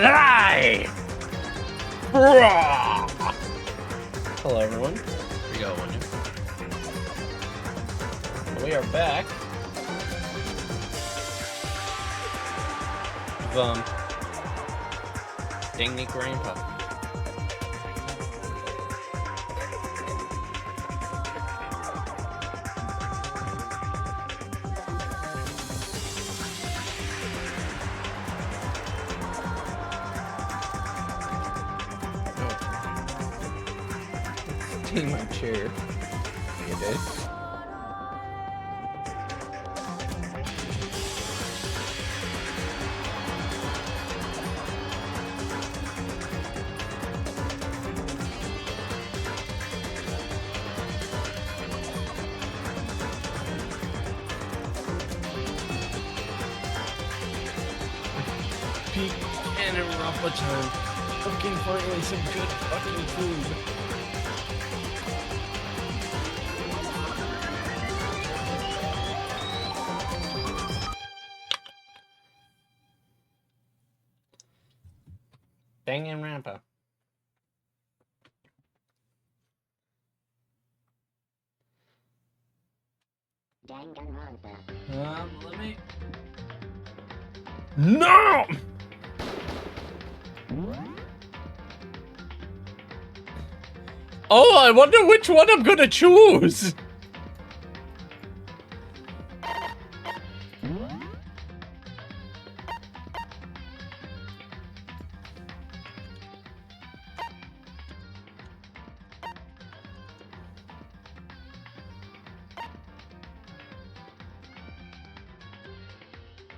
die! Hello, everyone. Here we go, one. We are back. With, Danganronpa. In my chair. You did. Peak Danganronpa time. Looking finally some good fucking food. Danganronpa. Danganronpa. Let me. No! Oh, I wonder which one I'm gonna choose!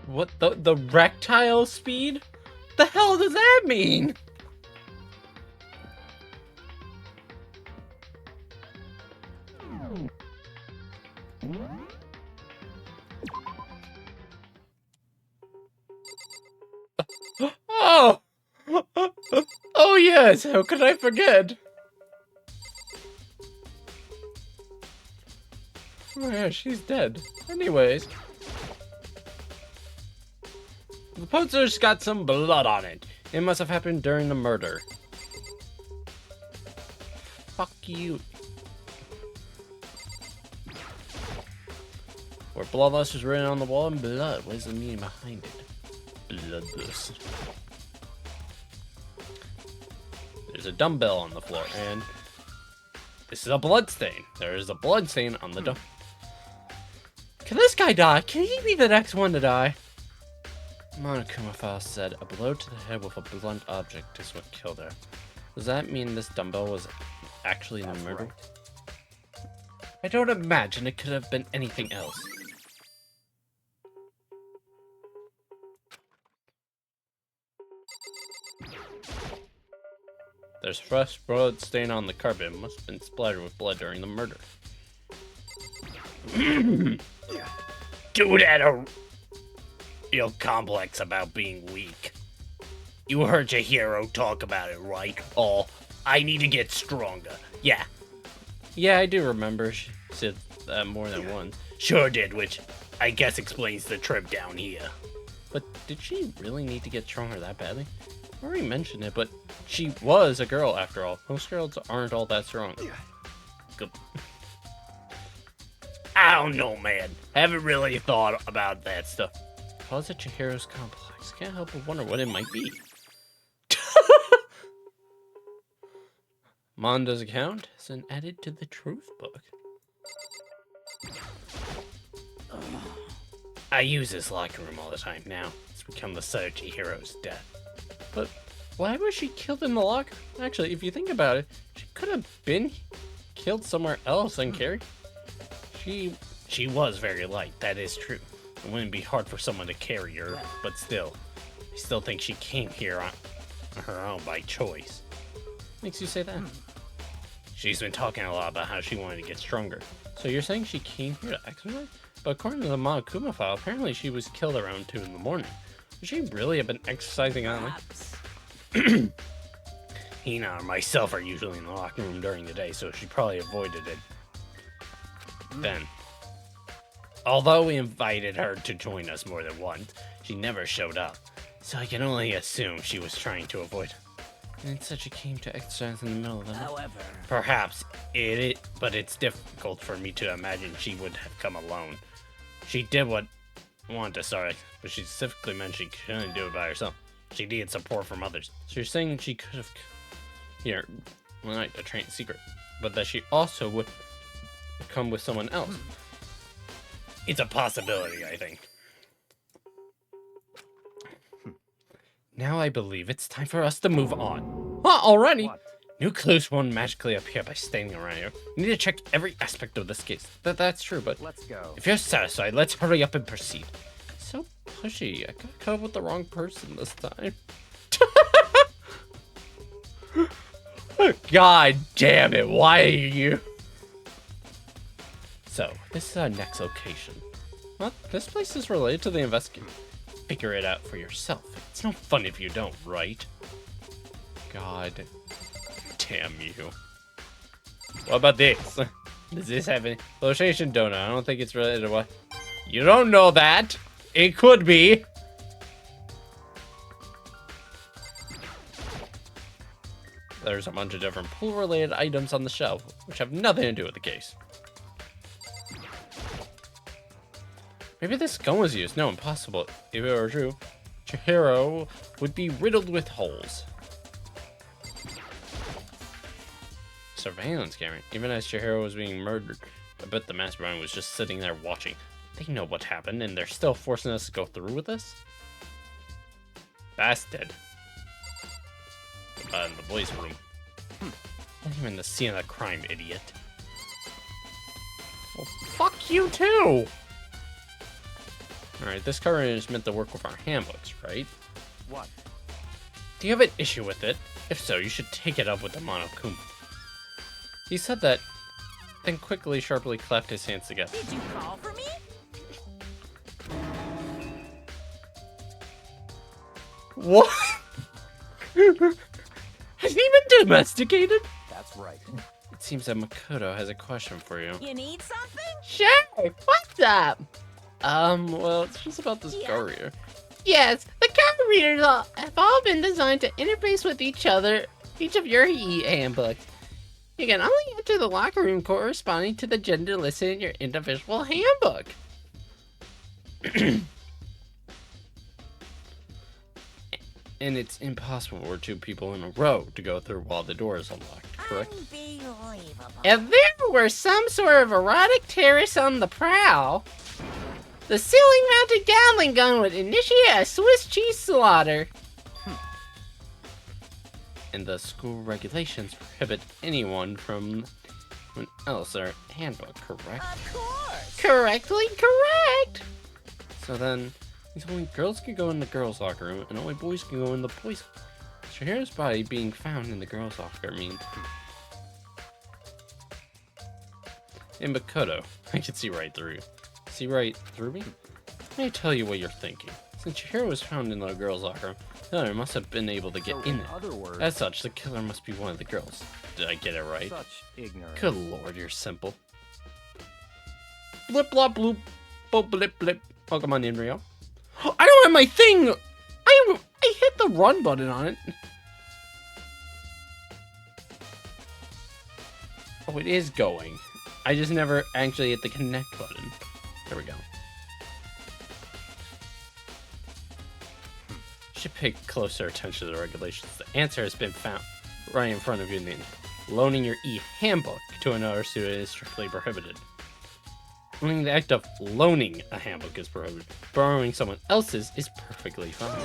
What the rectile speed? The hell does that mean? Oh! Oh yes, how could I forget? Oh yeah, she's dead. Anyways. The poster's got some blood on it. It must have happened during the murder. Fuck you. Where bloodlust is written on the wall in blood. What is the meaning behind it? Bloodlust. There's a dumbbell on the floor, and this is a blood stain. There is a blood stain on the dumbbell. Can this guy die? Can he be the next one to die? Monokuma said, a blow to the head with a blunt object is what killed her. Does that mean this dumbbell was actually the murder? Right. I don't imagine it could have been anything else. There's fresh blood stain on the carpet. It must have been splattered with blood during the murder. Dude had a real complex about being weak. You heard your hero talk about it, right? Oh, I need to get stronger. Yeah. Yeah, I do remember she said that more than once. Sure did, which I guess explains the trip down here. But did she really need to get stronger that badly? I already mentioned it, but she was a girl after all. Most girls aren't all that strong. Good. I don't know, man. Haven't really thought about that stuff. Calls it Chihiro's complex. Can't help but wonder what it might be. Monda's account has been added to the truth book. I use this locker room all the time now. It's become the site of Chihiro's death. But why was she killed in the locker? Actually, if you think about it, she could have been killed somewhere else and carried. She was very light, that is true. It wouldn't be hard for someone to carry her, but still. I still think she came here on her own by choice. Makes you say that? She's been talking a lot about how she wanted to get stronger. So you're saying she came here to exercise? But according to the Monokuma file, apparently she was killed around 2 in the morning. Would she really have been exercising on me? Hina or myself are usually in the locker room during the day, so she probably avoided it then. Although we invited her to join us more than once, she never showed up. So I can only assume she was trying to avoid. And said she came to exercise in the middle of the night. However, Perhaps but it's difficult for me to imagine she would have come alone. She did what wanted, sorry, but she specifically meant she couldn't do it by herself. She needed support from others. So you're saying she could have here, well, not a trained secret, but that she also would come with someone else. It's a possibility, I think. Now I believe it's time for us to move on. Huh, already? what? New clues won't magically appear by standing around here. We need to check every aspect of this case. That's true, but Let's go. if you're satisfied, let's hurry up and proceed. So pushy. I got caught up with the wrong person this time. God damn it, why are you? So, this is our next location. What? This place is related to the investigation. Figure it out for yourself. It's no fun if you don't, right? God damn you. What about this? Does this have any location? Don't know. I don't think it's related to what. You don't know that. It could be. There's a bunch of different pool-related items on the shelf, which have nothing to do with the case. Maybe this gun was used. No, impossible. If it were true, Chihiro would be riddled with holes. Surveillance camera. Even as Chihiro was being murdered, I bet the mastermind was just sitting there watching. They know what happened, and they're still forcing us to go through with this? Bastard. In the boys' room. Not even the scene of the crime, idiot. Well, fuck you too! Alright, this cover is meant to work with our handbooks, right? What? Do you have an issue with it? If so, you should take it up with the Monokuma. He said that, then quickly, sharply clapped his hands together. Did you call for me? What? Has he been domesticated? That's right. It seems that Makoto has a question for you. You need something? Sure, what's up? Well, it's just about this Yeah. card reader. Yes, the card readers have all been designed to interface with each other, each of your handbooks. You can only enter the locker room corresponding to the gender listed in your individual handbook. And it's impossible for two people in a row to go through while the door is unlocked, correct? Unbelievable. If there were some sort of erotic terrorist on the prowl, the ceiling-mounted Gatling gun would initiate a Swiss cheese slaughter. And the school regulations prohibit anyone from anyone else their handbook, correct? Of course. Correctly correct. So then, means only girls can go in the girls' locker room, and only boys can go in the boys'. Shihiro's body being found in the girls' locker means. In Makoto, I can see right through you. See right through me? Let me tell you what you're thinking. Since Chihiro was found in the girls' locker room, the other must have been able to get So in in there. other words, As such, the killer must be one of the girls. Did I get it right? such ignorance. Good lord, you're simple. Blip blop bloop, boop blip blip. Welcome on in, Rio. I don't have my thing. I hit the run button on it. Oh, it is going. I just never actually hit the connect button. There we go. Should pay closer attention to the regulations. The answer has been found right in front of you. Loaning your e-handbook to another student is strictly prohibited. Only the act of loaning a handbook is prohibited. Borrowing someone else's is perfectly fine.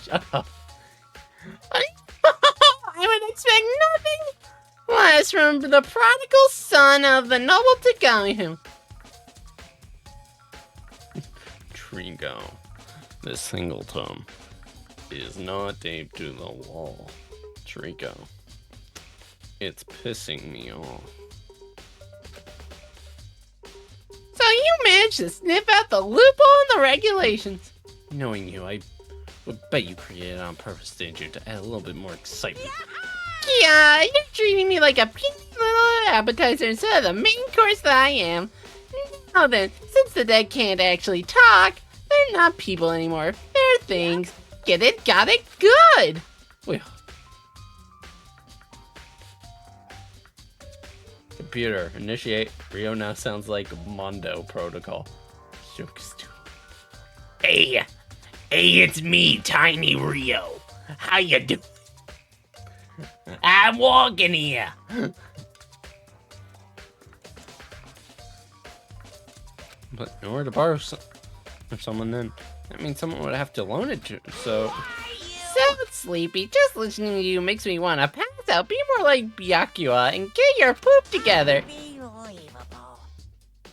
Shut up. I would expect nothing less from the prodigal son of the noble Tagami. Tringo. This single tome is not taped to the wall. Trinko. It's pissing me off. So you managed to sniff out the loophole in the regulations. Knowing you, I would bet you created it on purpose, didn't you? To add a little bit more excitement. Yeah, you're treating me like a peanut little appetizer instead of the main course that I am. Now then, since the dead can't actually talk, they're not people anymore. They're things. Get it? Got it? Good! Wait. Computer, initiate. Rio now sounds like Mondo Protocol. Joke is too. Hey, it's me, Tiny Rio. How you doing? I'm walking here. But in order to borrow from someone, then that means someone would have to loan it to. So So sleepy. Just listening to you makes me want to pass out. Be more like Byakuya and get your poop together. Unbelievable.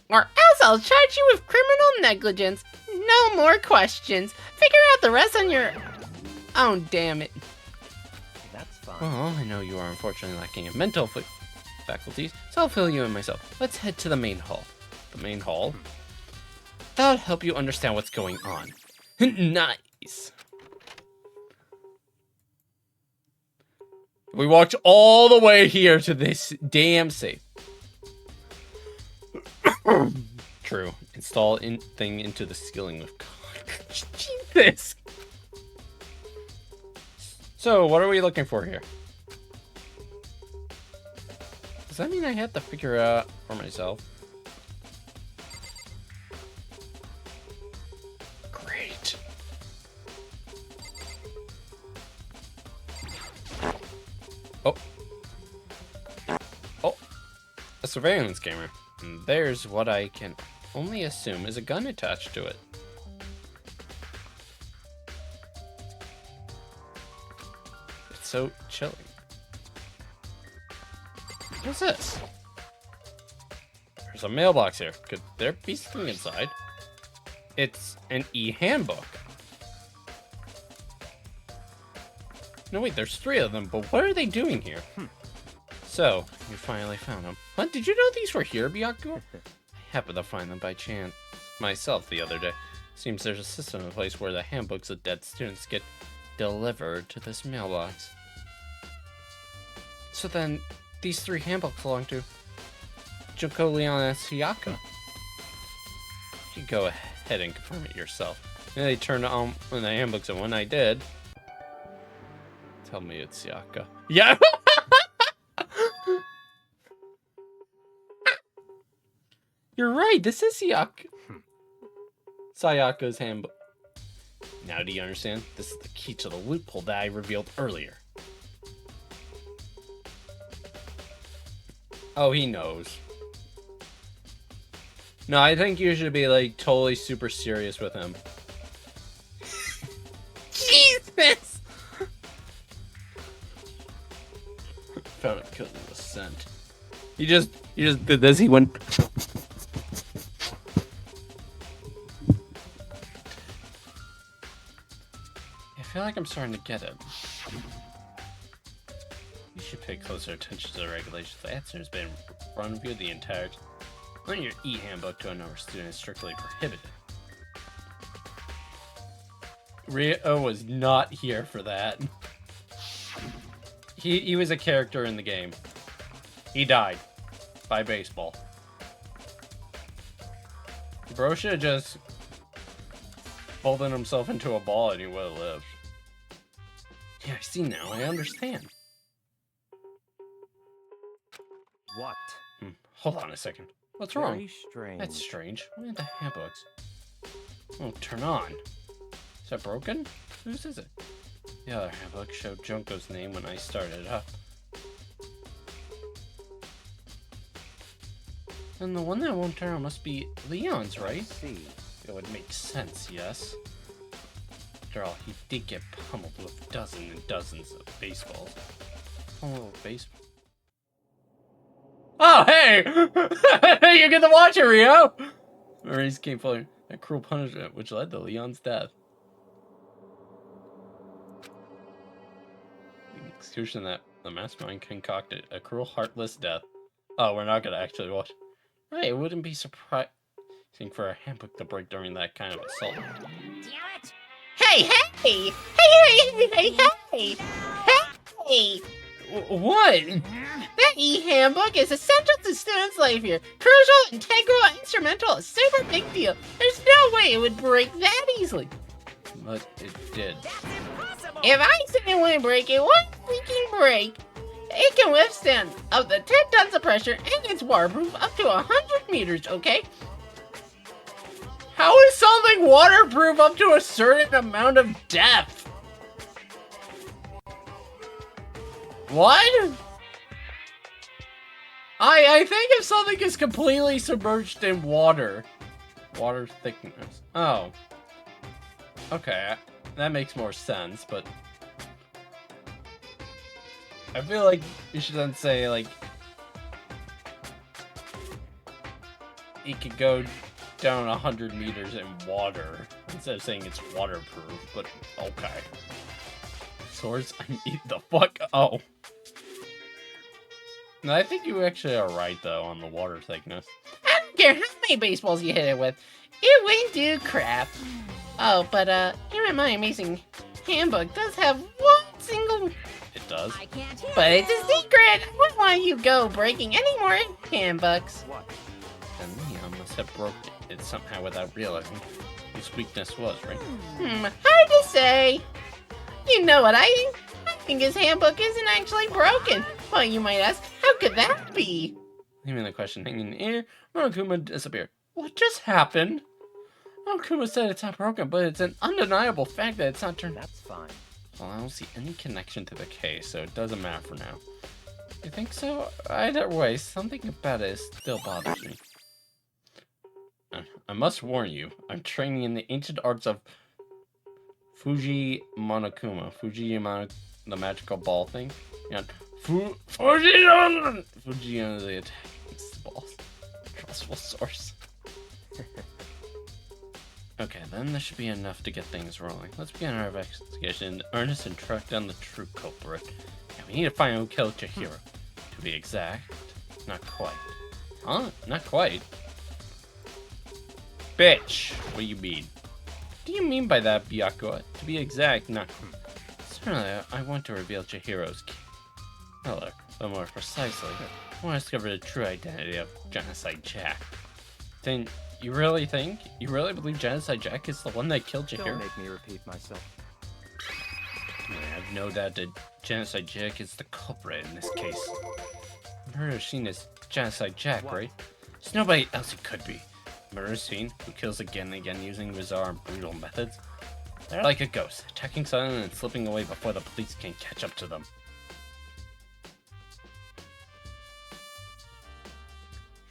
Or else I'll charge you with criminal negligence. No more questions. Figure out the rest on your... Oh, damn it. That's fine. well, I know you are unfortunately lacking in mental faculties, so I'll fill you in myself. Let's head to the main hall. The main hall? That'll help you understand what's going on. Nice. We walked all the way here to this damn safe. True. Install thing into the ceiling with... Jesus. So, what are we looking for here? Does that mean I have to figure out for myself? Great. Oh. Oh. A surveillance camera. And there's what I can only assume is a gun attached to it. It's so chilling. What's this? There's a mailbox here. Could there be something inside? It's an e-handbook. No, wait, there's 3 of them, but what are they doing here? So, you finally found them. What? Did you know these were here, Byakuya? I happened to find them by chance myself the other day. Seems there's a system in place where the handbooks of dead students get delivered to this mailbox. So then, these 3 handbooks belong to Junko, Leon, and Sayaka. You can go ahead and confirm it yourself. And they turned on the handbooks, and when I did, tell me it's Sayaka. Yeah! You're right, this is Sayaka's handbook. Now do you understand? This is the key to the loophole that I revealed earlier. Oh, he knows. No, I think you should be like totally super serious with him. Jesus! Found it because of the scent. He just did this, he went... I feel like I'm starting to get it. You should pay closer attention to the regulations. The answer has been run through the entire... Learning your e-handbook to a number of students is strictly prohibited. Rio was not here for that. He was a character in the game. He died by baseball. Bro should have just folded himself into a ball and he would have lived. Yeah, I see now. I understand. What? Hold on a second. What's wrong? Very strange. That's strange. Where are the handbooks? Oh, turn on. Is that broken? Whose is it? The other handbook showed Junko's name when I started it up. And the one that won't turn on must be Leon's, right? Let's see. It would make sense, yes. After all, he did get pummeled with dozens and dozens of baseballs. Pummeled with baseball. Oh, hey! You get to watch it, Rio! Marie's came following a cruel punishment which led to Leon's death. The execution that the mastermind concocted a cruel, heartless death. Oh, we're not gonna actually watch. Right, it wouldn't be surprising for a handbook to break during that kind of assault. Damn it! Hey, hey! Hey! What? That e-handbook is essential to students' life here. Crucial, integral, instrumental, a super big deal. There's no way it would break that easily. But it did. That's impossible! If I say it wouldn't break, it won't freaking break. It can withstand up to 10 tons of pressure and it's waterproof up to 100 meters, okay? How is something waterproof up to a certain amount of depth? What? I think if something is completely submerged in water thickness. Oh. Okay, that makes more sense, but I feel like you should then say, like, it could go down 100 meters in water instead of saying it's waterproof, but okay. Source, I need the fuck. Oh. No, I think you actually are right, though, on the water thickness. I don't care how many baseballs you hit it with. It wouldn't do crap. Oh, but here in my amazing handbook does have one single... It does? I can't hear But it's a you. secret! I wouldn't want you go breaking any more handbooks. What? And Leon must have broke it somehow without realizing whose weakness was, right? Hard to say. You know what I think? I think his handbook isn't actually broken. Well, you might ask, how could that be? Leaving the question hanging in the air, Monokuma disappeared. What just happened? Monokuma said it's not broken, but it's an undeniable fact that it's not turned. That's fine. Well, I don't see any connection to the case, so it doesn't matter for now. You think so? Either way, something about it still bothers me. I must warn you, I'm training in the ancient arts of Fuji Monokuma. The magical ball thing. And Fuji is the attacking balls. Trustful source. Okay, then this should be enough to get things rolling. Let's begin our investigation in earnest and track down the true culprit. And we need to find who killed Chihiro. To be exact, not quite. Huh? Not quite? Bitch! What do you mean? What do you mean by that, Byakuya? To be exact, not... Certainly, I want to reveal Chihiro's killer, but more precisely, I want to discover the true identity of Genocide Jack. Then, you really believe Genocide Jack is the one that killed Don't Chihiro? make me repeat myself. I have no doubt that Genocide Jack is the culprit in this case. Murder Scene is Genocide Jack, What? right? There's nobody else it could be. Murder Scene, who kills again and again using bizarre and brutal methods. They're like a ghost, attacking silently and slipping away before the police can catch up to them.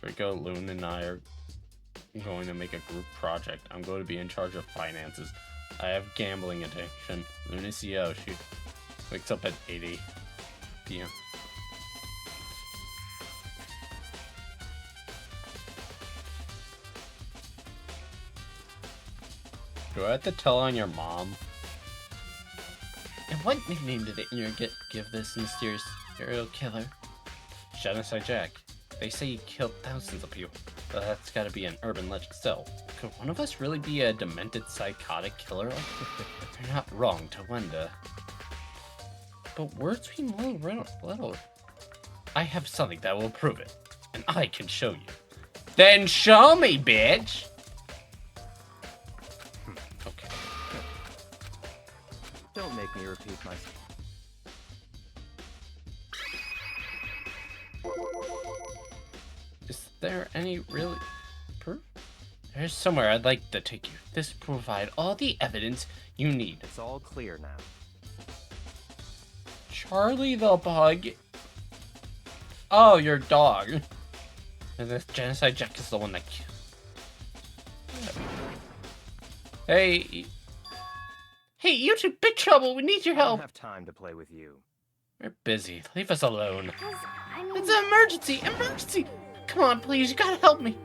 Draco, Loon, and I are going to make a group project. I'm going to be in charge of finances. I have gambling addiction. Loon is CEO. She wakes up at 8 p.m. Do I have to tell on your mom? And what nickname did the internet give this mysterious serial killer? Genocide Jack. They say he killed thousands of people, but that's gotta be an urban legend still. Could one of us really be a demented psychotic killer? They're not wrong to wonder. But words mean little. I have something that will prove it, and I can show you. Then show me, bitch! Okay. Don't make me repeat myself. Is there any really proof? There's somewhere I'd like to take you. This will provide all the evidence you need. It's all clear now. Charlie the bug. Oh, your dog. And this Genocide Jack is the one that killed. Hey, Hey, you two, big trouble. We need your I don't help. have time to play with you. we're busy. Leave us alone. It's an emergency. Emergency. Come on, please. You gotta help me.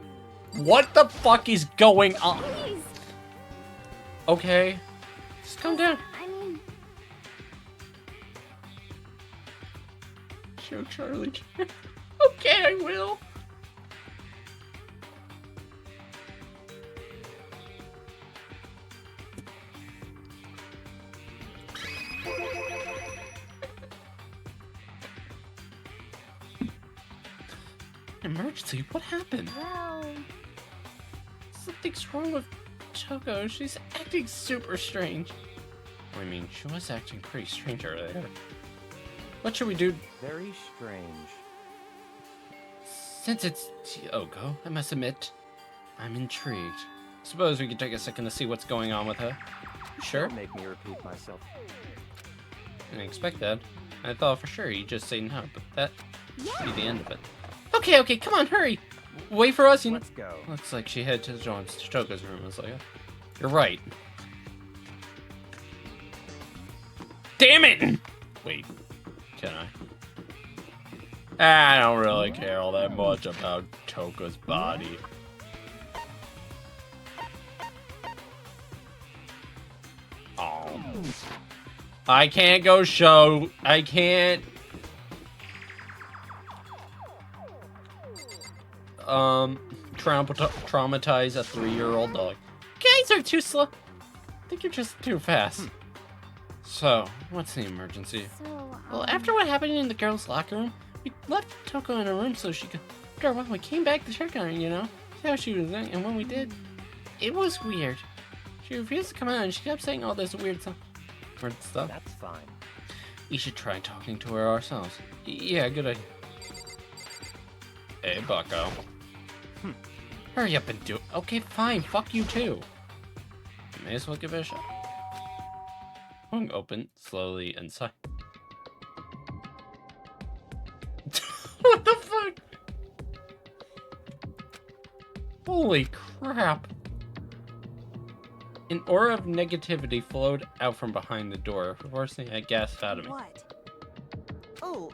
What the fuck is going on? Please. Okay. Just calm down. I mean, Show Charlie. Okay, I will. emergency? What happened? Well, something's wrong with Toko. She's acting super strange. I mean, she was acting pretty strange earlier. What should we do? Very strange. Since it's Toko, I must admit, I'm intrigued. Suppose we could take a second to see what's going on with her. Sure? Don't make me repeat myself. I didn't expect that. I thought for sure you'd just say no, but that would be the end of it. Okay, come on, hurry. Wait for us, you know. Let's go. Looks like she headed to Toko's room. I was like, you're right. Damn it! Wait, can I? I don't really care all that much about Toko's body. Oh. I can't go show. I can't. Traumatize a 3-year-old dog. Guys are too slow. I think you're just too fast. So, what's the emergency? Well, after what happened in the girls' locker room, we left Toko in her room so she could. Well, we came back to check on her, you know, see how she was doing. And when we did, it was weird. She refused to come out, and she kept saying all this weird stuff. That's fine. We should try talking to her ourselves. Yeah, good idea. Hey, bucko. Hurry up and do it. Okay, fine. Fuck you too. May as well give it a shot. Hung open, slowly inside. What the fuck? Holy crap. An aura of negativity flowed out from behind the door, forcing a gasp out of me. What? Oh,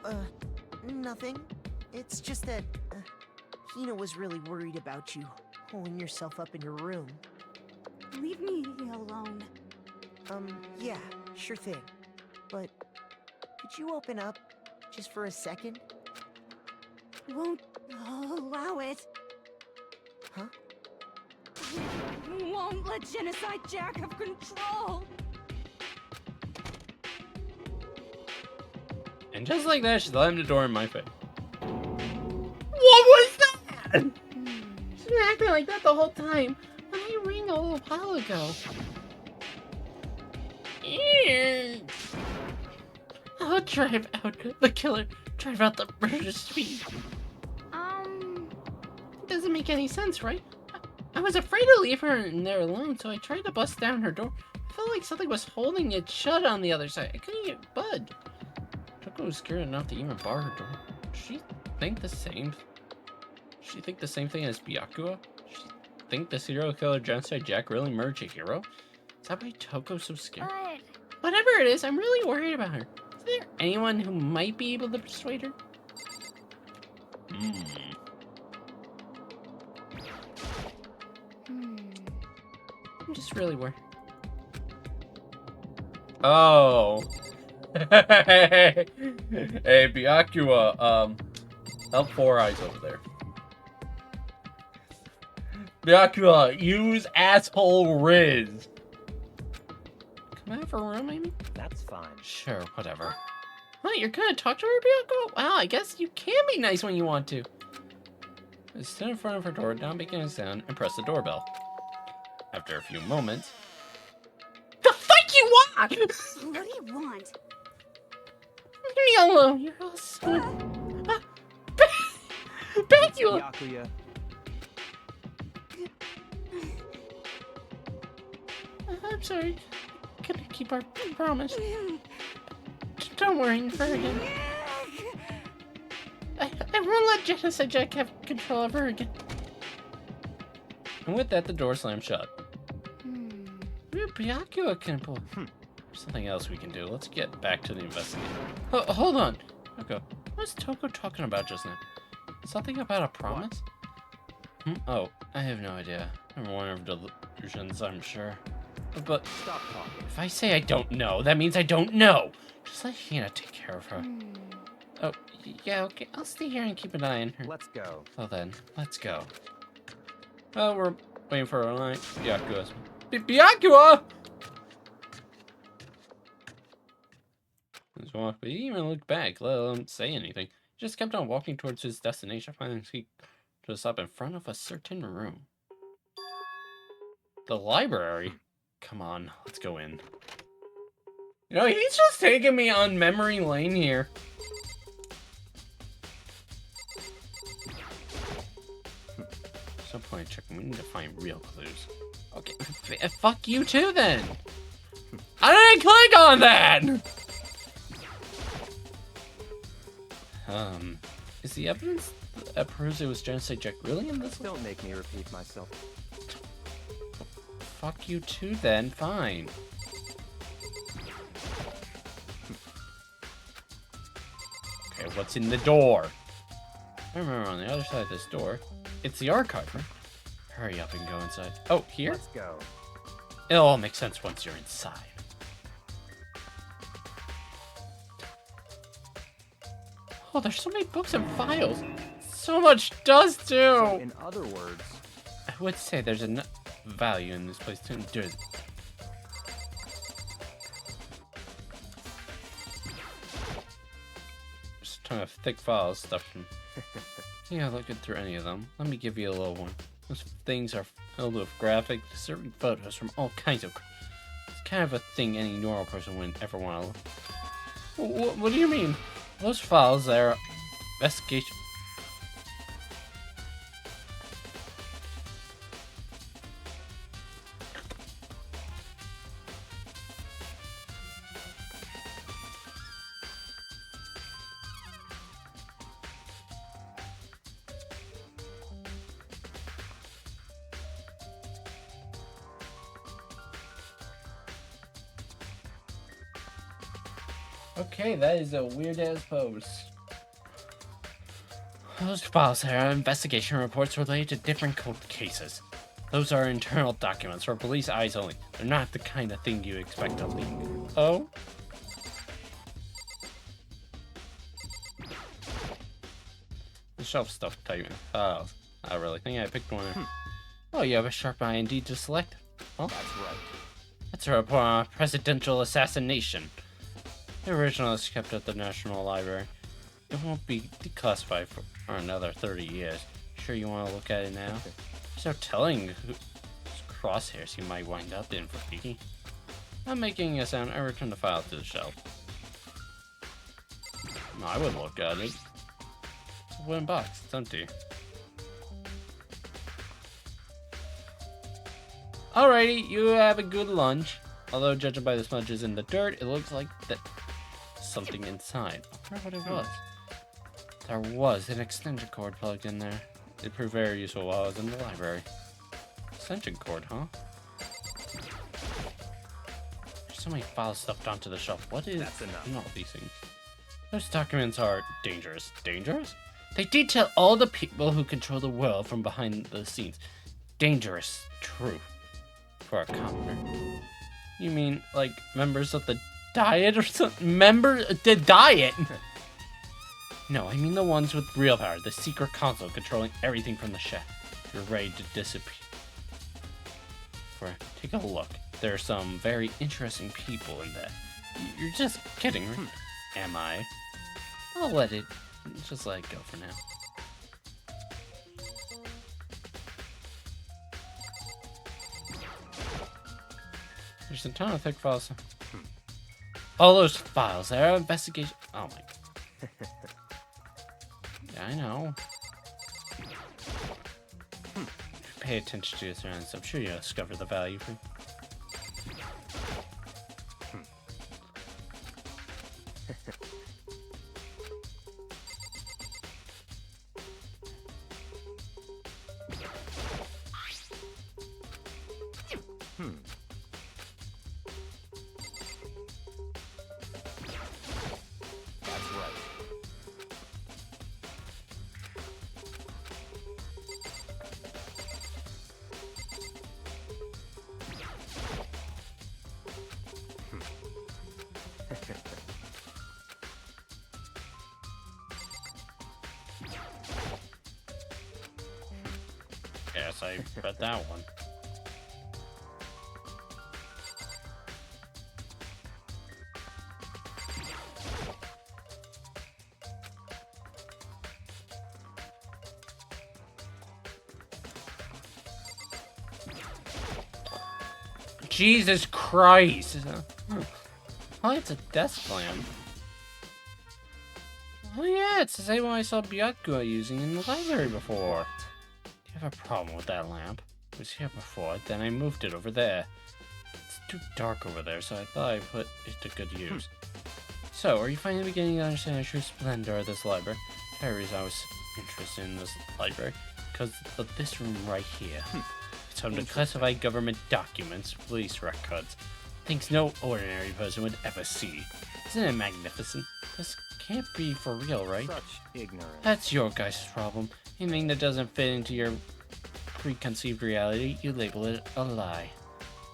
nothing. It's just that, Hina was really worried about you, holding yourself up in your room. Leave me alone. Yeah, sure thing. But, could you open up, just for a second? Won't allow it. Huh? Won't let Genocide Jack have control. And just like that, she slammed the door in my face. What was that? She's been acting like that the whole time. When I rang a little while ago. I'll drive out the killer. Drive out the murder speed. It doesn't make any sense, right? I was afraid to leave her in there alone, so I tried to bust down her door. I felt like something was holding it shut on the other side. I couldn't get bud. Toko was scared enough to even bar her door. Does she think the same? Does she think the same thing as Byakuya? Does she think the serial killer Genocide Jack really murdered Chihiro? Is that why Toko's so scared? Whatever it is, I'm really worried about her. Is there anyone who might be able to persuade her? I'm just really worried. Oh. Hey, Byakuya, help Four Eyes over there. Byakuya, use asshole Riz. Come out for a room, maybe? That's fine. Sure, whatever. What, you're gonna talk to her, Byakuya? Wow, I guess you can be nice when you want to. I stood in front of her door, down began a sound, and pressed the doorbell. After a few moments... The fuck you want? What do you want? Leave me alone. You're all so... Byakuya! Byakuya. I'm sorry. Couldn't keep our promise. Don't worry, never again. I won't let Genocide Jack have control of her again. And with that, the door slammed shut. Byakuya can pull. There's something else we can do. Let's get back to the investigation. Hold on. Toko. What was Toko talking about just now? Something about a promise? Oh, I have no idea. I'm one of delusions, I'm sure. But Stop talking. if I say I don't know, that means I don't know. Just let Hina take care of her. Oh, yeah, okay. I'll stay here and keep an eye on her. Let's go. Well then, let's go. Oh, we're waiting for our line. Byakuya's. Byakuya! But he didn't even look back, let alone say anything. He just kept on walking towards his destination, finally he to stop in front of a certain room. The library? Come on, let's go in. You know, he's just taking me on memory lane here. There's no point in checking. We need to find real clues. Okay, fuck you too then. I didn't click on that! Is the evidence that proves it was Genocide Jack really in this? Don't make me repeat myself. Fuck you too then, fine. Okay, what's in the door? I remember on the other side of this door, it's the archive room. Hurry up and go inside. Oh, here? Let's go. It all makes sense once you're inside. Oh, there's so many books and files. So much dust too. So, in other words, I would say there's enough value in this place to endure. Just a ton of thick files stuffed in. Yeah, looking through any of them. Let me give you a little one. Those things are filled with graphic, disturbing photos from all kinds of. It's kind of a thing any normal person wouldn't ever want to look. What do you mean? Those files are investigation. Okay, that is a weird ass pose. Those files are investigation reports related to different cold cases. Those are internal documents for police eyes only. They're not the kind of thing you expect to leak. Oh? The shelf stuff type files. I really think I picked one. Oh, you have a sharp eye indeed to select. Oh, that's right. that's a report on a presidential assassination. The original is kept at the National Library. It won't be declassified for another 30 years. Sure you want to look at it now? There's no telling whose crosshairs you might wind up in for peeking. Not making a sound, I return the file to the shelf. No, I wouldn't look at it. It's a wooden box, it's empty. Alrighty, you have a good lunch. Although judging by the smudges in the dirt, it looks like that something inside. I wonder what it was. There was an extension cord plugged in there. It proved very useful while I was in the library. Extension cord, huh? There's so many files stuffed onto the shelf. What is That's enough. in all these things? Those documents are dangerous. Dangerous? They detail all the people who control the world from behind the scenes. Dangerous truth for a commoner. You mean like members of the Diet or something? The Diet? No, I mean the ones with real power. The secret console controlling everything from the shaft. You're ready to disappear. Take a look. There are some very interesting people in there. You're just kidding, right? Am I? I'll just let it go for now. There's a ton of thick files. All those files, they're investigation. Oh my. Yeah, I know. Pay attention to your surroundings. I'm sure you'll discover the value for. That's right. Yes, I bet that one. Jesus Christ! Oh, it's a desk lamp. Oh yeah, it's the same one I saw Byakko using in the library before. Do you have a problem with that lamp? It was here before, then I moved it over there. It's too dark over there, so I thought I'd put it to good use. So, are you finally beginning to understand the true splendor of this library? The reason I was interested in this library, because of this room right here. It's home to classified government documents, police records, things no ordinary person would ever see. Isn't it magnificent? This can't be for real, right? Such ignorance. That's your guys' problem. Anything that doesn't fit into your preconceived reality, you label it a lie.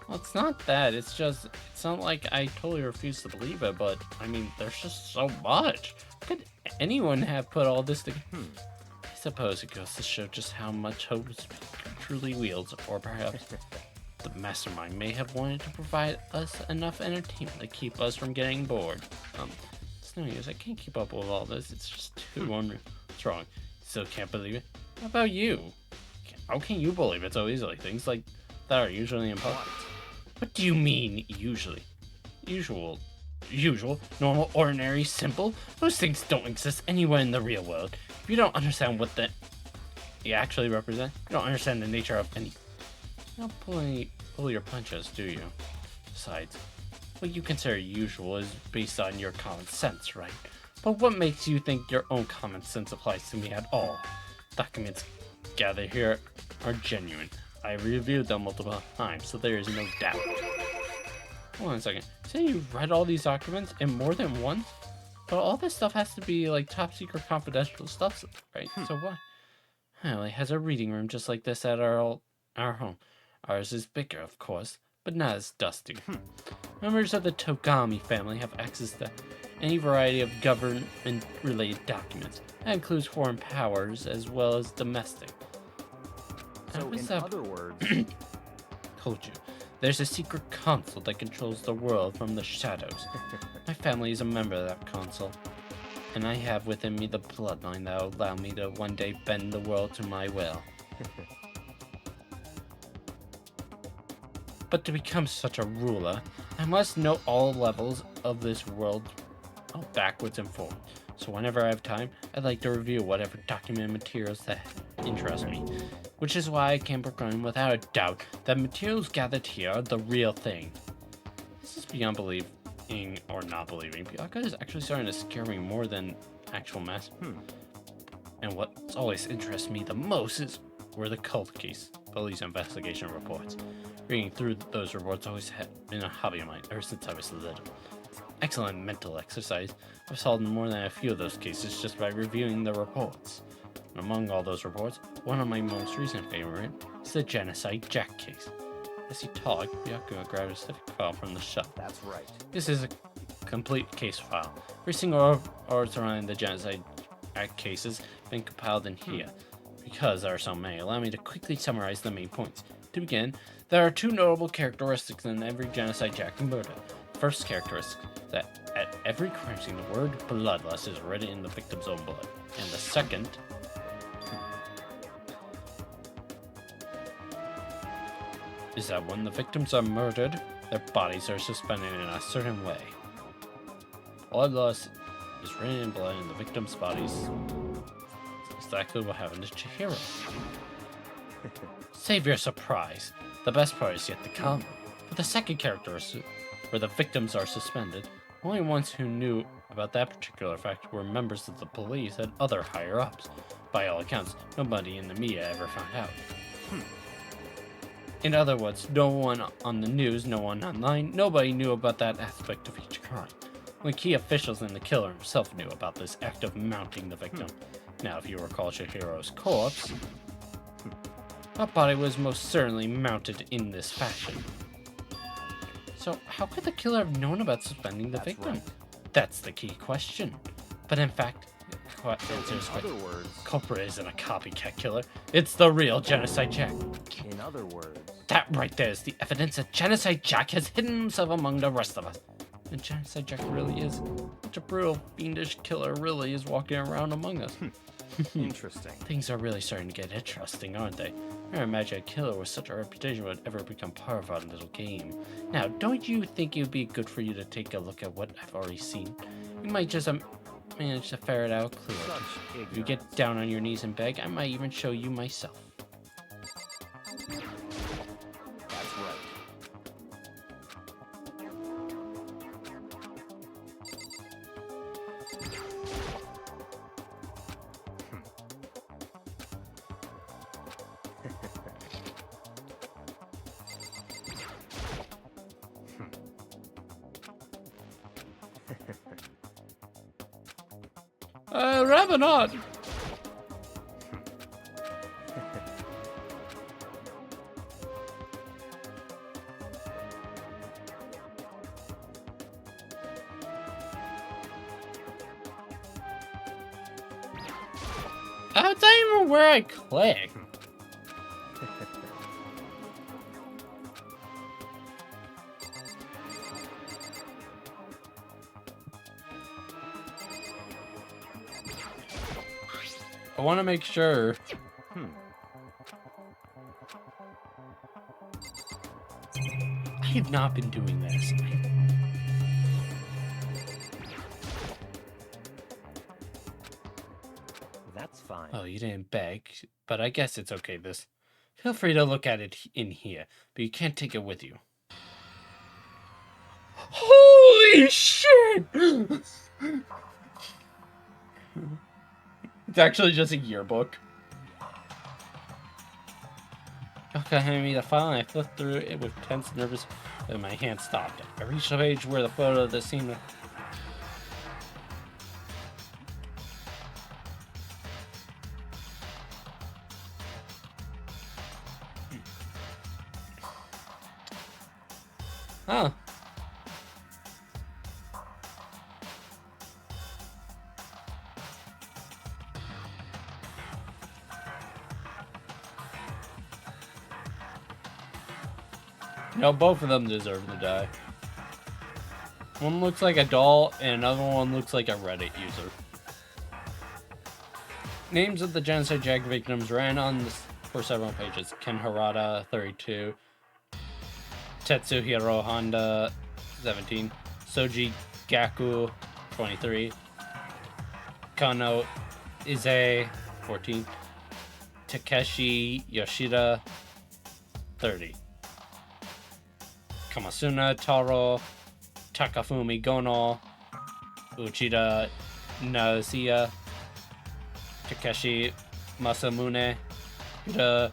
Well, it's not that. It's not like I totally refuse to believe it, but, I mean, there's just so much. Could anyone have put all this together? I suppose it goes to show just how much hope truly wields, or perhaps the mastermind may have wanted to provide us enough entertainment to keep us from getting bored. It's no use. I can't keep up with all this. It's just too unreal. What's wrong? Still can't believe it? How about you? How can you believe it so easily? Things like that are usually impossible. What do you mean, usually? Usual, normal, ordinary, simple? Those things don't exist anywhere in the real world. If you don't understand what they actually represent, you don't understand the nature of any. You don't pull your punches, do you? Besides, what you consider usual is based on your common sense, right? But what makes you think your own common sense applies to me at all? Documents gathered here are genuine. I reviewed them multiple times, so there is no doubt. Hold on a second. Say you read all these documents and more than once? But all this stuff has to be like top secret confidential stuff, right? So what? Well, it has a reading room just like this at our home. Ours is bigger, of course, but not as dusty. Members of the Togami family have access to any variety of government-related documents. That includes foreign powers as well as domestic. So, in other words, Told you. There's a secret council that controls the world from the shadows. My family is a member of that council, and I have within me the bloodline that will allow me to one day bend the world to my will. But to become such a ruler, I must know all levels of this world, backwards and forward. So whenever I have time, I'd like to review whatever documented materials that interest me. Which is why I can proclaim without a doubt that materials gathered here are the real thing. This is beyond believing or not believing. Byakko is actually starting to scare me more than actual mess. And what's always interested me the most were the cult case police investigation reports. Reading through those reports always has been a hobby of mine ever since I was little. Excellent mental exercise. I've solved more than a few of those cases just by reviewing the reports. And among all those reports, one of my most recent favorite is the Genocide Jack case. As he talked, Byakko grabbed a specific file from the shelf. that's right. This is a complete case file. Every single report surrounding the Genocide Jack cases has been compiled in here. Because there are so many, allow me to quickly summarize the main points. To begin, there are two notable characteristics in every Genocide Jack murder. First characteristic, that at every crime scene the word bloodlust is written in the victim's own blood. And the second is that when the victims are murdered, their bodies are suspended in a certain way. Bloodlust is written in blood in the victim's bodies. That's exactly what happened to Chihiro. Save your surprise. The best part is yet to come. For the second characteristic, where the victims are suspended, only ones who knew about that particular fact were members of the police and other higher-ups. By all accounts, nobody in the media ever found out. In other words, no one on the news, no one online, nobody knew about that aspect of each crime. Only key officials and the killer himself knew about this act of mounting the victim. Now, if you recall Chihiro's corpse, that body was most certainly mounted in this fashion. So, how could the killer have known about suspending the victim? right. That's the key question. But in fact, the answer is In other words, culprit isn't a copycat killer. It's the real Genocide Jack. in other words, That right there is the evidence that Genocide Jack has hidden himself among the rest of us. And Genocide Jack really is such a brutal, fiendish killer, really is walking around among us. interesting. Things are really starting to get interesting, aren't they? I never imagined a killer with such a reputation would ever become part of our little game. Now, don't you think it would be good for you to take a look at what I've already seen? You might just manage to ferret out a clue. Such If you ignorance. get down on your knees and beg, I might even show you myself. That's right. Rather not. That's not even where I click. I want to make sure. I have not been doing this. That's fine. Oh, you didn't beg, but I guess it's okay. Feel free to look at it in here, but you can't take it with you. Holy shit! It's actually just a yearbook. Okay, handed me the file and I flipped through it with tense, nervous, and my hand stopped. I reached the page where the photo of the scene. Oh. No, both of them deserve to die. One looks like a doll, and another one looks like a Reddit user. Names of the genocide Jag victims ran on for several pages. Ken Harada, 32. Tetsuhiro Honda, 17. Soji Gaku, 23. Kano Ize, 14. Takeshi Yoshida, 30. Kamasuna Taro, Takafumi Gono, Uchida Naosia, Takeshi Masamune, Yuta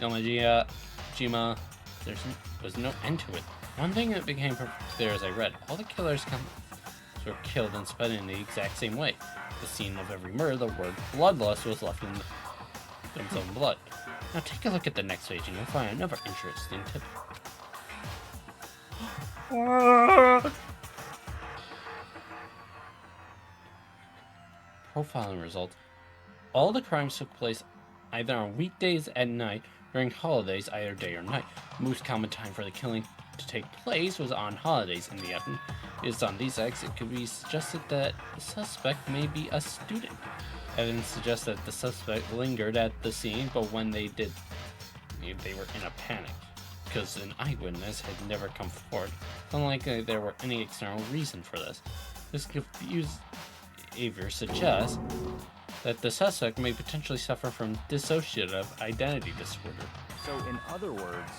Yamajiya Jima. There was no end to it. One thing that became clear as I read, all the killers were killed and sped in the exact same way. The scene of every murder, the word bloodlust was left in its own blood. Now take a look at the next page and you'll find another interesting tip. Profiling results. All the crimes took place either on weekdays at night, during holidays, either day or night. The most common time for the killing to take place was on holidays in the afternoon. It is on these acts it could be suggested that the suspect may be a student. Evidence suggests that the suspect lingered at the scene, but when they did, they were in a panic. Because an eyewitness had never come forward. It's unlikely there were any external reason for this. This confused behavior suggests that the suspect may potentially suffer from dissociative identity disorder. So, in other words,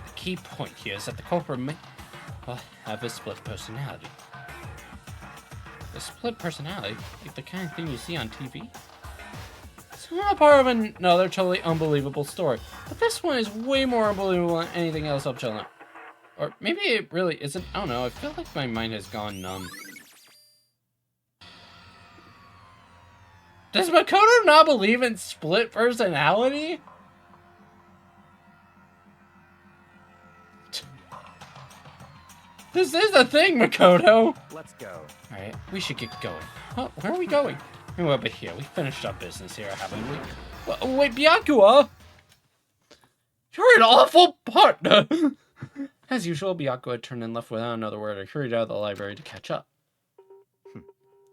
The key point here is that the culprit may have a split personality. A split personality? Like the kind of thing you see on TV? It's not part of another totally unbelievable story, but this one is way more unbelievable than anything else up till now. Or maybe it really isn't. I don't know. I feel like my mind has gone numb. Does Makoto not believe in split personality? This is a thing, Makoto! let's go. Alright, we should get going. Oh, where are we going? We're over here. We finished our business here, haven't we? Wait, Byakuya! You're an awful partner! As usual, Byakuya turned and left without another word and hurried out of the library to catch up.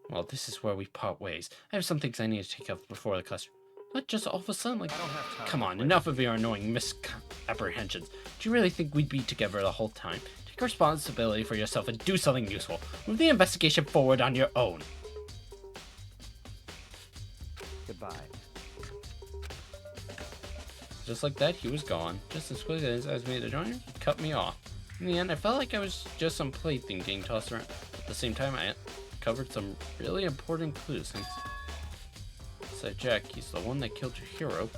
Well, this is where we part ways. I have some things I need to take up before the class. But just all of a sudden, like, I don't have time come to on, play enough of your annoying misapprehensions. Do you really think we'd be together the whole time? Take responsibility for yourself and do something useful. Move the investigation forward on your own. Goodbye. Just like that, he was gone. Just as quickly as I was made to join him, he cut me off. In the end, I felt like I was just some plaything getting tossed around. At the same time, I covered some really important clues since said Jack, he's the one that killed your hero,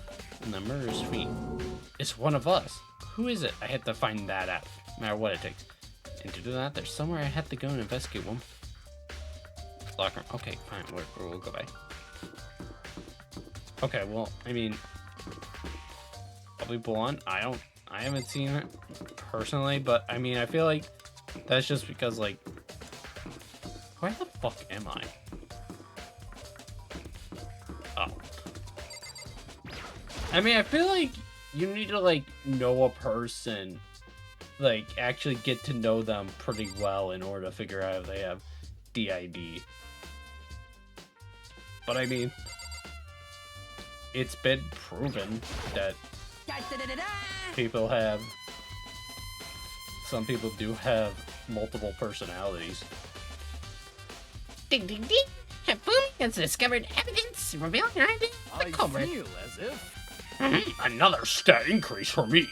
and the murderous fiend is one of us. Who is it? I had to find that out, no matter what it takes. And to do that, there's somewhere I have to go and investigate one. Locker room. Okay, fine, we'll go back. Okay, well, I mean, I'll be blunt, I haven't seen it personally, but I mean, I feel like that's just because, like, where the fuck am I? Oh. I mean, I feel like you need to, like, know a person, like, actually get to know them pretty well in order to figure out if they have DID. But I mean, it's been proven that people have, some people do have multiple personalities. Ding ding ding! Boom has discovered evidence revealing our identity. The I culprit. feel as if Another stat increase for me.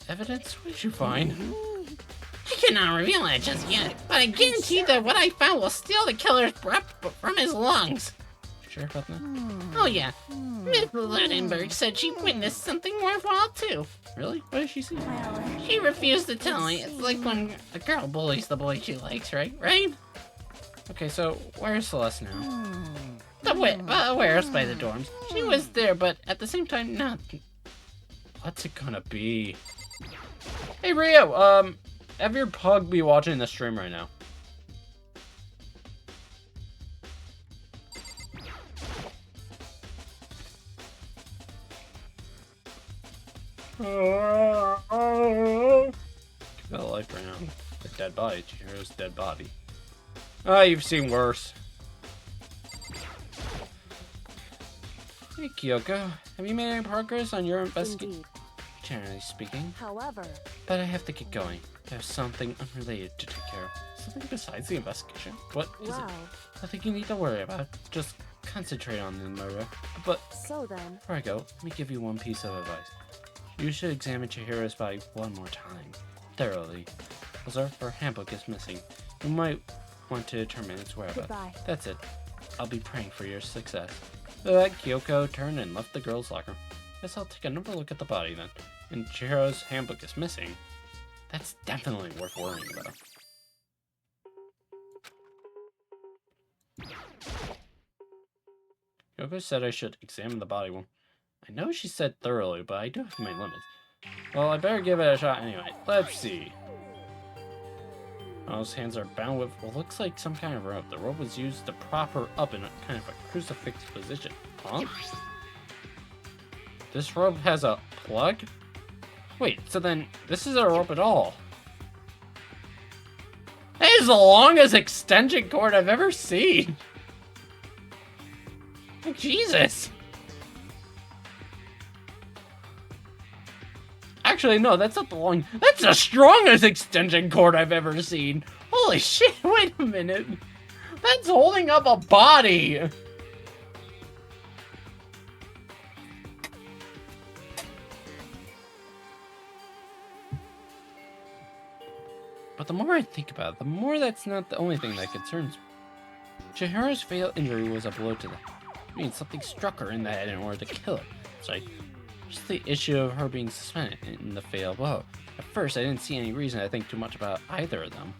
Evidence? What did you find? I cannot reveal it just yet, but I guarantee that what I found will steal the killer's breath from his lungs. Sure about that? Oh yeah, Miss Ludenberg said she witnessed something worthwhile too. Really? What did she see? She refused to tell me. It's like when a girl bullies the boy she likes, right? Right? Okay, so where's Celeste now? The warehouse by the dorms. She was there, but at the same time, not. What's it gonna be? Hey Rio, have your pug be watching the stream right now. Keep that life right now. A dead body. Chihiro's dead body. Ah, you've seen worse. Hey Kyoko, have you made any progress on your investigation? Indeed. Generally speaking. However, But I have to get going. There's something unrelated to take care of. Something besides the investigation? What is wow. it? Nothing you need to worry about. Just concentrate on the murder. But So then, before I go, let me give you one piece of advice. You should examine Chihiro's body one more time. Thoroughly. Also, her handbook is missing. You might want to determine its whereabouts. goodbye. That's it. I'll be praying for your success. With that, Kyoko turned and left the girls' locker. Guess I'll take another look at the body then. And Chihiro's handbook is missing. That's definitely worth worrying about. Kyoko said I should examine the body. Well, I know she said thoroughly, but I do have my limits. Well, I better give it a shot anyway. Let's see. Those hands are bound with what looks like some kind of rope. The rope was used to prop her up in a kind of a crucifix position. Huh? This rope has a plug? Wait, so then this is a rope at all. That is the longest extension cord I've ever seen. Jesus. Actually, no, that's not the long. That's the strongest extension cord I've ever seen. Holy shit, wait a minute. That's holding up a body. But the more I think about it, the more that's not the only thing that concerns me. Chihiro's fatal injury was a blow to the head. I mean, something struck her in the head in order to kill her. It's like, just the issue of her being suspended in the fatal blow. At first, I didn't see any reason to think too much about either of them.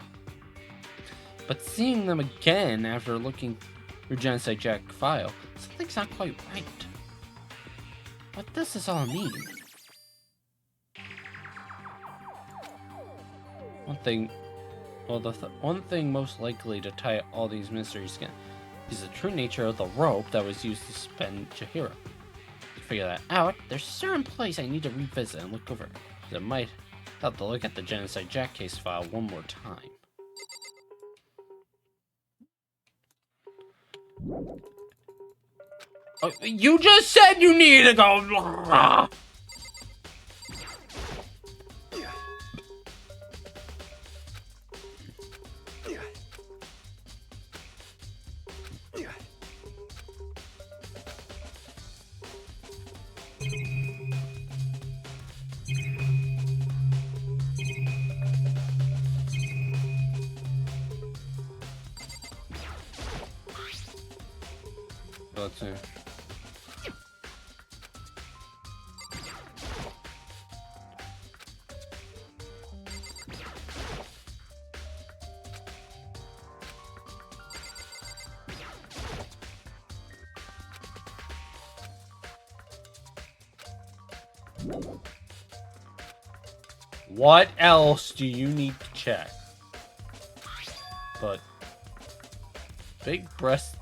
But seeing them again after looking through Genocide Jack file, something's not quite right. What does this all mean? One thing most likely to tie all these mysteries together is the true nature of the rope that was used to suspend Chihiro. To figure that out, there's a certain place I need to revisit and look over. It might help to look at the Genocide Jack case file one more time. You just said you needed to go. Let's see. What else do you need to check? But big breast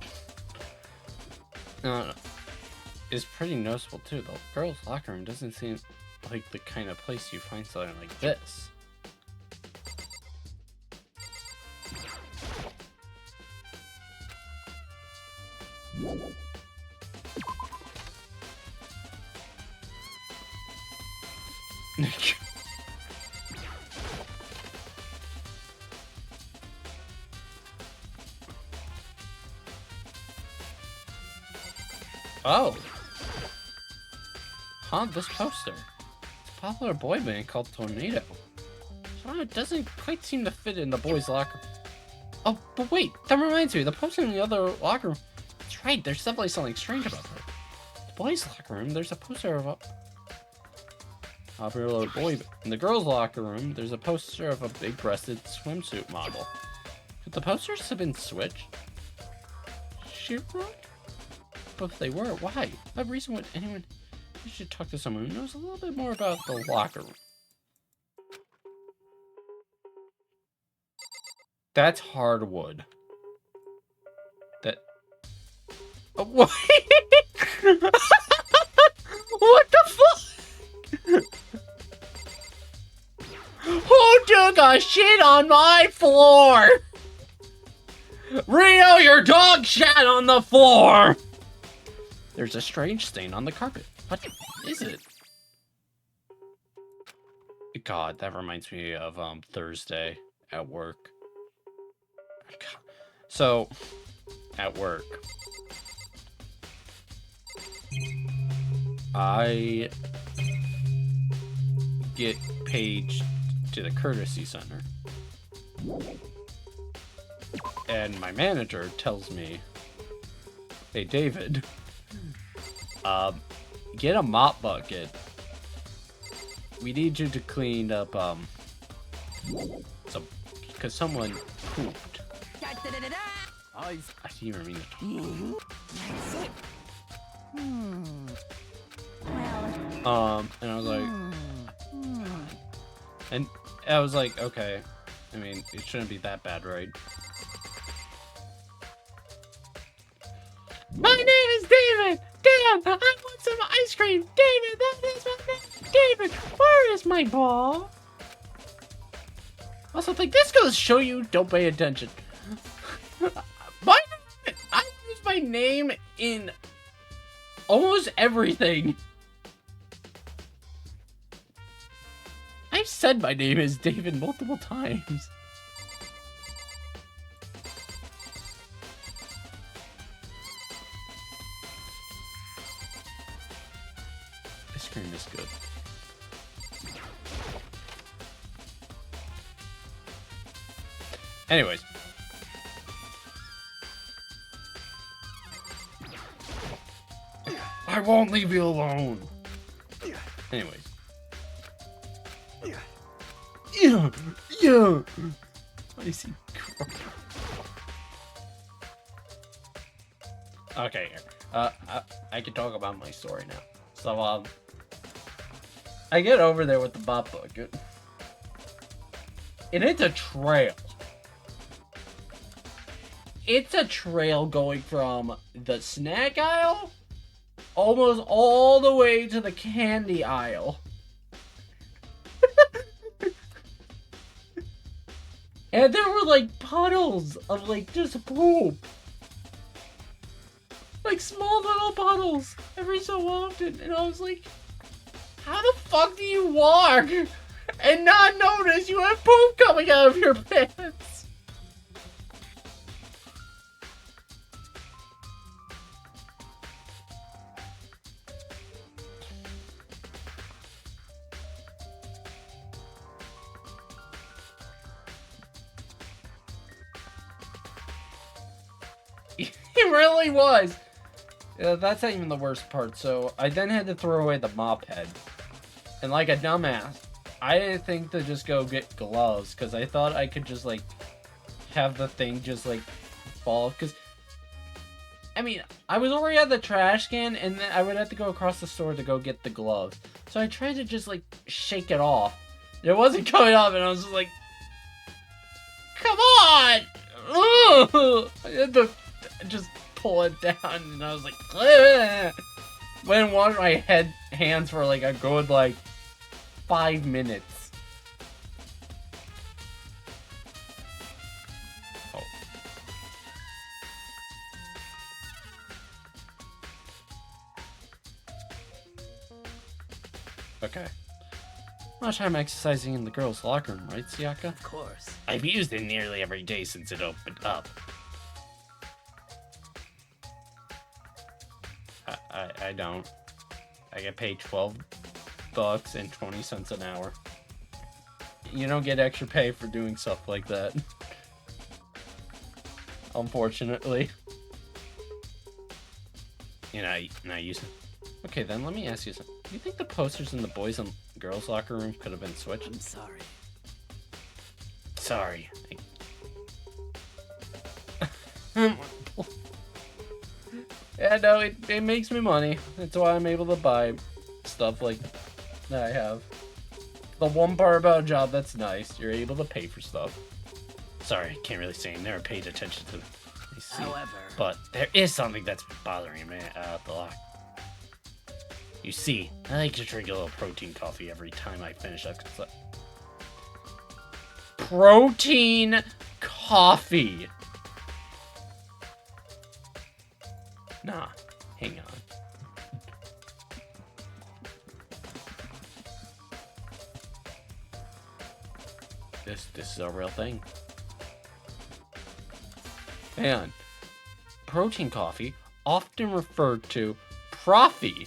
is pretty noticeable too. The girls' locker room doesn't seem like the kind of place you find something like this. Oh. Huh, this poster. It's a popular boy band called Tornado. So it doesn't quite seem to fit in the boys' locker. Oh, but wait, that reminds me, the poster in the other locker room. That's right, there's definitely something strange about that. The boys' locker room, there's a poster of a popular boy band. In the girls' locker room, there's a poster of a big-breasted swimsuit model. Could the posters have been switched? Shit-rock? But if they were, why? What reason would anyone... You should talk to someone who knows a little bit more about the locker room. That's hardwood. That... Oh, what? What the fuck? Who took a shit on my floor? Rio, your dog shat on the floor! There's a strange stain on the carpet. What is it? God, that reminds me of Thursday at work. God. So, at work, I get paged to the courtesy center, and my manager tells me, "Hey, David, get a mop bucket. We need you to clean up, because someone pooped." I didn't even mean to That's it. Well, and I was like, and I was like, okay, I mean, it shouldn't be that bad, right? My name is David! Damn, I want some ice cream! David, that is my name! David, where is my ball? Also, like, this goes to show you don't pay attention. I use my name in almost everything. I've said my name is David multiple times. Ice cream is good. Anyways. I won't leave you alone. Anyways. Yeah. Spicy crap. Okay, I can talk about my story now. So, I get over there with the mop bucket, and it's a trail. It's a trail going from the snack aisle almost all the way to the candy aisle. And there were like puddles of like just poop. Like small little little puddles every so often. And I was like, how the fuck do you walk and not notice you have poop coming out of your pants? It really was. Yeah, that's not even the worst part. So I then had to throw away the mop head. And like a dumbass, I didn't think to just go get gloves because I thought I could just like have the thing just like fall. Because I mean, I was already at the trash can and then I would have to go across the store to go get the gloves. So I tried to just like shake it off. It wasn't coming off and I was just like, come on! Ugh! I had to just pull it down and I was like, ugh! Went and washed my hands for like a good like 5 minutes. Oh. Okay. Much time exercising in the girls' locker room, right, Siaka? Of course. I've used it nearly every day since it opened up. I don't. I get paid $12 and 20 cents an hour. You don't get extra pay for doing stuff like that. Unfortunately. And I use it. Okay, then let me ask you something. Do you think the posters in the boys and girls locker room could have been switched? I'm sorry. Sorry. Yeah, no, it makes me money. That's why I'm able to buy stuff like that I have. The one part about a job that's nice, you're able to pay for stuff. Sorry, can't really say I never paid attention to these. However, But there is something that's bothering me at the lock. You see, I like to drink a little protein coffee every time I finish up. Protein coffee! Nah, hang on. This is a real thing. And protein coffee, often referred to Proffee.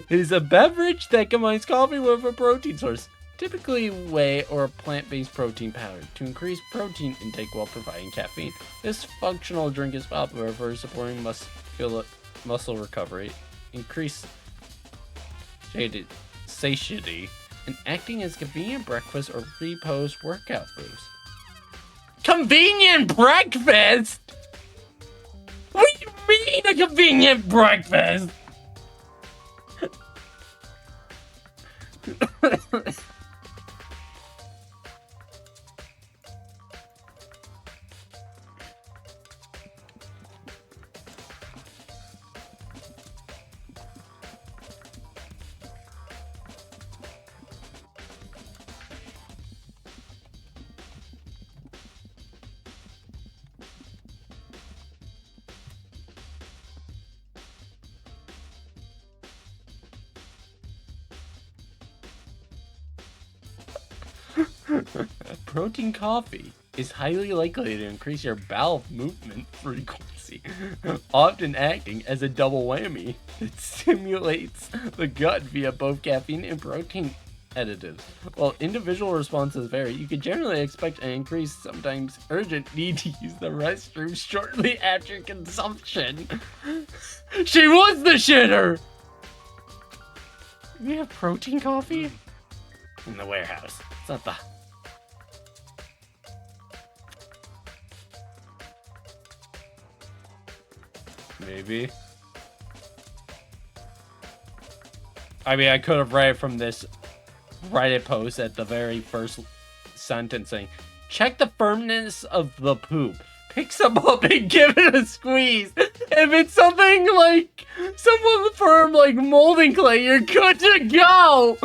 Is a beverage that combines coffee with a protein source, typically whey or plant-based protein powder, to increase protein intake while providing caffeine. This functional drink is popular for supporting muscle recovery, increase satiety, and acting as convenient breakfast or pre-post workout boost. Convenient breakfast? What do you mean a convenient breakfast? Protein coffee is highly likely to increase your bowel movement frequency, often acting as a double whammy. It stimulates the gut via both caffeine and protein additives. While individual responses vary, you can generally expect an increased, sometimes urgent, need to use the restroom shortly after consumption. She was the shitter! We have protein coffee? In the warehouse. It's not the... Maybe. I mean, I could have read it from this Reddit post at the very first sentence saying, check the firmness of the poop. Pick some up and give it a squeeze. If it's something like somewhat firm like molding clay, you're good to go.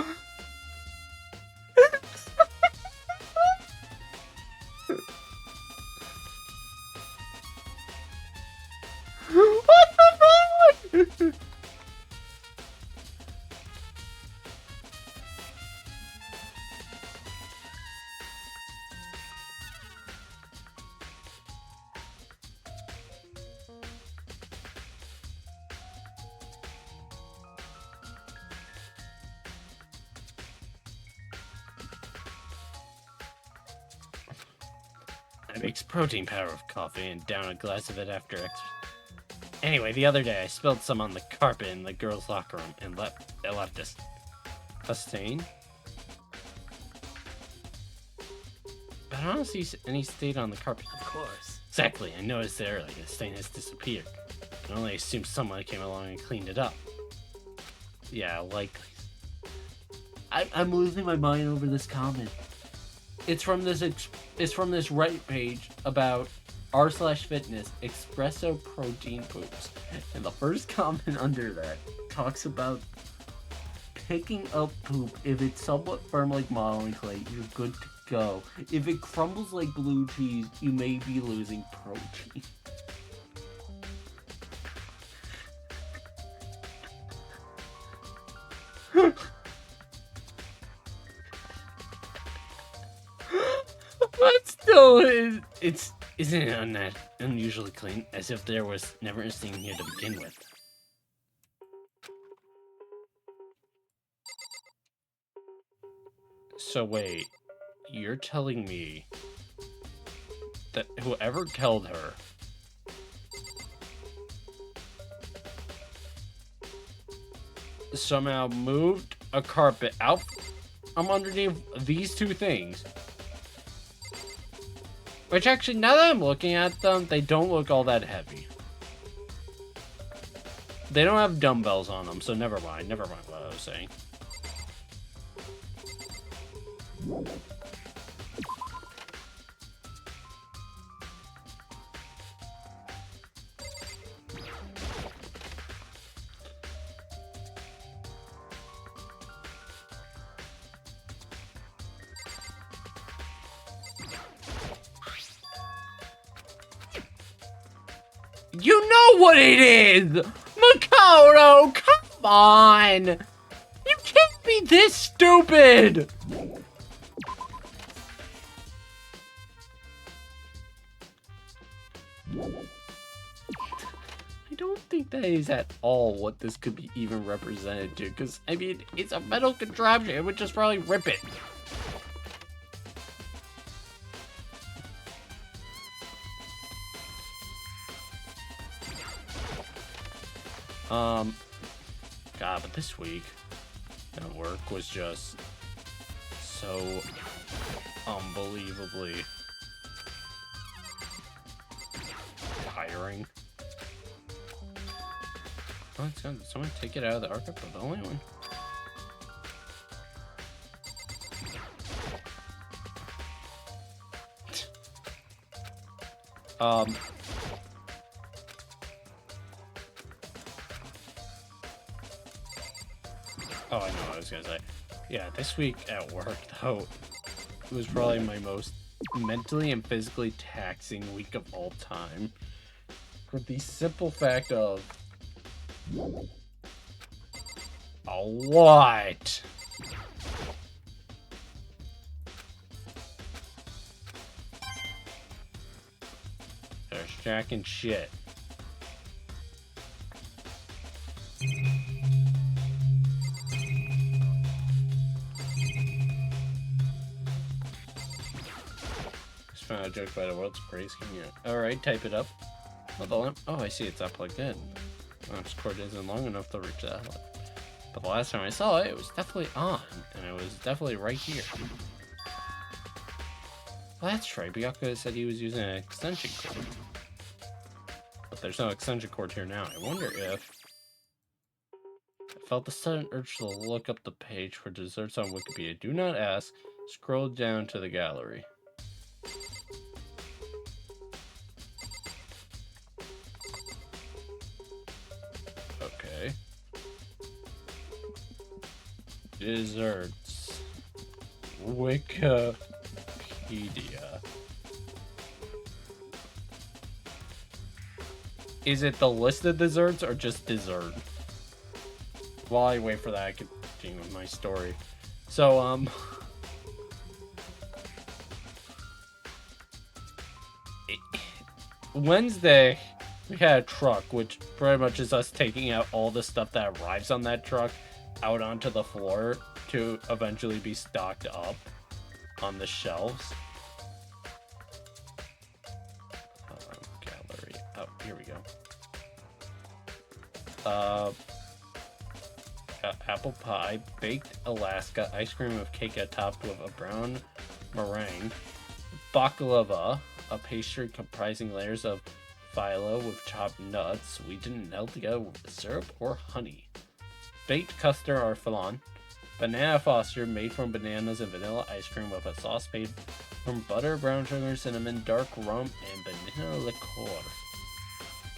I mix protein powder with coffee and down a glass of it after Anyway, the other day I spilled some on the carpet in the girls' locker room and left a stain. But I don't see any stain on the carpet. Of course. Exactly, I noticed it earlier. The stain has disappeared. I can only assume someone came along and cleaned it up. Yeah, likely. I'm losing my mind over this comment. It's from this Reddit page about r/fitness espresso protein poops, and the first comment under that talks about picking up poop. If it's somewhat firm like modeling clay, you're good to go. If it crumbles like blue cheese, you may be losing protein. But still, isn't it unusually clean, as if there was never a stain here to begin with. So wait, you're telling me that whoever killed her somehow moved a carpet out from underneath these two things? Which actually, now that I'm looking at them, they don't look all that heavy. They don't have dumbbells on them, so never mind what I was saying. You know what it is! Makoto, come on! You can't be this stupid! I don't think that is at all what this could be even represented to, because, I mean, it's a metal contraption. It would just probably rip it. God, but this week at work was just so unbelievably tiring. Oh, it's gonna, did someone take it out of the archive? The only one. Oh, I know what I was gonna say. Yeah, this week at work, though, it was probably my most mentally and physically taxing week of all time. For the simple fact of... what? There's jack and shit. Found a joke by the world's praise. Alright, type it up. Oh, the lamp. Oh, I see it's not plugged in. Lamp's cord isn't long enough to reach that. But the last time I saw it, it was definitely on, and it was definitely right here. Well, that's right. Byakuya said he was using an extension cord. But there's no extension cord here now. I wonder if... I felt the sudden urge to look up the page for desserts on Wikipedia. Do not ask. Scroll down to the gallery. Okay. Desserts. Wikipedia. is it the list of desserts or just dessert? While I wait for that, I can continue with my story. So, Wednesday, we had a truck, which pretty much is us taking out all the stuff that arrives on that truck out onto the floor to eventually be stocked up on the shelves. Gallery. Oh, here we go. Apple pie, baked Alaska, ice cream with cake topped with a brown meringue, baklava, a pastry comprising layers of phyllo with chopped nuts, sweetened and held together with syrup or honey, baked custard or flan, banana foster made from bananas and vanilla ice cream with a sauce made from butter, brown sugar, cinnamon, dark rum, and banana liqueur.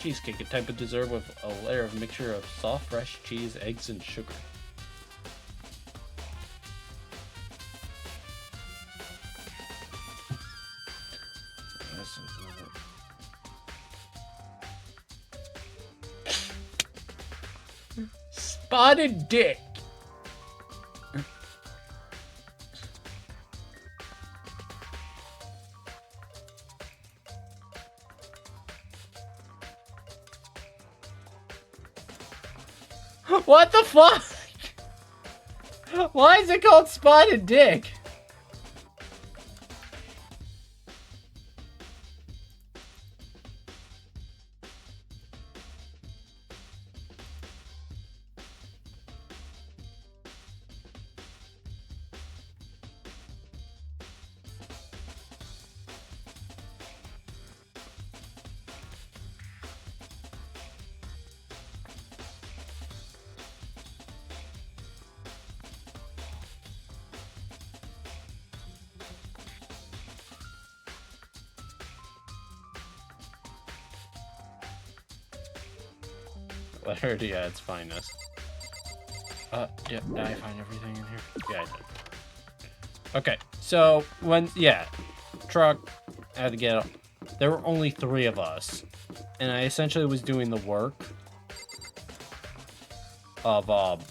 Cheesecake, a type of dessert with a layer of mixture of soft fresh cheese, eggs, and sugar. Spotted dick. What the fuck? Why is it called spotted dick? Clarity at its finest. Yeah, did I find everything in here? Yeah, I did. Okay, so truck had to get. There were only 3 of us, and I essentially was doing the work of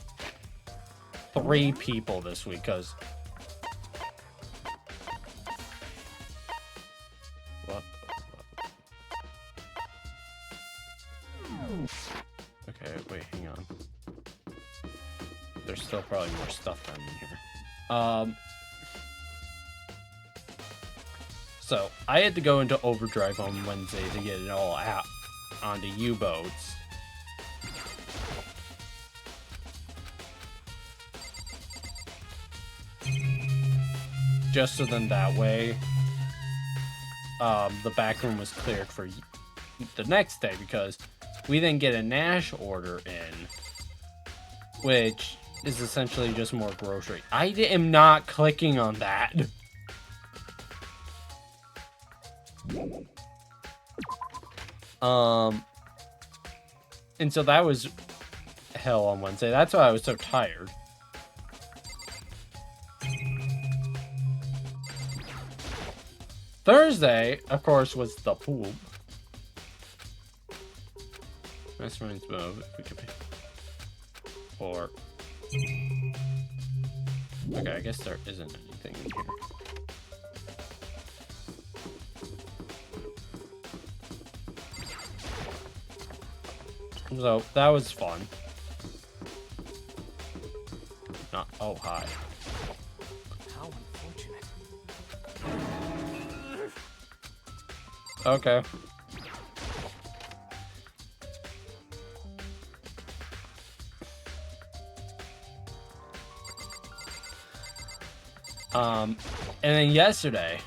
3 people this week, because what? Okay, wait, hang on. There's still probably more stuff down in here. So I had to go into overdrive on Wednesday to get it all out onto U-boats. Just so then that way, the back room was cleared for the next day, because we then get a Nash order in, which is essentially just more grocery. I am not clicking on that. And so that was hell on Wednesday. That's why I was so tired. Thursday, of course, was the pool. That's right, move if we could be. Or okay, I guess there isn't anything in here. So that was fun. Not oh hi. How unfortunate. Okay. And then yesterday,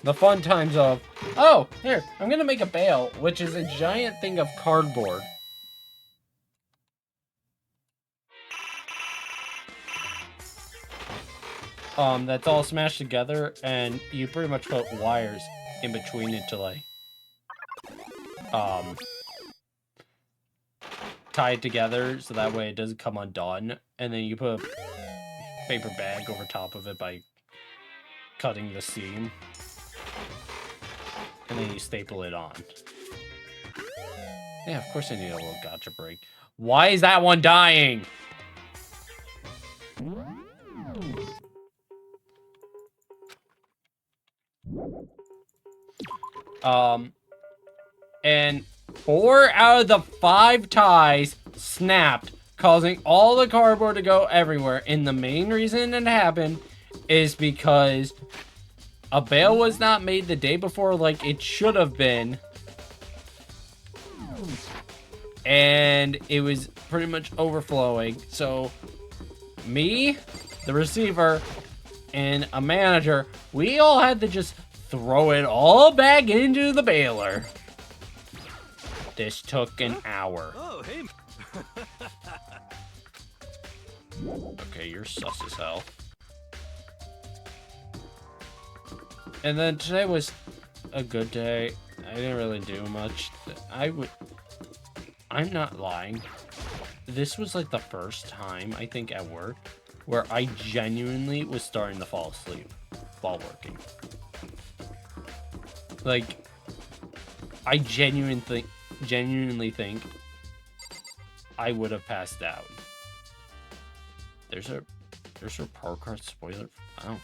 the fun times of, oh, here, I'm gonna make a bale, which is a giant thing of cardboard. That's all smashed together, and you pretty much put wires in between it to, like, tie it together so that way it doesn't come undone, and then you put paper bag over top of it by cutting the seam. And then you staple it on. Yeah, of course I need a little gotcha break. Why is that one dying? And 4 out of the 5 ties snapped, causing all the cardboard to go everywhere. And the main reason it happened is because a bale was not made the day before like it should have been. And it was pretty much overflowing. So me, the receiver, and a manager, we all had to just throw it all back into the baler. This took an hour. Oh, hey. Okay, you're sus as hell. And then today was a good day. I didn't really do much. I'm not lying. This was like the first time, I think, at work where I genuinely was starting to fall asleep while working. Like, I genuinely think I would have passed out. There's a park card spoiler. Wow.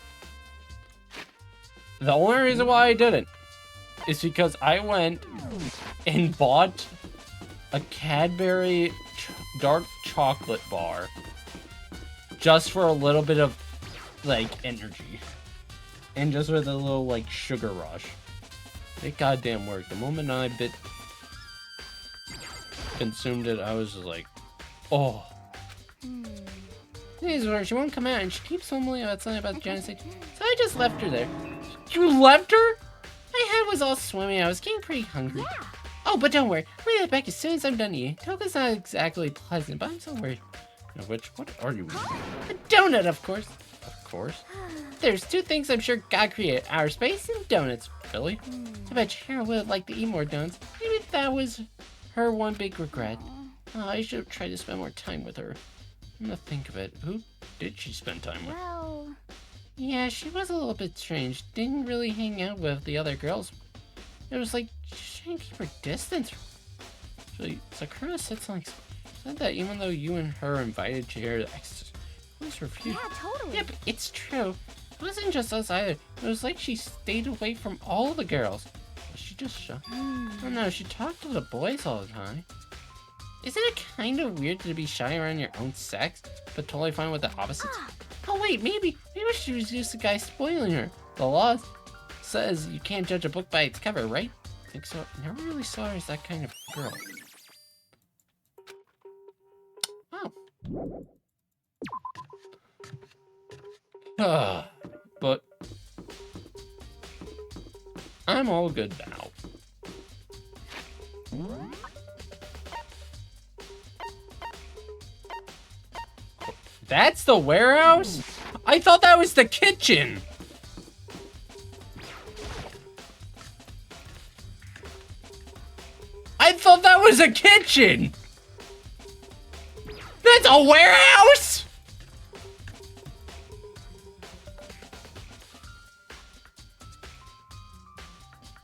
The only reason why I didn't is because I went and bought a Cadbury dark chocolate bar just for a little bit of like energy and just with a little like sugar rush. It goddamn worked. The moment I consumed it, I was just like, oh. This is where she won't come out and she keeps mumbling about something about the genocide. So I just left her there. You left her? My head was all swimming. I was getting pretty hungry. Oh, but don't worry. I'll be right back as soon as I'm done eating. Toka's not exactly pleasant, but I'm so worried. What are you eating? A donut, of course. Of course. There's 2 things I'm sure God created. Outer space and donuts. Really? I bet Cheryl would like to eat more donuts. Maybe that was her one big regret. Oh, I should have tried to spend more time with her. I'm gonna think of it. Who did she spend time with? Well, Yeah, she was a little bit strange. Didn't really hang out with the other girls. It was like she was trying to keep her distance. Actually, Sakura said that even though you and her invited to hear the was refused. yeah, totally. Yeah, but it's true. It wasn't just us either. It was like she stayed away from all the girls. Was she just shy? I don't know, she talked to the boys all the time. Isn't it kind of weird to be shy around your own sex, but totally fine with the opposites? Oh wait, maybe she was just the guy spoiling her. The law says you can't judge a book by its cover, right? I think so. I never really saw her as that kind of girl. Oh. But I'm all good now. That's the warehouse? I thought that was the kitchen. I thought that was a kitchen. That's a warehouse?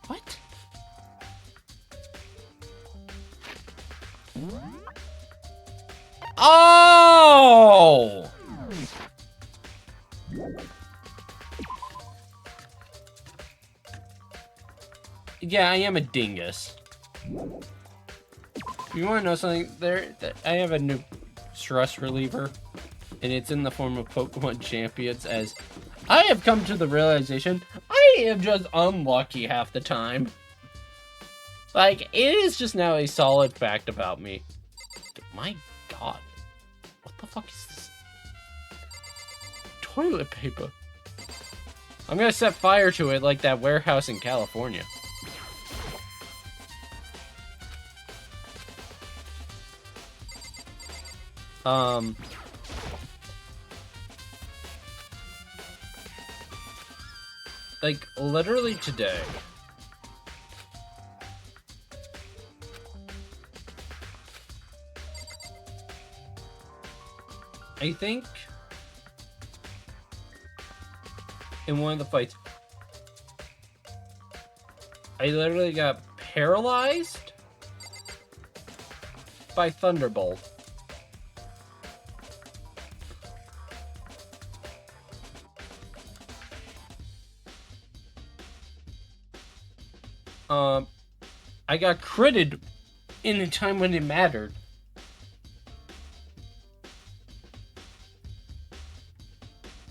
What? Oh! Yeah, I am a dingus. You want to know something? I have a new stress reliever, and it's in the form of Pokemon Champions, as I have come to the realization I am just unlucky half the time. Like, it is just now a solid fact about me. My god. What the fuck is this? Toilet paper. I'm gonna set fire to it like that warehouse in California. Like, literally today. I think in one of the fights. I literally got paralyzed by Thunderbolt. I got critted in a time when it mattered.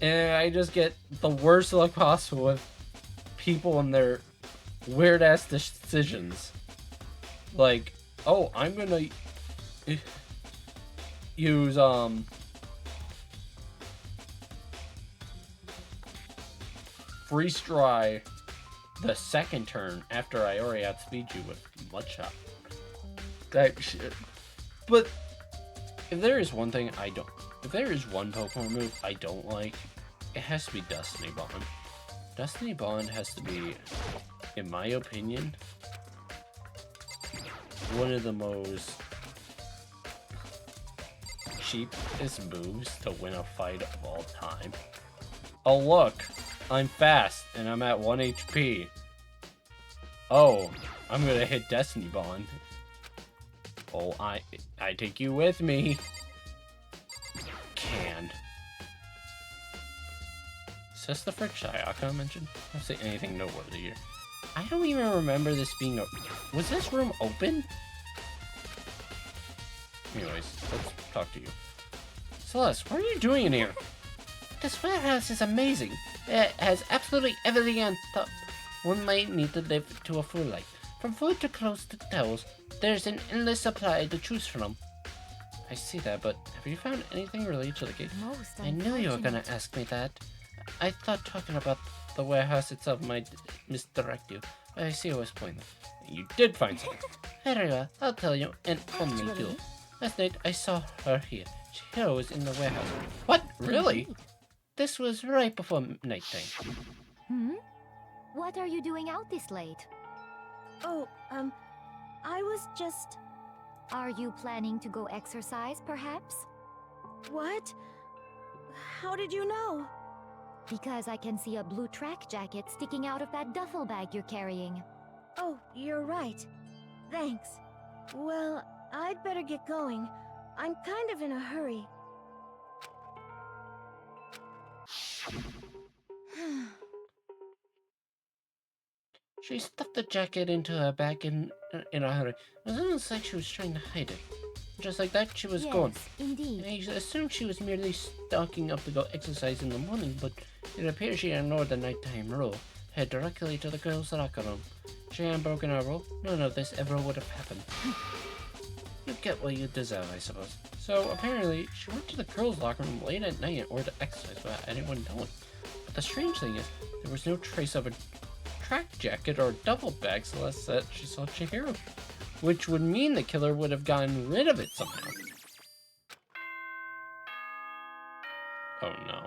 And I just get the worst luck possible with people and their weird ass decisions. Like, oh, I'm gonna use freeze dry the second turn after I already outspeed you with Mudshot. That shit. But if there is one thing if there is one Pokemon move I don't like, it has to be Destiny Bond. Destiny Bond has to be, in my opinion, one of the most cheapest moves to win a fight of all time. Oh look, I'm fast and I'm at 1 HP. Oh, I'm gonna hit Destiny Bond. Oh, I take you with me. Canned. Is this the first Shayaka I mentioned? I don't say anything noteworthy here. I don't even remember this being a... Was this room open? Anyways, let's talk to you. Celeste, what are you doing in here? This warehouse is amazing. It has absolutely everything on top one might need to live to a full life. From food to clothes to towels, there's an endless supply to choose from. I see that, but have you found anything related to the gate? Most I knew you were gonna unfortunate. ask me that. I thought talking about the warehouse itself might misdirect you. I see it was pointless. You did find something. Very well, I'll tell you, and only you. Actually- Last night I saw her here. She was in the warehouse. What? Really? This was right before nighttime. Hmm? What are you doing out this late? Oh, I was just... Are you planning to go exercise, perhaps? What? How did you know? Because I can see a blue track jacket sticking out of that duffel bag you're carrying. Oh, you're right. Thanks. Well, I'd better get going. I'm kind of in a hurry. She stuffed the jacket into her bag in a hurry. It was almost like she was trying to hide it. Just like that, she was yes, gone. indeed. I assumed she was merely stocking up to go exercise in the morning, but it appears she ignored the nighttime rule. Head directly to the girls' locker room. She hadn't broken our rule. None of this ever would have happened. You get what you deserve, I suppose. So apparently, she went to the girls' locker room late at night in order to exercise without anyone knowing. But the strange thing is, there was no trace of a track jacket or double bag Celeste said she saw Chihiro, which would mean the killer would have gotten rid of it somehow. Oh no.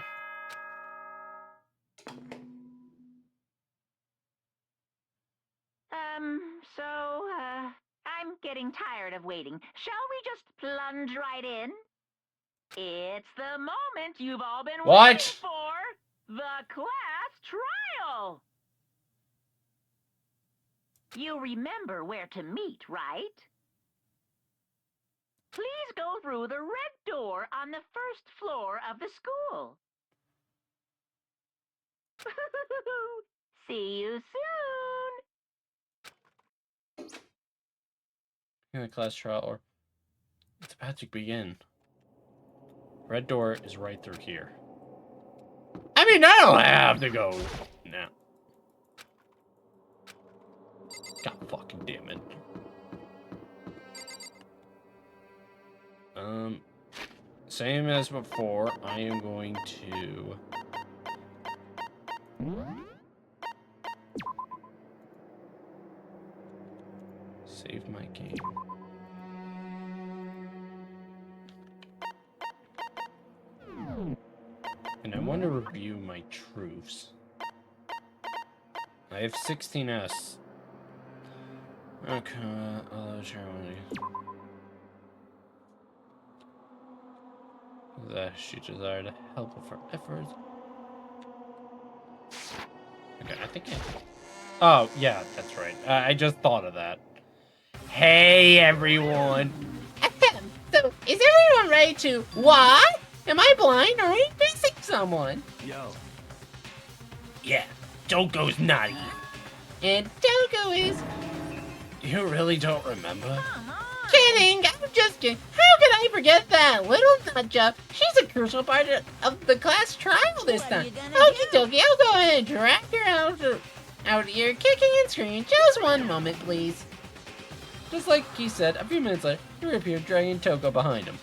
I'm getting tired of waiting. Shall we just plunge right in? It's the moment you've all been What? waiting for. The class trial. You remember where to meet, right? Please go through the red door on the first floor of the school. See you soon. In the class trial, or it's about to begin. Red door is right through here. I mean, I don't have to go now. God fucking damn it. Same as before, I am going to save my game. And I want to review my truths. I have 16S. Okay, that she desired to help with her efforts. Okay, I think oh, yeah, that's right. I just thought of that. Hey, everyone! Ahem. So, is everyone ready to what? Am I blind or are we missing someone? Yo, Yeah, Toko's naughty. And Toko is You really don't remember? kidding. I'm just kidding. How could I forget that little nut job? She's a crucial part of the class trial this What are time. you gonna Okie do? dokie, I'll go ahead and drag her out here, kicking and screaming. Just one moment, please. Just like he said, a few minutes later, he reappeared dragging Toko behind him.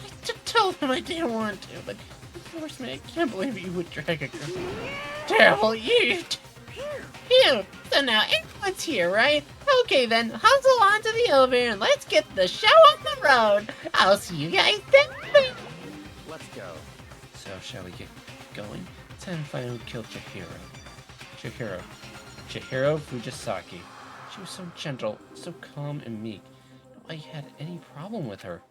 I told him I didn't want to, but he forced me. I can't believe you would drag a girl. Terrible, you. Phew. So now everyone's here, right? Okay then, hustle onto the elevator and let's get the show on the road. I'll see you guys then. let's go. So, shall we get going? It's time to find who killed Chihiro Fujisaki. She was so gentle, so calm and meek. Nobody had any problem with her.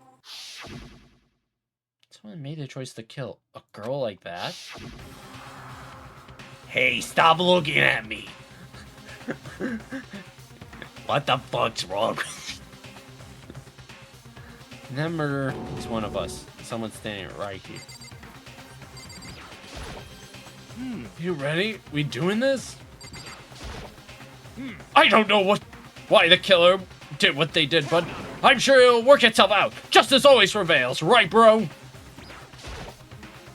Someone made the choice to kill a girl like that? Hey, stop looking at me! What the fuck's wrong with you? That murderer is one of us. Someone standing right here. You ready? We doing this? I don't know why the killer did what they did, but I'm sure it'll work itself out. Justice always prevails, right, bro?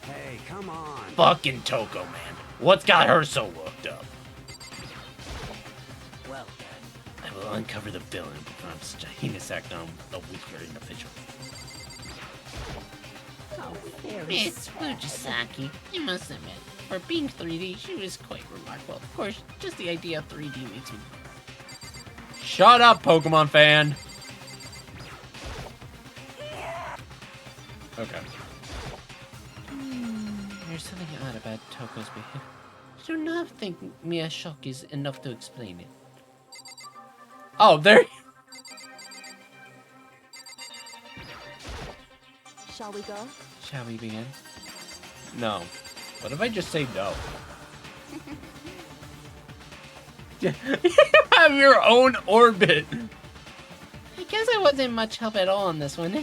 Hey, come on. Fucking Toko, man. What's got her so worked up? Well then. I will uncover the villain before I'm such a heinous act on a weaker individual. Miss Fujisaki, I must admit, for being 3D, she was quite remarkable. Of course, just the idea of 3D makes me... Shut up, Pokemon fan! Okay. There's something odd about Toko's behavior. I do not think mere shock is enough to explain it. Oh, there. Shall we go? Shall we begin? No. What if I just say no? You have your own orbit. I guess I wasn't much help at all on this one. I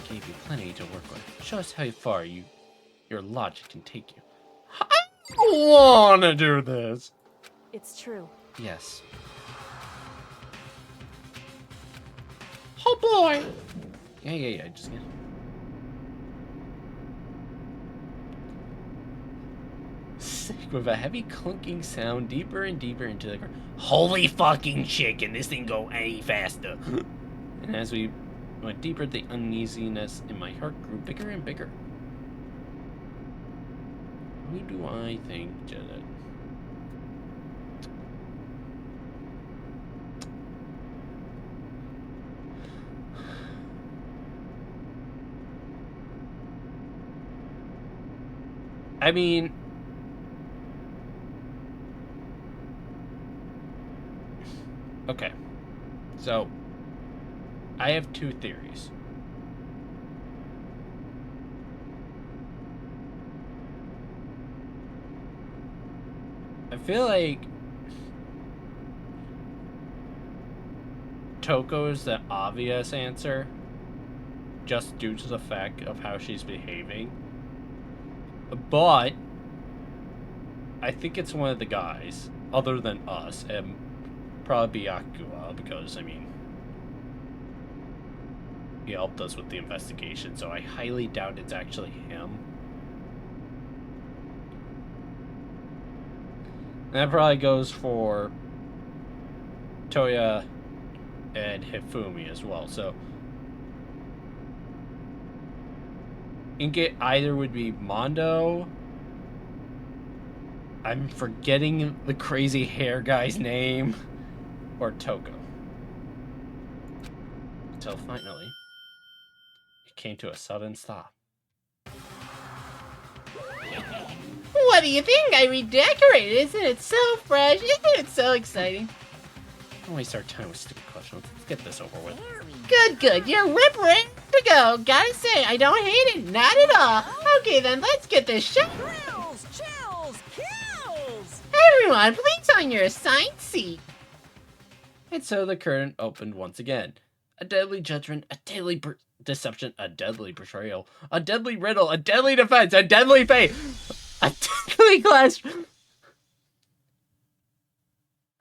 gave you plenty to work with. Show us how far your logic can take you. I don't wanna do this. It's true. Yes. Oh boy! Yeah, just get. Sick with a heavy clunking sound deeper and deeper into the ground. Holy fucking shit, can this thing go any faster? And as we went deeper, the uneasiness in my heart grew bigger and bigger. Who do I think did it? I mean, okay, so I have two theories. I feel like Toko is the obvious answer, just due to the fact of how she's behaving. But I think it's one of the guys, other than us, and probably Byakuya, because, I mean, he helped us with the investigation, so I highly doubt it's actually him. And that probably goes for Toya and Hifumi as well, so I think it either would be Mondo. I'm forgetting the crazy hair guy's name. Or Toko. Until finally, it came to a sudden stop. What do you think? I redecorated. Isn't it so fresh? Isn't it so exciting? Don't waste our time with stupid questions. Let's get this over with. Good. You're rip-raring to go. Gotta say, I don't hate it. Not at all. Okay, then let's get this show. Thrills, chills, kills! Everyone, please on your assigned seat. And so the curtain opened once again. A deadly judgment, a deadly deception, a deadly betrayal, a deadly riddle, a deadly defense, a deadly fate, a deadly clash.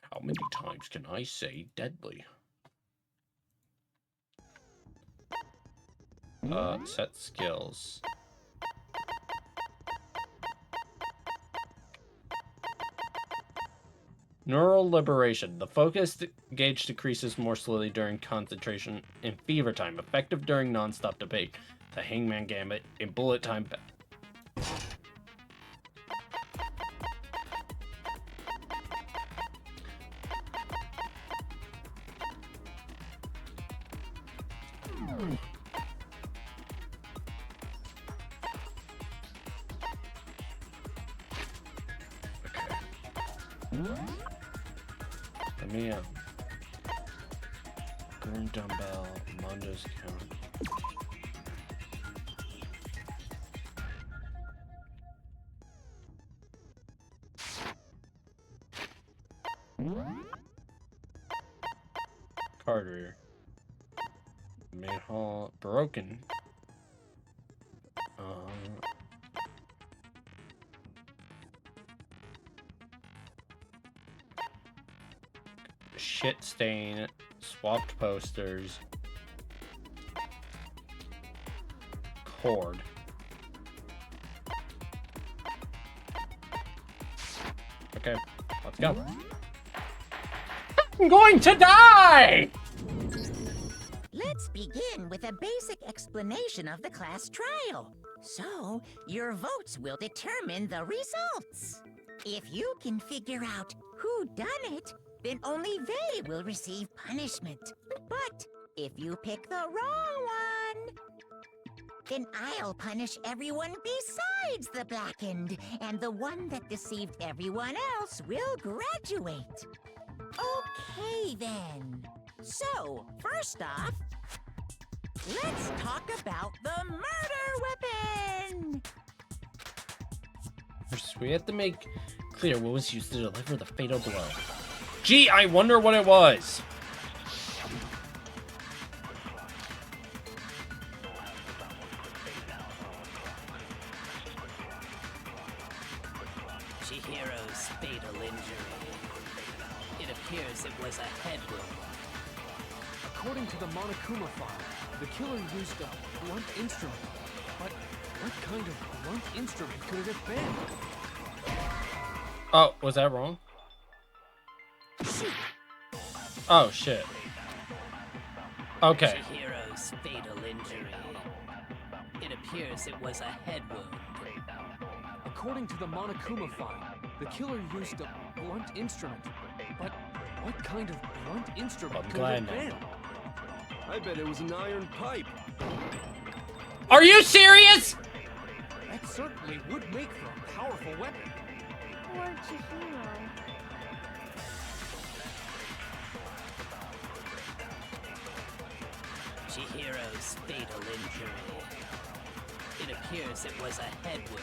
How many times can I say deadly? Set skills. Neural liberation. The focus gauge decreases more slowly during concentration in fever time, effective during non-stop debate. The Hangman Gambit in bullet time. Let me burn dumbbell, Mondo's count. Carter. Main hall broken. Shit stain, swapped posters, cord. Okay, let's go. I'm going to die! Let's begin with a basic explanation of the class trial. So, your votes will determine the results. If you can figure out who done it, then only they will receive punishment. But if you pick the wrong one, then I'll punish everyone besides the blackened, and the one that deceived everyone else will graduate. Okay, then. So, first off, let's talk about the murder weapon! First, we have to make clear what was used to deliver the fatal blow. Gee, I wonder what it was. Chihiro's fatal injury. It appears it was a head wound. According to the Monokuma file, the killer used a blunt instrument. But what kind of blunt instrument could it have been? Oh, was that wrong? Oh, shit. Okay. Chihiro's fatal injury. It appears it was a head wound. According to the Monokuma file, the killer used a blunt instrument. But what kind of blunt instrument I'm could glad it have been? I bet it was an iron pipe. Are you serious? That certainly would make for a powerful weapon. Poor Chihiro. Chihiro's fatal injury. It appears it was a head wound.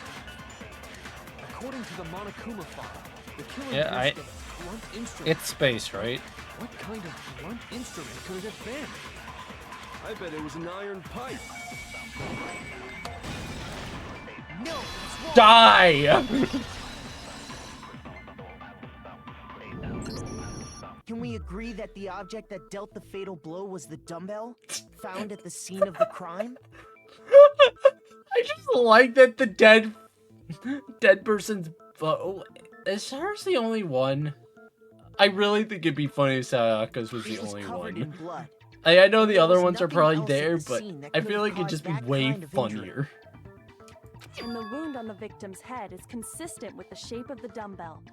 According to the Monokuma file, the killer Yeah, used a blunt instrument. It's space, right? What kind of blunt instrument could it have been? I bet it was an iron pipe. No, it's wrong. Die! Can we agree that the object that dealt the fatal blow was the dumbbell found at the scene of the crime? I just like that the dead person's is hers the only one? I really think it'd be funny if Sayaka's was the It was only covered in one. blood. I know the There other was ones are nothing probably else at there, the but scene that I could feel have like it'd just be caused that way kind of injury. funnier. And the wound on the victim's head is consistent with the shape of the dumbbell.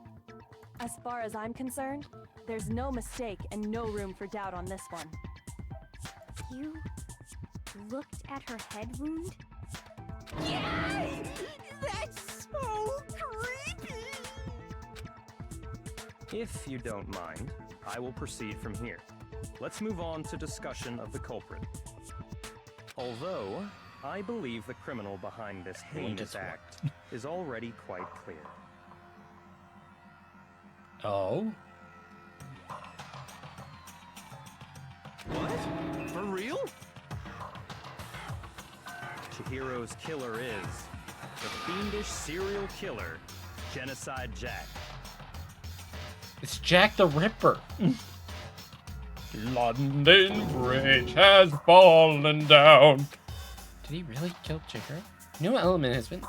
As far as I'm concerned, there's no mistake and no room for doubt on this one. You looked at her head wound? Yay! That's so creepy! If you don't mind, I will proceed from here. Let's move on to discussion of the culprit. Although, I believe the criminal behind this heinous act is already quite clear. Oh? What? For real? Chihiro's killer is the fiendish serial killer, Genocide Jack. It's Jack the Ripper. London Bridge has fallen down. Did he really kill Chihiro? New element has been...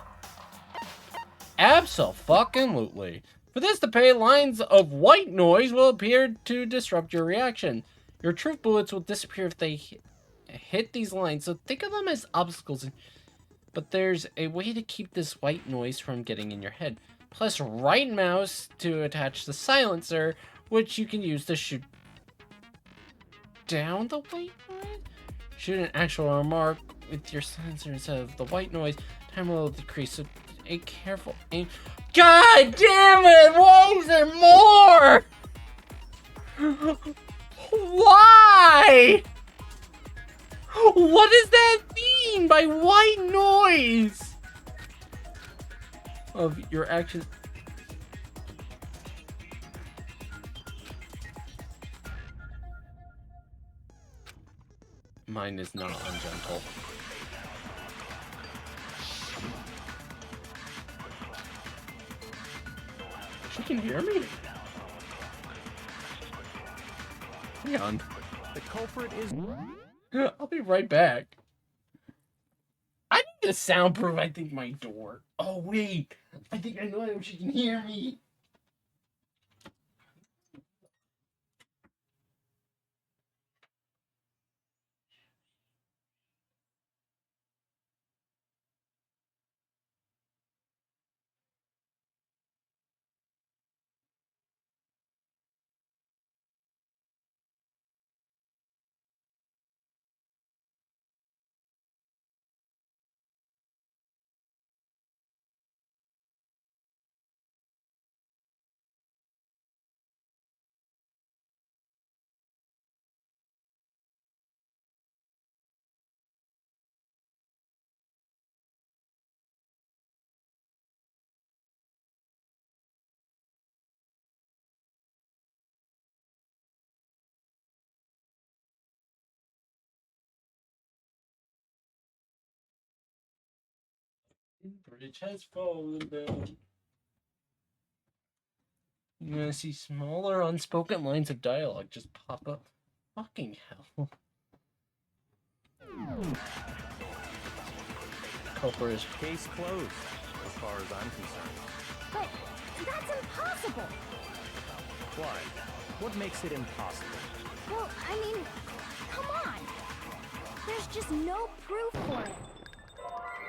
Abso-fucking-lutely. For this to pay, lines of white noise will appear to disrupt your reaction. Your truth bullets will disappear if they hit these lines, so think of them as obstacles. But there's a way to keep this white noise from getting in your head. Press right mouse to attach the silencer, which you can use to shoot down the white noise. Shoot an actual remark with your silencer instead of the white noise. Time will decrease, so a careful aim. God damn it! Why is there more? Why? What does that mean by white noise? Of your actions. Mine is not ungentle. She can hear me? Hang on. The culprit is... I'll be right back. I need to soundproof, I think, my door. Oh, wait. I think I know how she can hear me. Bridge has fallen down. You're gonna see smaller unspoken lines of dialogue just pop up. Fucking hell. Culprit is Case closed, as far as I'm concerned. But that's impossible. Why? What makes it impossible? Well, I mean, come on. There's just no proof for it.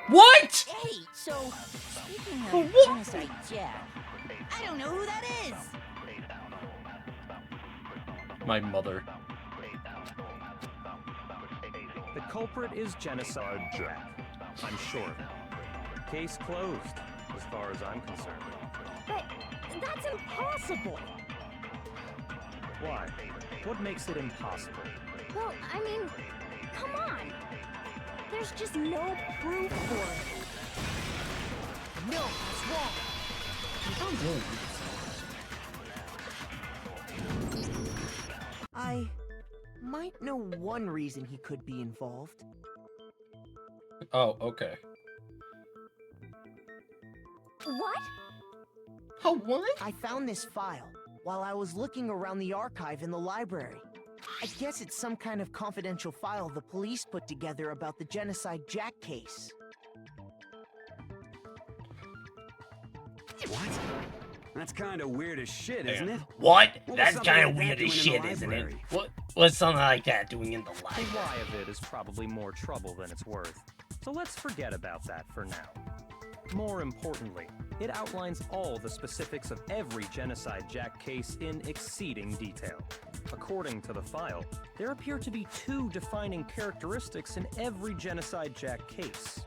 What? Hey, so speaking of What? Genocide Jack, I don't know who that is. My mother. The culprit is Genocide Jack. I'm sure of it. Case closed, as far as I'm concerned. But that's impossible. Why? What makes it impossible? Well, I mean, come on. There's just no proof for it. No, that's wrong. I might know one reason he could be involved. Oh, okay. What? Oh, what? I found this file while I was looking around the archive in the library. I guess it's some kind of confidential file the police put together about the Genocide Jack case. What? That's kind of weird as shit, isn't it? What? What was That's something kind like of that weird as doing in shit, the isn't it? library? What's something like that doing in the The library? why of it is probably more trouble than it's worth. So let's forget about that for now. More importantly, it outlines all the specifics of every Genocide Jack case in exceeding detail. According to the file, there appear to be two defining characteristics in every Genocide Jack case.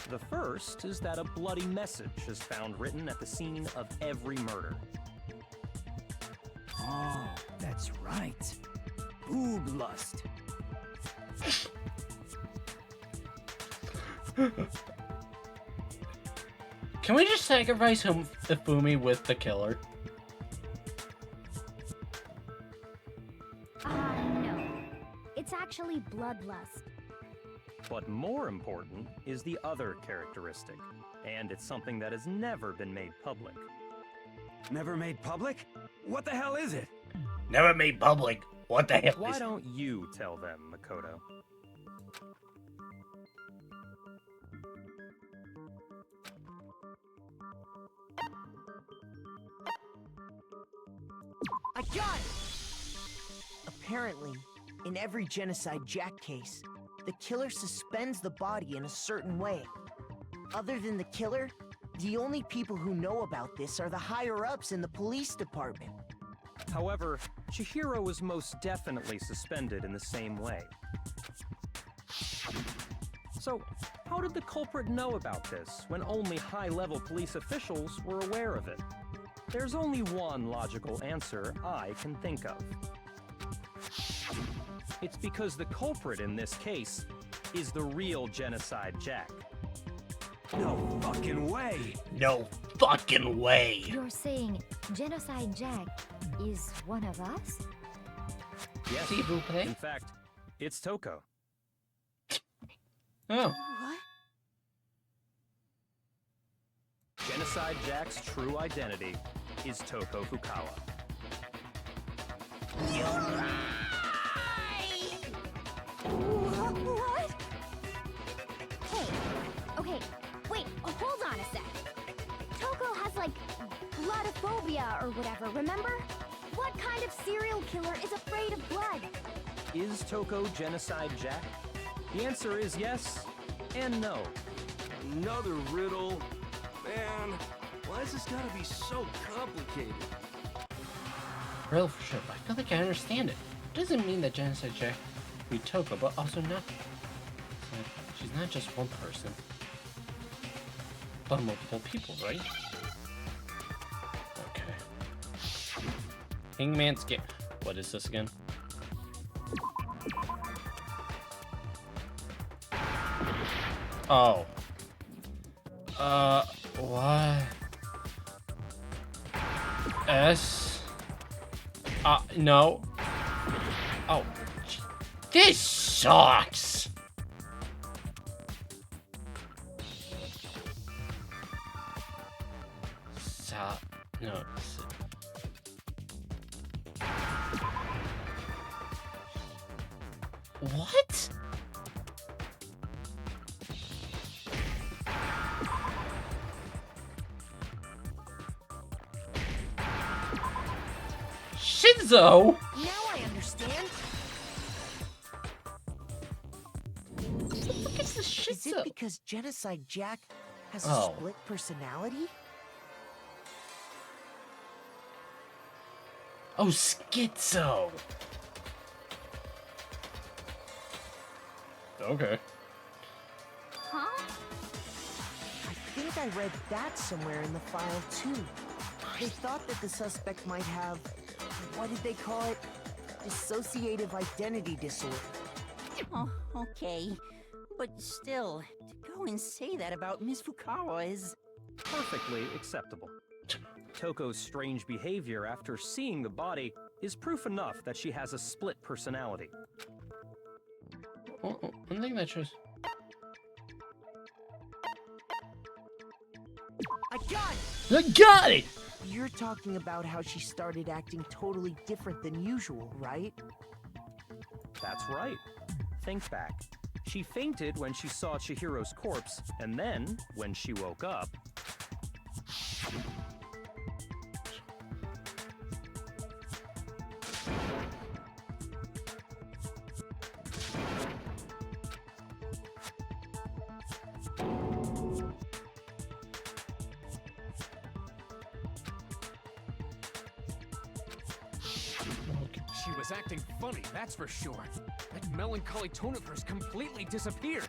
The first is that a bloody message is found written at the scene of every murder. Oh, that's right. Boob lust. Can we just sacrifice Ifumi with the killer? No. It's actually bloodlust. But more important is the other characteristic, and it's something that has never been made public. Never made public? What the hell is it? Never made public. What the hell Why is don't you tell them, Makoto? I got it! Apparently, in every Genocide Jack case, the killer suspends the body in a certain way. Other than the killer, the only people who know about this are the higher-ups in the police department. However, Chihiro was most definitely suspended in the same way. So, how did the culprit know about this when only high-level police officials were aware of it? There's only one logical answer I can think of. It's because the culprit in this case is the real Genocide Jack. No fucking way! No fucking way! You're saying Genocide Jack is one of us? Yes, S'il vous plaît? in fact, it's Toko. Oh. What? Genocide Jack's true identity is Toko Fukawa. What? Hey, okay, wait, hold on a sec. Toko has like bloodophobia or whatever, remember? What kind of serial killer is afraid of blood? Is Toko Genocide Jack? The answer is yes and no. Another riddle. Man, why has this gotta be so complicated? Real for sure, but I feel like I understand it. Doesn't mean that Genocide Jack be Toko, but also not. So she's not just one person, but multiple people, right? Okay. Hangman's game. What is this again? Oh. What? S. No. Oh. This sucks! No. What? Shinzo? Now I understand. What is this Is it Shinzo? because Genocide Jack has a Oh. split personality? Oh, schizo. Okay. Huh? I think I read that somewhere in the file too. They thought that the suspect might have, what did they call it? Dissociative identity disorder. Oh, okay. But still, to go and say that about Miss Fukawa is... Perfectly acceptable. Toko's strange behavior after seeing the body is proof enough that she has a split personality. One thing that shows. I got it! I got it! You're talking about how she started acting totally different than usual, right? That's right. Think back. She fainted when she saw Chihiro's corpse, and then, when she woke up... She was acting funny, that's for sure. That melancholy tone of hers completely disappeared.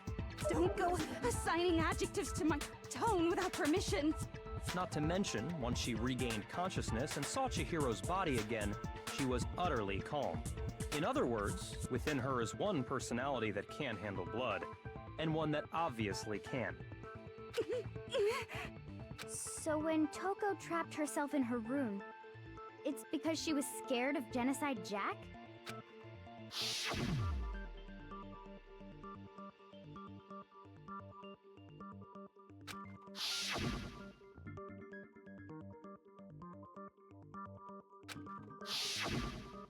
Don't go assigning adjectives to my tone without permission. Not to mention, once she regained consciousness and saw Chihiro's body again, she was utterly calm. In other words, within her is one personality that can't handle blood, and one that obviously can. So when Toko trapped herself in her room, it's because she was scared of Genocide Jack?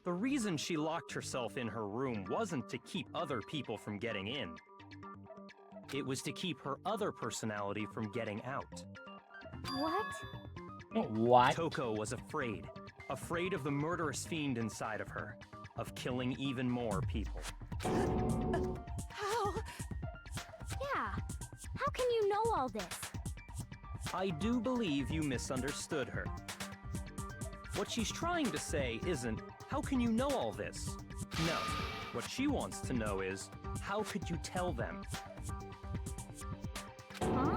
The reason she locked herself in her room wasn't to keep other people from getting in. It was to keep her other personality from getting out. What? What? Toko was afraid. Afraid of the murderous fiend inside of her. Of killing even more people. How? Yeah. How can you know all this? I do believe you misunderstood her. What she's trying to say isn't, how can you know all this? No. What she wants to know is, how could you tell them? Huh?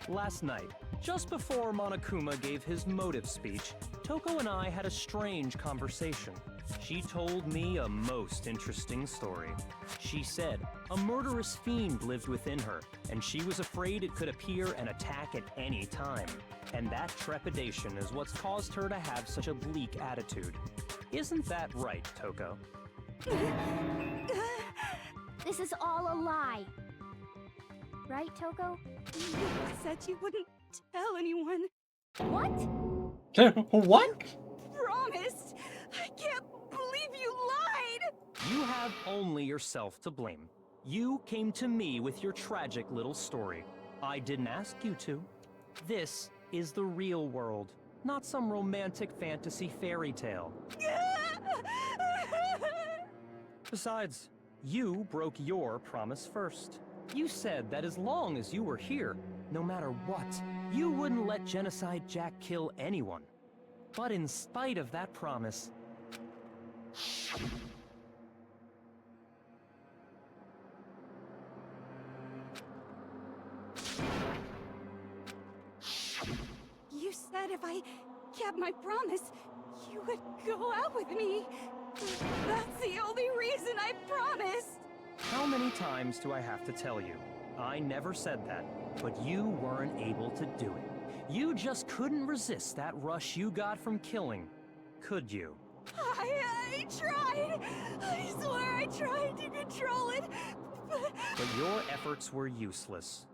Last night, just before Monokuma gave his motive speech, Toko and I had a strange conversation. She told me a most interesting story. She said a murderous fiend lived within her, and she was afraid it could appear and attack at any time. And that trepidation is what's caused her to have such a bleak attitude. Isn't that right, Toko? This is all a lie. Right, Toko? You said you wouldn't tell anyone. What? What? Promised! I can't believe you lied! You have only yourself to blame. You came to me with your tragic little story. I didn't ask you to. This is the real world, not some romantic fantasy fairy tale. Besides, you broke your promise first. You said that as long as you were here, no matter what, you wouldn't let Genocide Jack kill anyone. But in spite of that promise, You said if I kept my promise, you would go out with me. That's the only reason I promised. how many times do I have to tell you? I never said that, but you weren't able to do it. You just couldn't resist that rush you got from killing, could you? I tried. I swear I tried to control it. But your efforts were useless.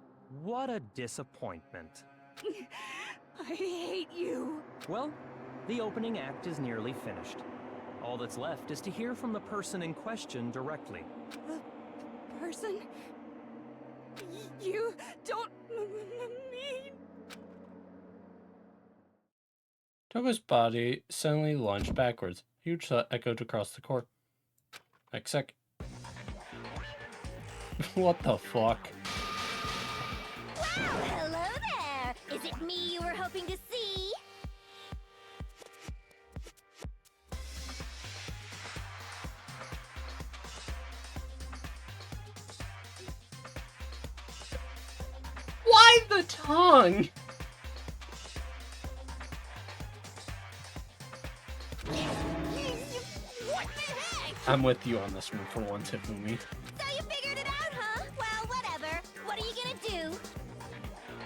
What a disappointment. I hate you. Well, the opening act is nearly finished. All that's left is to hear from the person in question directly. The person? You don't mean... Toko's body suddenly lunged backwards. A huge thud echoed across the court. Next sec. What the fuck? Wow, hello there! Is it me you were hoping to see? Why the tongue? What the heck? I'm with you on this one for once, Hifumi. So you figured it out, huh? Well, whatever. What are you gonna do?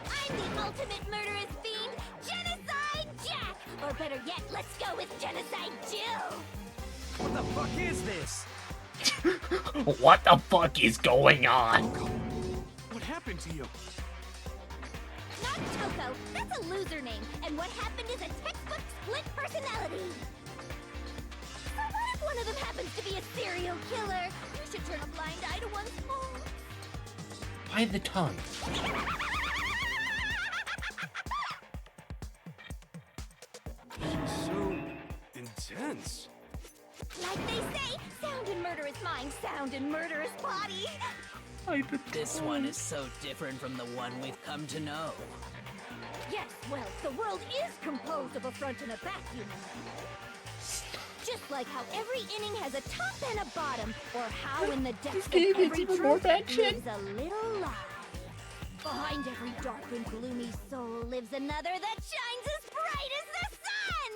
I'm the ultimate murderous fiend, Genocide Jack! Or better yet, let's go with Genocide Jill! What the fuck is this? What the fuck is going on? What happened to you? Not Toko. That's a loser name. And what happened is a textbook split personality. So what if one of them happens to be a serial killer? You should turn a blind eye to one's faults. Why the tongue? So intense. Like they say, sound in murderous mind, sound in murderous body. This one is so different from the one we've come to know. Yes, well, the world is composed of a front and a back, you know. Just like how every inning has a top and a bottom, or how in the depths of every truth lives a little lie. Behind every dark and gloomy soul lives another that shines as bright as the sun!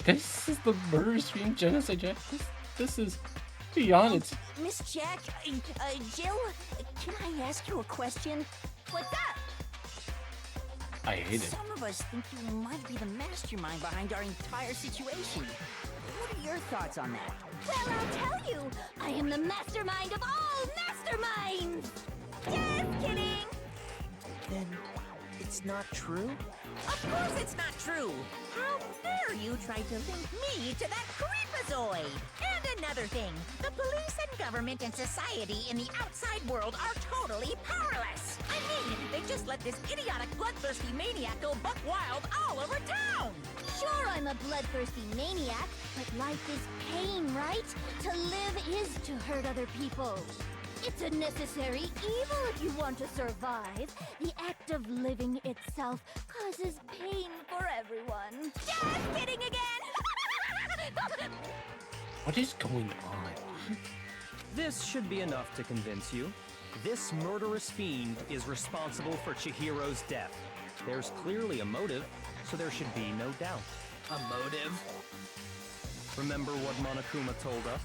This is the murderous fiend Genocide Jack? This is beyond its. Miss Jack, Jill, can I ask you a question? What's up? I hate it. Some of us think you might be the mastermind behind our entire situation. What are your thoughts on that? Well, I'll tell you. I am the mastermind of all masterminds. Just kidding. Then it's not true? Of course it's not true! How dare you try to link me to that creepazoid! And another thing, the police and government and society in the outside world are totally powerless! I mean, they just let this idiotic bloodthirsty maniac go buck wild all over town! Sure, I'm a bloodthirsty maniac, but life is pain, right? To live is to hurt other people. It's a necessary evil if you want to survive. The act of living itself causes pain for everyone. Just kidding again! What is going on? This should be enough to convince you. This murderous fiend is responsible for Chihiro's death. There's clearly a motive, so there should be no doubt. A motive? Remember what Monokuma told us?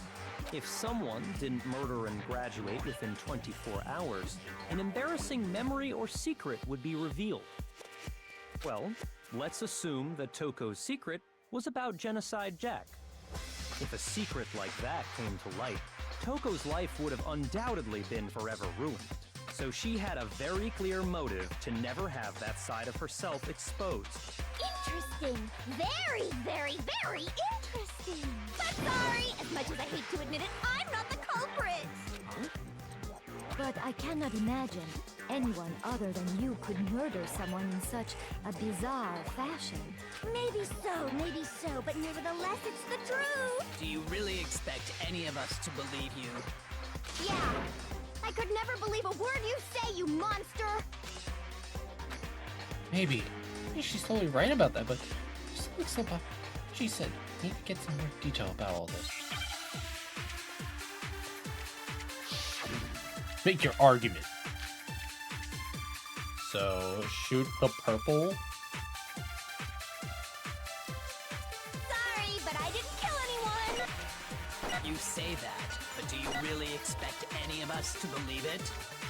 If someone didn't murder and graduate within 24 hours, an embarrassing memory or secret would be revealed. Well, let's assume that Toko's secret was about Genocide Jack. If a secret like that came to light, Toko's life would have undoubtedly been forever ruined. So she had a very clear motive to never have that side of herself exposed. Interesting. Very, very, very interesting. But sorry, as much as I hate to admit it, I'm not the culprit. But I cannot imagine anyone other than you could murder someone in such a bizarre fashion. Maybe so, but nevertheless, it's the truth. Do you really expect any of us to believe you? Yeah. I could never believe a word you say, you monster! Maybe she's totally right about that, but just looks so bad. She said, need to get some more detail about all this. Make your argument. So, shoot the purple. Sorry, but I didn't kill anyone! You say that, but do you really expect any of us to believe it?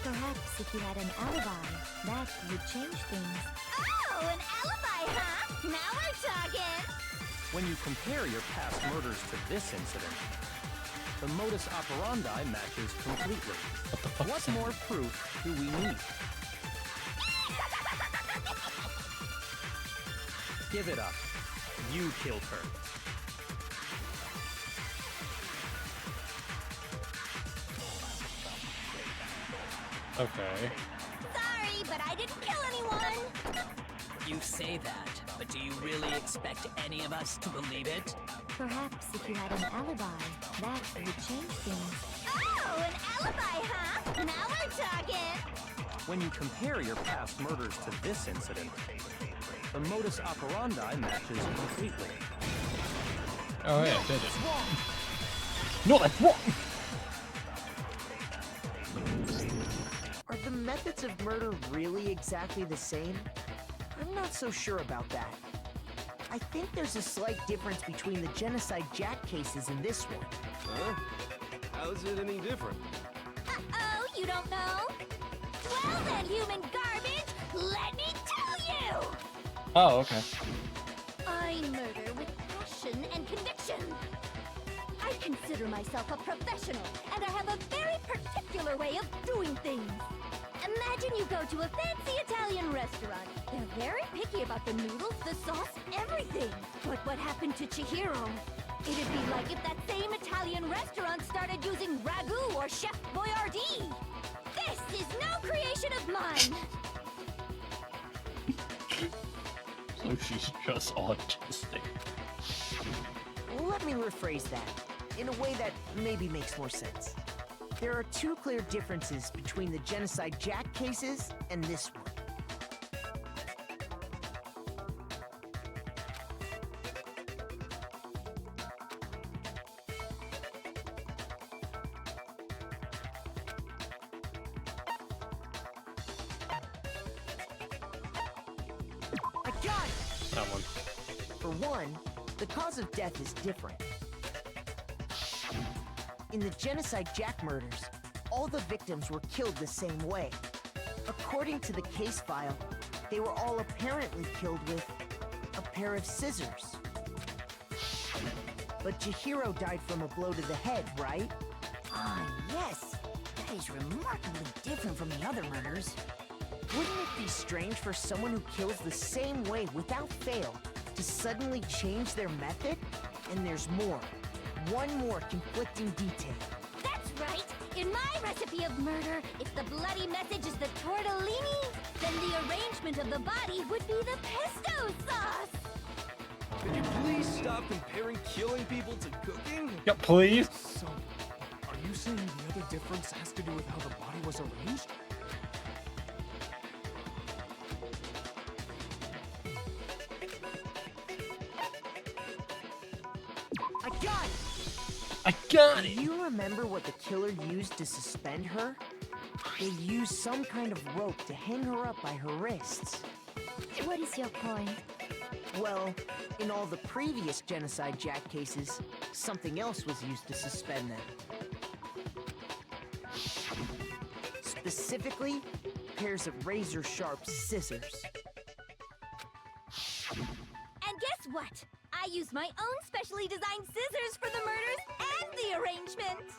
Perhaps if you had an alibi, that would change things. Oh, an alibi, huh? Now we're talking! When you compare your past murders to this incident, the modus operandi matches completely. What the fuck? What more proof do we need? Give it up. You killed her. Okay. Sorry, but I didn't kill anyone! You say that, but do you really expect any of us to believe it? Perhaps if you had an alibi, that would change things. Oh, an alibi, huh? Now we're talking! When you compare your past murders to this incident, the modus operandi matches completely. Oh yeah, did it. No, that's wrong! Are the methods of murder really exactly the same? I'm not so sure about that. I think there's a slight difference between the Genocide Jack cases and this one. Huh? How's it any different? Uh-oh, you don't know? Well then, human garbage, let me tell you! Oh, okay. I murder with passion and conviction. I consider myself a professional, and I have a very particular way of doing things. Imagine you go to a fancy Italian restaurant. They're very picky about the noodles, the sauce, everything. But what happened to Chihiro? It'd be like if that same Italian restaurant started using ragu or Chef Boyardee. This is no creation of mine. So she's just autistic. Let me rephrase that in a way that maybe makes more sense. There are two clear differences between the Genocide Jack cases and this one. I got it! That one. For one, the cause of death is different. In the Genocide Jack murders, all the victims were killed the same way. According to the case file, they were all apparently killed with a pair of scissors. But Chihiro died from a blow to the head, right? Ah, yes. That is remarkably different from the other murders. Wouldn't it be strange for someone who kills the same way without fail to suddenly change their method? And there's more. One more conflicting detail. That's right! In my recipe of murder, if the bloody message is the tortellini, then the arrangement of the body would be the pesto sauce! Could you please stop comparing killing people to cooking? Yeah, please. So, are you saying the other difference has to do with how the body was arranged? I got it! I got Do it. you remember what the killer used to suspend her? They used some kind of rope to hang her up by her wrists. What is your point? Well, in all the previous Genocide Jack cases, something else was used to suspend them. Specifically, pairs of razor-sharp scissors. And guess what? I used my own specially designed scissors for the murders and the arrangement!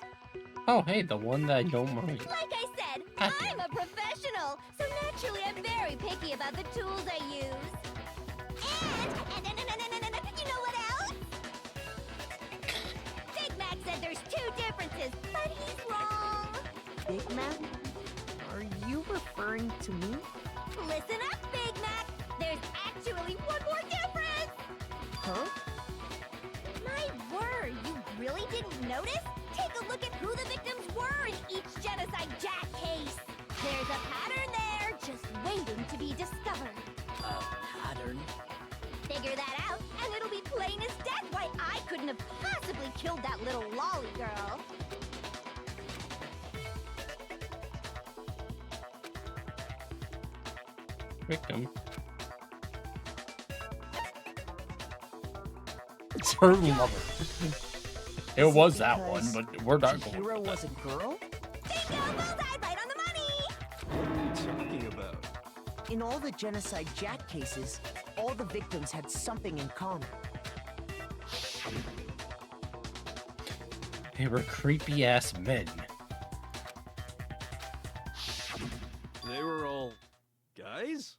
Oh, hey, the one that I don't mind. Like I said, Okay. I'm a professional, so naturally I'm very picky about the tools I use. And you know what else? Big Mac said there's two differences, but he's wrong. Big Mac? Are you referring to me? Listen up, Big Mac. There's actually one more difference. Huh? My word, you really didn't notice? Take a look at who the victims were in each Genocide Jack case. There's a pattern there, just waiting to be discovered. Pattern? Figure that out, and it'll be plain as death why I couldn't have possibly killed that little lolly girl. Victim. It's her mother. It was that one, but we're not going Chihiro with was that. a girl? Bingo, bullseye, right on the money! What are you talking about? In all the Genocide Jack cases, all the victims had something in common. They were creepy ass men. They were all guys?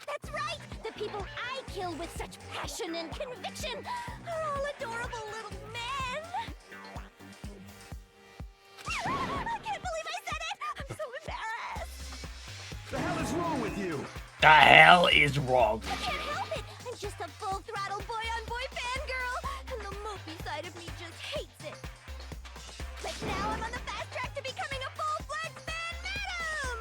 That's right! The people I kill with such passion and conviction are all adorable little men! I can't believe I said it! I'm so embarrassed! The hell is wrong with you? The hell is wrong? I can't help it! I'm just a full-throttle boy-on-boy fangirl, and the mopey side of me just hates it. But now I'm on the fast track to becoming a full-fledged fan madam!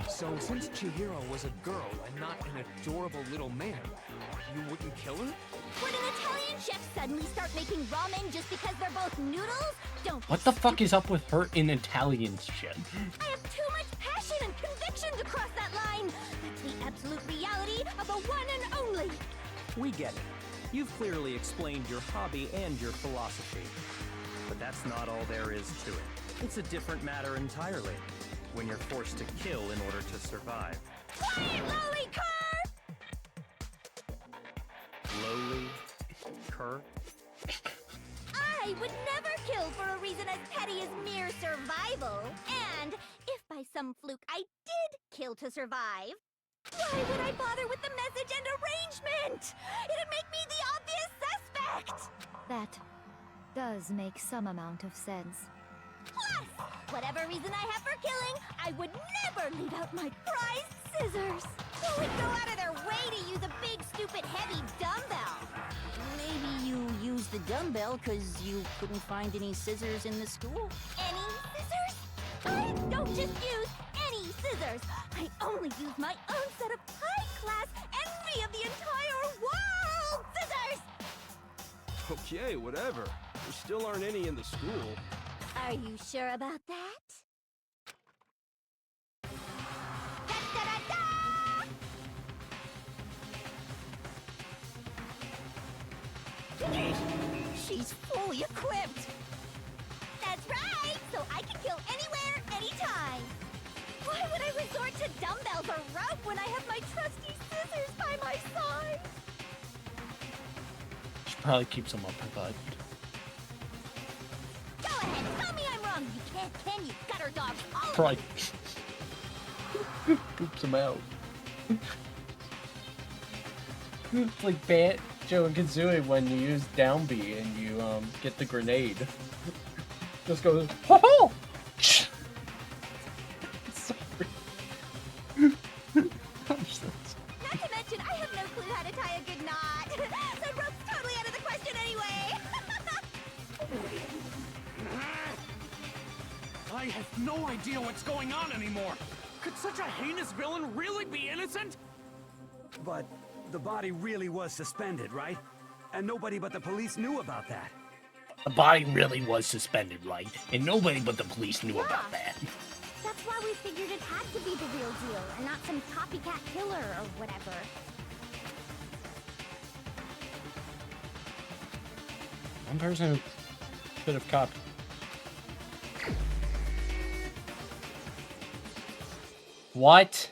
So since Chihiro was a girl and not an adorable little man, you wouldn't kill her? Would an Italian chef suddenly start making ramen just because they're both noodles? Don't be What the fuck is up with her in Italian shit? I have too much passion and conviction to cross that line. That's the absolute reality of the one and only. We get it. You've clearly explained your hobby and your philosophy. But that's not all there is to it. It's a different matter entirely. When you're forced to kill in order to survive. Quiet, lolly cur! Lowly? Cur? I would never kill for a reason as petty as mere survival. And if by some fluke I did kill to survive, why would I bother with the message and arrangement? It'd make me the obvious suspect! That does make some amount of sense. Plus, whatever reason I have for killing, I would never leave out my prized scissors. Who would go out of their way to use a big, stupid, heavy dumbbell? Maybe you used the dumbbell because you couldn't find any scissors in the school? Any scissors? I don't just use any scissors. I only use my own set of high-class, envy of the entire world scissors! Okay, whatever. There still aren't any in the school. Are you sure about that? Da-da-da-da! always fully equipped. That's right! So I can kill anywhere, anytime! Why would I resort to dumbbells or rope when I have my trusty scissors by my side? Should probably keep some up her butt. Go ahead, tell me I'm wrong! You can't, can you, gutter dog? All of Probably poop some out. It's like Banjo and Kazooie when you use down B and you get the grenade. Just goes ho ho. Sorry. I'm so Not to mention, I have no clue how to tie a good knot. So rope's totally out of the question anyway. I have no idea what's going on anymore. Could such a heinous villain really be innocent? But the body really was suspended, right? And nobody but the police knew about that. The body really was suspended, right? And nobody but the police knew about that. That's why we figured it had to be the real deal, and not some copycat killer or whatever. One person could have copied. What?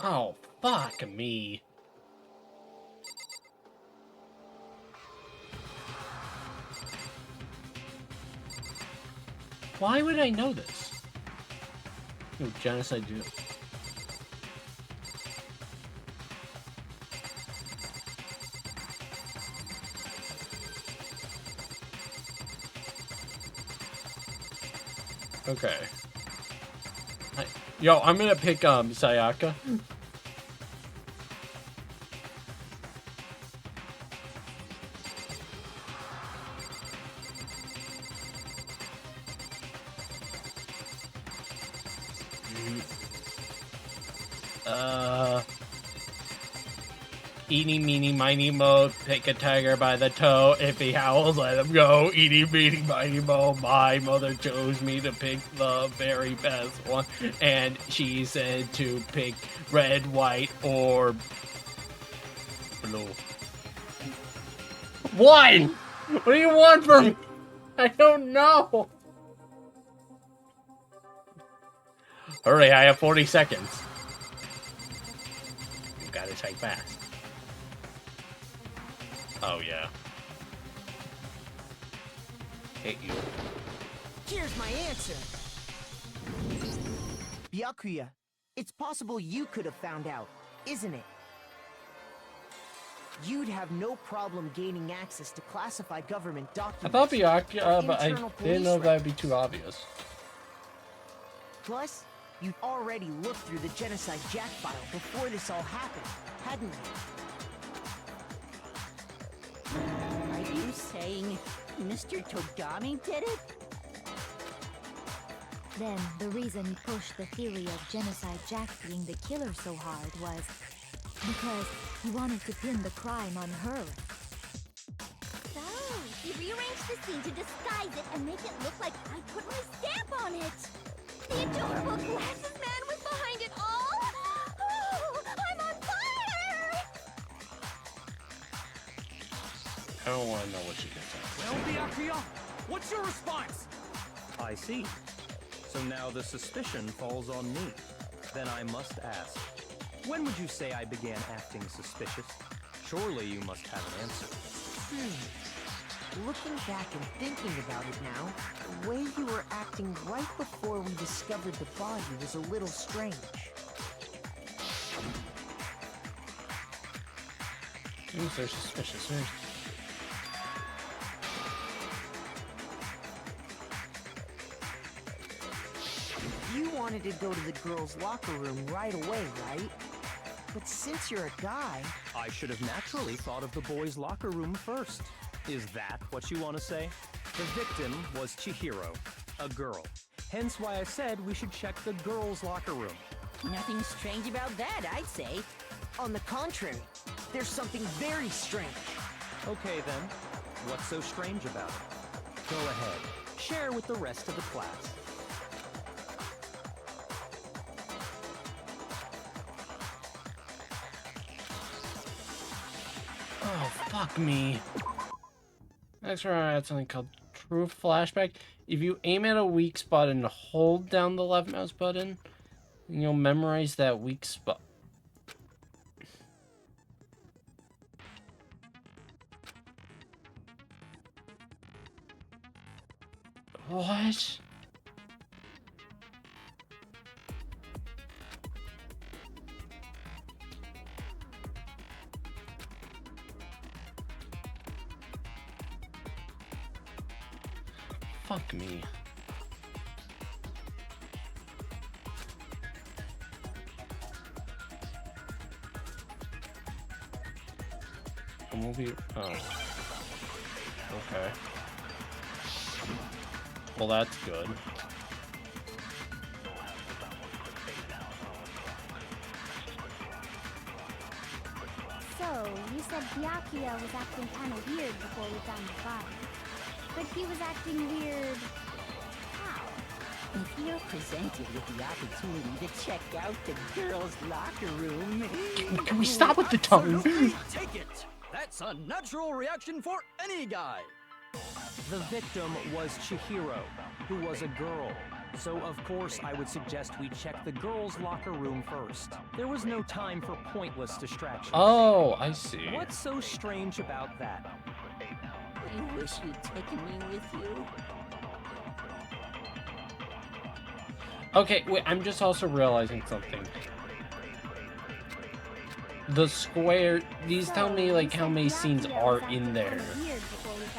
Oh, fuck me. Why would I know this? No, genocide do. Okay. Yo, I'm gonna pick Sayaka. Eeny, meeny, miny, mo, pick a tiger by the toe. If he howls, let him go. Eeny, meeny, miny, mo, my mother chose me to pick the very best one. And she said to pick red, white, or blue. One! What do you want from me? I don't know. Hurry, I have 40 seconds. You gotta type fast. Oh, yeah. Hate you. Here's my answer. Byakuya, it's possible you could have found out, isn't it? You'd have no problem gaining access to classified government documents. I thought Byakuya, but I internal didn't know if police that'd be too obvious. Plus, you'd already looked through the Genocide Jack file before this all happened, hadn't you? Are you saying Mr. Togami did it? Then, the reason he pushed the theory of Genocide Jack being the killer so hard was because he wanted to pin the crime on her. So, he rearranged the scene to disguise it and make it look like I put my stamp on it. The adorable glasses man was behind it all. Oh, I'm on fire! I don't want to know what you can say. Well, Byakuya, what's your response? I see. So now the suspicion falls on me. Then I must ask, when would you say I began acting suspicious? Surely you must have an answer. Looking back and thinking about it now, the way you were acting right before we discovered the body was a little strange. Ooh, they're suspicious, right? You wanted to go to the girls' locker room right away, right? But since you're a guy... I should have naturally thought of the boys' locker room first. Is that what you want to say? The victim was Chihiro, a girl. Hence why I said we should check the girls' locker room. Nothing strange about that, I'd say. On the contrary, there's something very strange. Okay then, what's so strange about it? Go ahead, share with the rest of the class. Oh, fuck me. Next we're gonna add something called True Flashback. If you aim at a weak spot and hold down the left mouse button, you'll memorize that weak spot. What? Fuck me. I'm gonna be. Oh. Okay. Well, that's good. So, you said Byakuya was acting kind of weird before we found the body. But he was acting weird... how? If you're presented with the opportunity to check out the girls' locker room... Can we stop with the tongue? Take it! That's a natural reaction for any guy! The victim was Chihiro, who was a girl. So of course I would suggest we check the girls' locker room first. There was no time for pointless distractions. Oh, I see. What's so strange about that? I wish you'd taken me with you. Okay, wait, I'm just also realizing something. The square, these tell me like how many scenes are in there.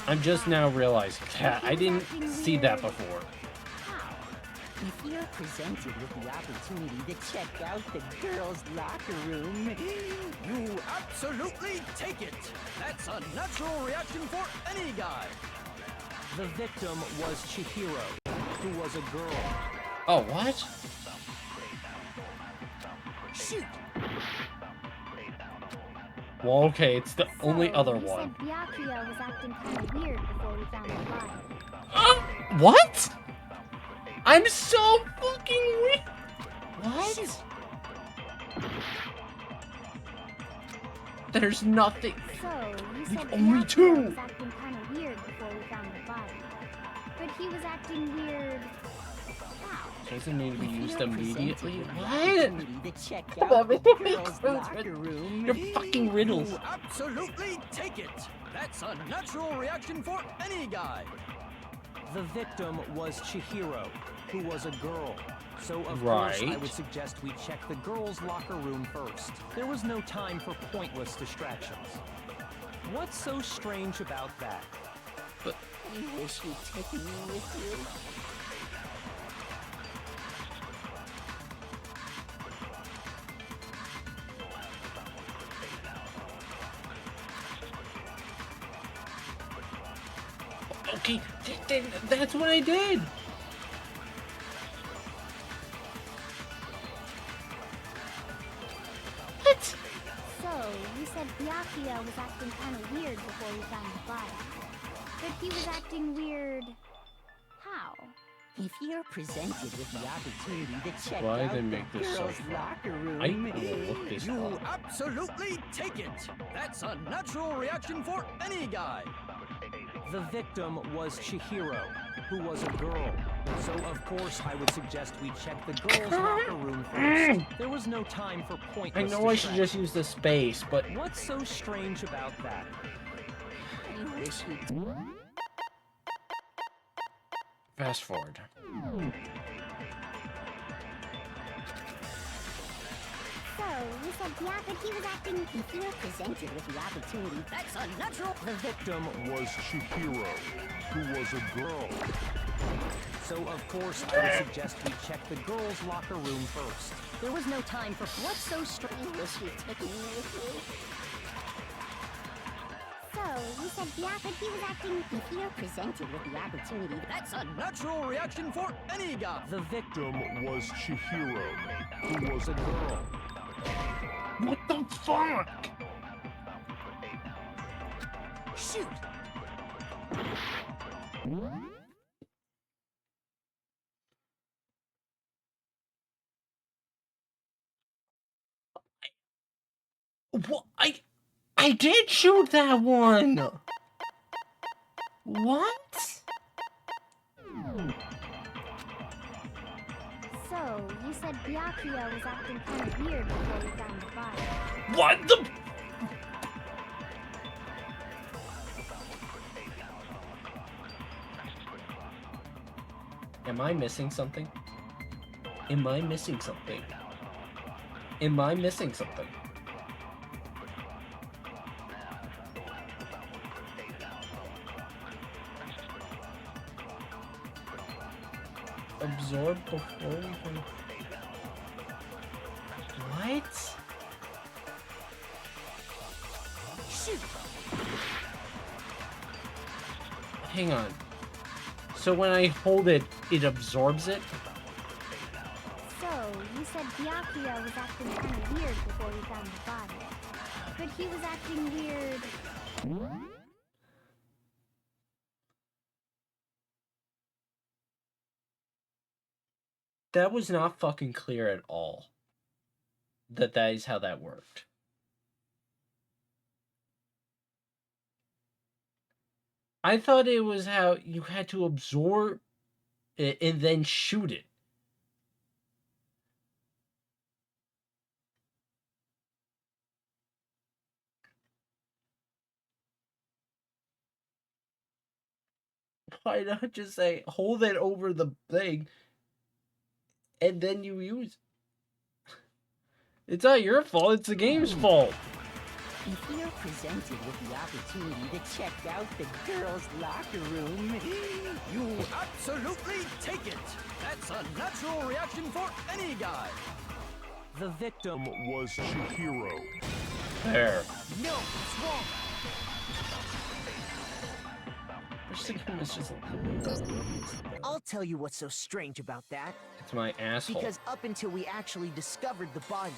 I'm just now realizing that. I didn't see that before. If you're presented with the opportunity to check out the girls' locker room, You absolutely take it! That's a natural reaction for any guy! The victim was Chihiro, who was a girl. Oh, what? shoot! Well, okay, it's the only other you one. said Byakuya was acting kind of weird before we found the body. What? I'm so fucking weird. What? There's nothing. So, you said only Byakuya two. was acting kind of weird before we found the body. But he was acting weird... how? Doesn't need to be used immediately. What? Opportunity to check That out the makes girls' sense, locker room. You're fucking riddles. You absolutely take it! That's a natural reaction for any guy! The victim was Chihiro, who was a girl. So of course I Right. would suggest we check the girls' locker room first. There was no time for pointless distractions. What's so strange about that? I wish you'd taken me with you. Okay, that's what I did. What? So, you said Byakuya was acting kind of weird before we found the body. But he was acting weird... how? If you're presented with the opportunity to check Why out they the make this so girls' fun? locker room, I will look this You up. absolutely take it! That's a natural reaction for any guy! The victim was Chihiro, who was a girl. So of course I would suggest we check the girls' locker room first. There was no time for I pointless know I should just distractions. use the space, but What's so strange about that? I wish you'd... fast forward. So, you said Byakuya, he was acting... If you're presented with the opportunity, that's a natural... The victim was Chihiro, who was a girl. So of course I would suggest we check the girls' locker room first. There was no time for... What's so strange? I wish you'd taken me with you. So, you said Byakuya, he was acting... If you're presented with the opportunity, That's a natural reaction for any guy! The victim was Chihiro, who was a girl. What the fuck? shoot! What? I did shoot that one. What? So, you said Byakuya was acting kind of weird before we found the body. What the? Am I missing something? Am I missing something? Am I missing something? Absorb before we can... What? Shoot! Hang on. So when I hold it, it absorbs it? So, you said Byakuya was acting kind of weird before we found the body. But he was acting weird... That was not fucking clear at all. That is how that worked. I thought it was how you had to absorb it and then shoot it. Why not just say, hold it over the thing, and then you use it? It's not your fault, it's the game's fault. If you're presented with the opportunity to check out the girls' locker room, You absolutely take it! That's a natural reaction for any guy! The victim was Chihiro. There. no, it's wrong. I'll tell you what's so strange about that. It's my asshole. Because up until we actually discovered the body,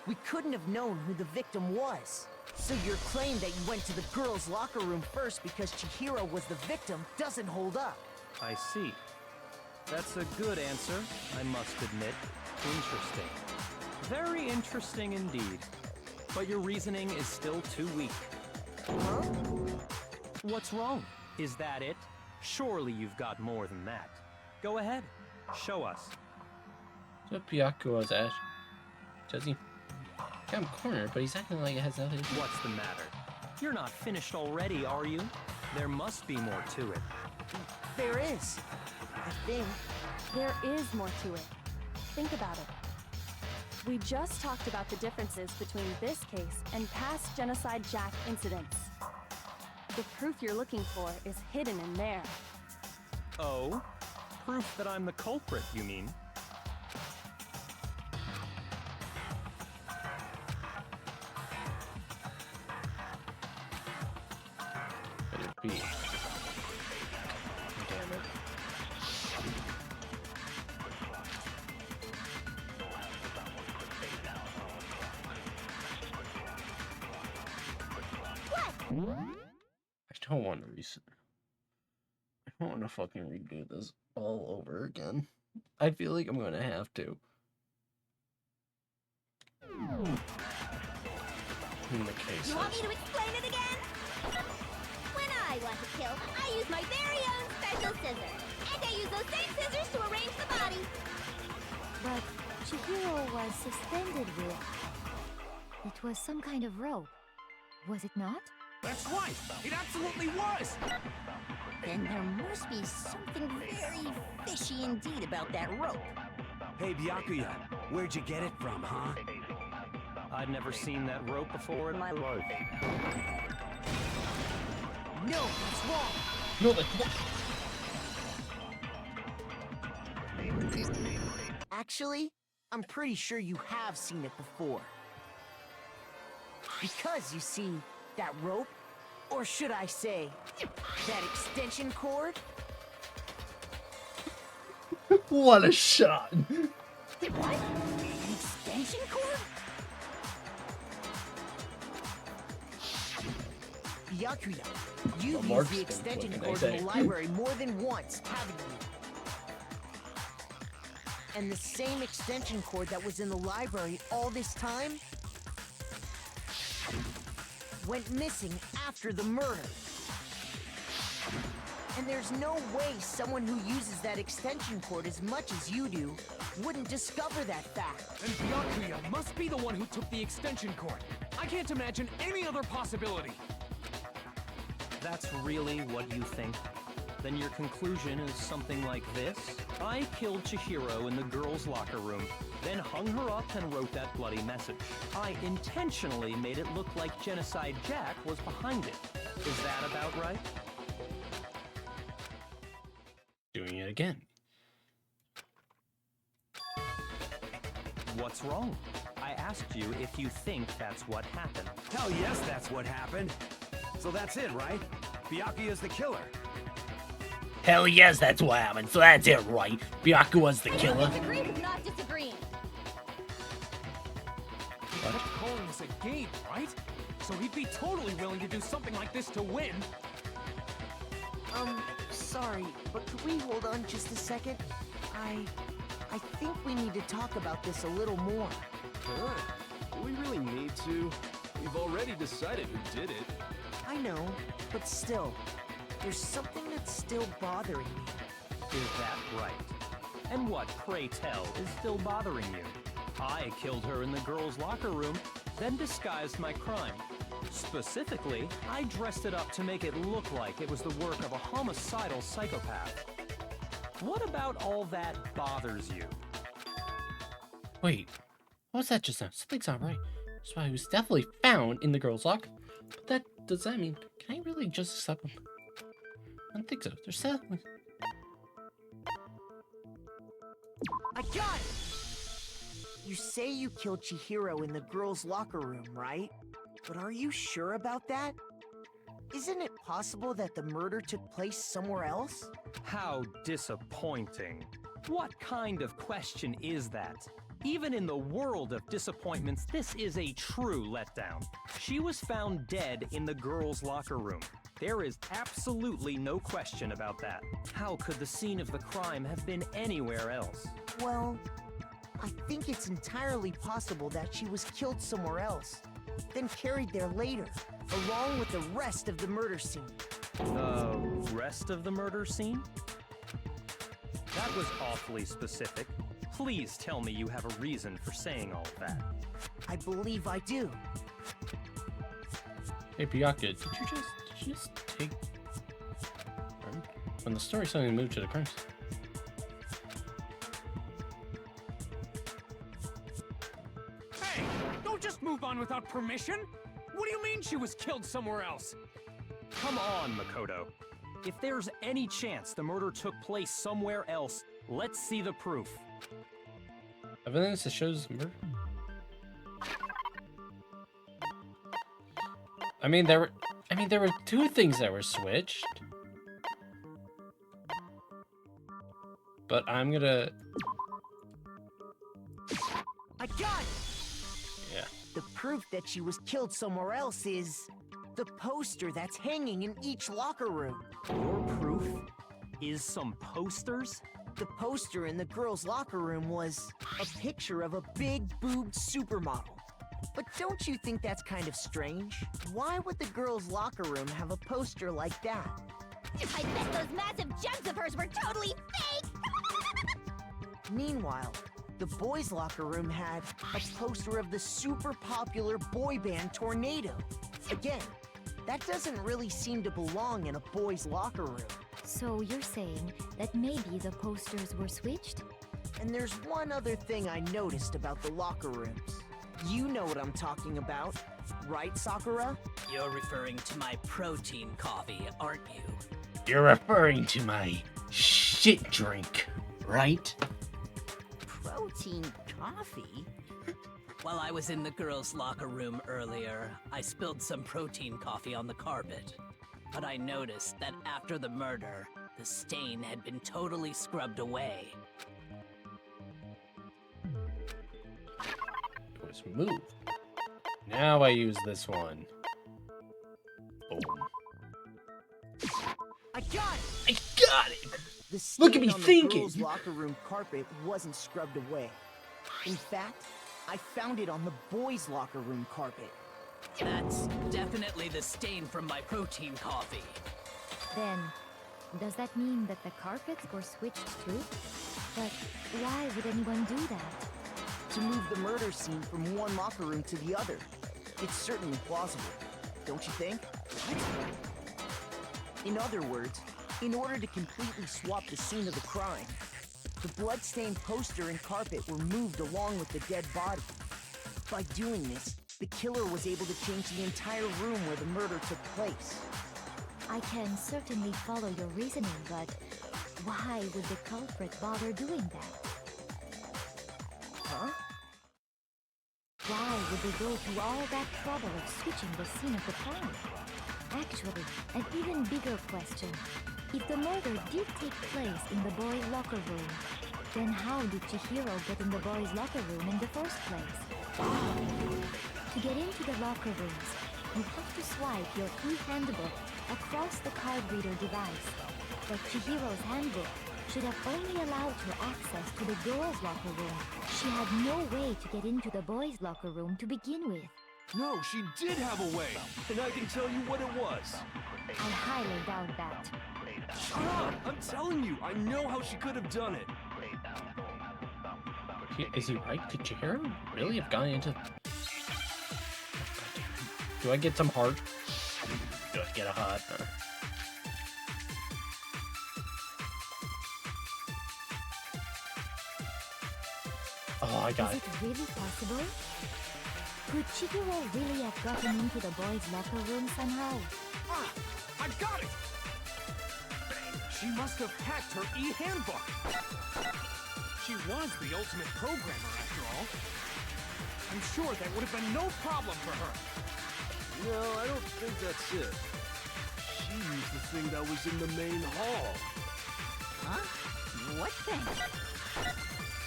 we couldn't have known who the victim was. So your claim that you went to the girls' locker room first because Chihiro was the victim doesn't hold up. I see. That's a good answer, I must admit. Interesting. Very interesting indeed. But your reasoning is still too weak. Huh? What's wrong? Is that it? Surely you've got more than that. Go ahead. Show us. What Byakuya's at? Does he? I'm cornered, but he's acting like it has nothing to do. What's the matter? You're not finished already, are you? There must be more to it. There is. I think. There is more to it. Think about it. We just talked about the differences between this case and past Genocide Jack incidents. The proof you're looking for is hidden in there. Oh? Proof that I'm the culprit, you mean? Could it be? Damn it. I don't want to I don't want to fucking redo this all over again. I feel like I'm gonna have to. In the case You want me to explain it again? When I want to kill, I use my very own special scissors. And I use those same scissors to arrange the body. But Chihiro was suspended with... It was some kind of rope. Was it not? That's right! It absolutely was! Then there must be something very fishy indeed about that rope. Hey, Byakuya, where'd you get it from, huh? I'd never seen that rope before in my life. No, it's wrong. No, that's Actually, I'm pretty sure you have seen it before. Because, you see, that rope, or should I say, that extension cord? What a shot! What? An extension cord? Byakuya, you've Mark's used the been extension looking cord nice, in the eh? library more than once, haven't you? And the same extension cord that was in the library all this time went missing after the murder. And there's no way someone who uses that extension cord as much as you do wouldn't discover that fact. And Byakuya must be the one who took the extension cord. I can't imagine any other possibility. That's really what you think? Then your conclusion is something like this? I killed Chihiro in the girls' locker room, then hung her up and wrote that bloody message. I intentionally made it look like Genocide Jack was behind it. Is that about right? Doing it again. What's wrong? I asked you if you think that's what happened. Hell yes, that's what happened. So that's it, right? Byakuya's the killer. Hell yes, that's what happened. So that's it, right? Byakuya's the killer. Disagree with not disagreeing. He kept calling this a game, right? So he'd be totally willing to do something like this to win. Sorry, but could we hold on just a second? I think we need to talk about this a little more. Sure. Do we really need to? We've already decided who did it. I know, but still, there's something that's still bothering me. Is that right? And what, pray tell, is still bothering you? I killed her in the girls' locker room, then disguised my crime. Specifically, I dressed it up to make it look like it was the work of a homicidal psychopath. What about all that bothers you? Wait, what was that just now? Something's not right. So I was definitely found in the girls' locker. But does that mean, can I really just accept him? I don't think so. There's something. I got it! You say you killed Chihiro in the girls' locker room, right? But are you sure about that? Isn't it possible that the murder took place somewhere else? How disappointing. What kind of question is that? Even in the world of disappointments, this is a true letdown. She was found dead in the girls' locker room. There is absolutely no question about that. How could the scene of the crime have been anywhere else? Well, I think it's entirely possible that she was killed somewhere else, then carried there later, along with the rest of the murder scene. The rest of the murder scene? That was awfully specific. Please tell me you have a reason for saying all of that. I believe I do. Hey, Byakuya, did you just take... When the story suddenly moved to the crimes. Hey, don't just move on without permission. What do you mean she was killed somewhere else? Come on, Makoto. If there's any chance the murder took place somewhere else, let's see the proof. Evidence that shows murder? I mean, there were two things that were switched. But I'm gonna... I got it! Yeah. The proof that she was killed somewhere else is the poster that's hanging in each locker room. Your proof is some posters? The poster in the girls' locker room was a picture of a big-boobed supermodel. But don't you think that's kind of strange? Why would the girls' locker room have a poster like that? I bet those massive gems of hers were totally fake! Meanwhile, the boys' locker room had a poster of the super popular boy band Tornado. Again, that doesn't really seem to belong in a boys' locker room. So you're saying that maybe the posters were switched? And there's one other thing I noticed about the locker rooms. You know what I'm talking about, right, Sakura? You're referring to my protein coffee, aren't you? You're referring to my shit drink, right? Protein coffee? While I was in the girls' locker room earlier, I spilled some protein coffee on the carpet. But I noticed that after the murder, the stain had been totally scrubbed away. It was moved. Now I use this one. Boom. I got it! I got it! The stain Look at me on the thinking! girls' locker room carpet wasn't scrubbed away. In fact, I found it on the boys' locker room carpet. That's definitely the stain from my protein coffee. Then, Does that mean that the carpets were switched too? But why would anyone do that? To move the murder scene from one locker room to the other. It's certainly plausible, don't you think? In other words, in order to completely swap the scene of the crime, the bloodstained poster and carpet were moved along with the dead body. By doing this, the killer was able to change the entire room where the murder took place. I can certainly follow your reasoning, but why would the culprit bother doing that? Huh? Why would they go through all that trouble of switching the scene of the crime? Actually, an even bigger question. If the murder did take place in the boys' locker room, then how did Chihiro get in the boys' locker room in the first place? To get into the locker rooms, you have to swipe your e-handbook across the card reader device. But Chihiro's handbook should have only allowed her access to the girls' locker room. She had no way to get into the boys' locker room to begin with. No, she did have a way, and I can tell you what it was. I highly doubt that. Shut up! I'm telling you, I know how she could have done it. Is he right? Could Chihiro really have gone into... Do I get some heart? Do I get a heart? Oh, I got Is it. it really possible? Could Chihiro really have gotten into the boys' locker room somehow? Ah! I got it! She must have hacked her e-handbook. She was the ultimate programmer, after all. I'm sure that would have been no problem for her. No, I don't think that's it. She used the thing that was in the main hall. Huh? What thing?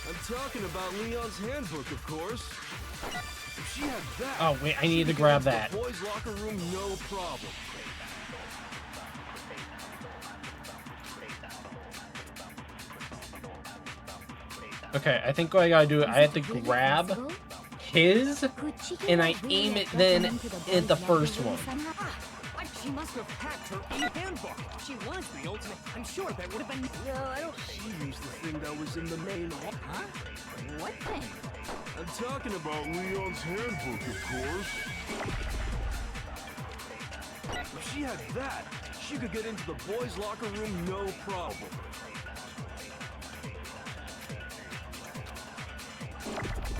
I'm talking about Leon's handbook, of course. If she had that... Oh, wait, I need to grab that. The boys' locker room, no problem. Okay, I think what I gotta do, I have to grab his, and I aim it then at the first one. She must have hacked her e-handbook. She was the ultimate. I'm sure that would have been... No, I don't... She used the thing that was in the main hall. Huh? What thing? I'm talking about Leon's handbook, of course. If she had that, she could get into the boys' locker room, no problem.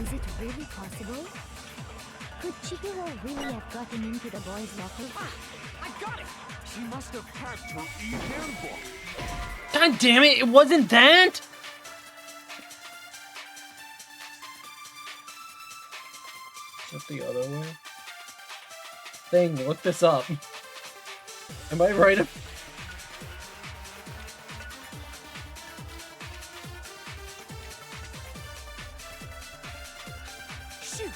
Is it really possible? Could Chihiro really have gotten into the boys' locker room? I got it! She must have hacked her e-handbook. God damn it, it wasn't that! Is that the other way? Thing, look this up. Am I right? Shoot!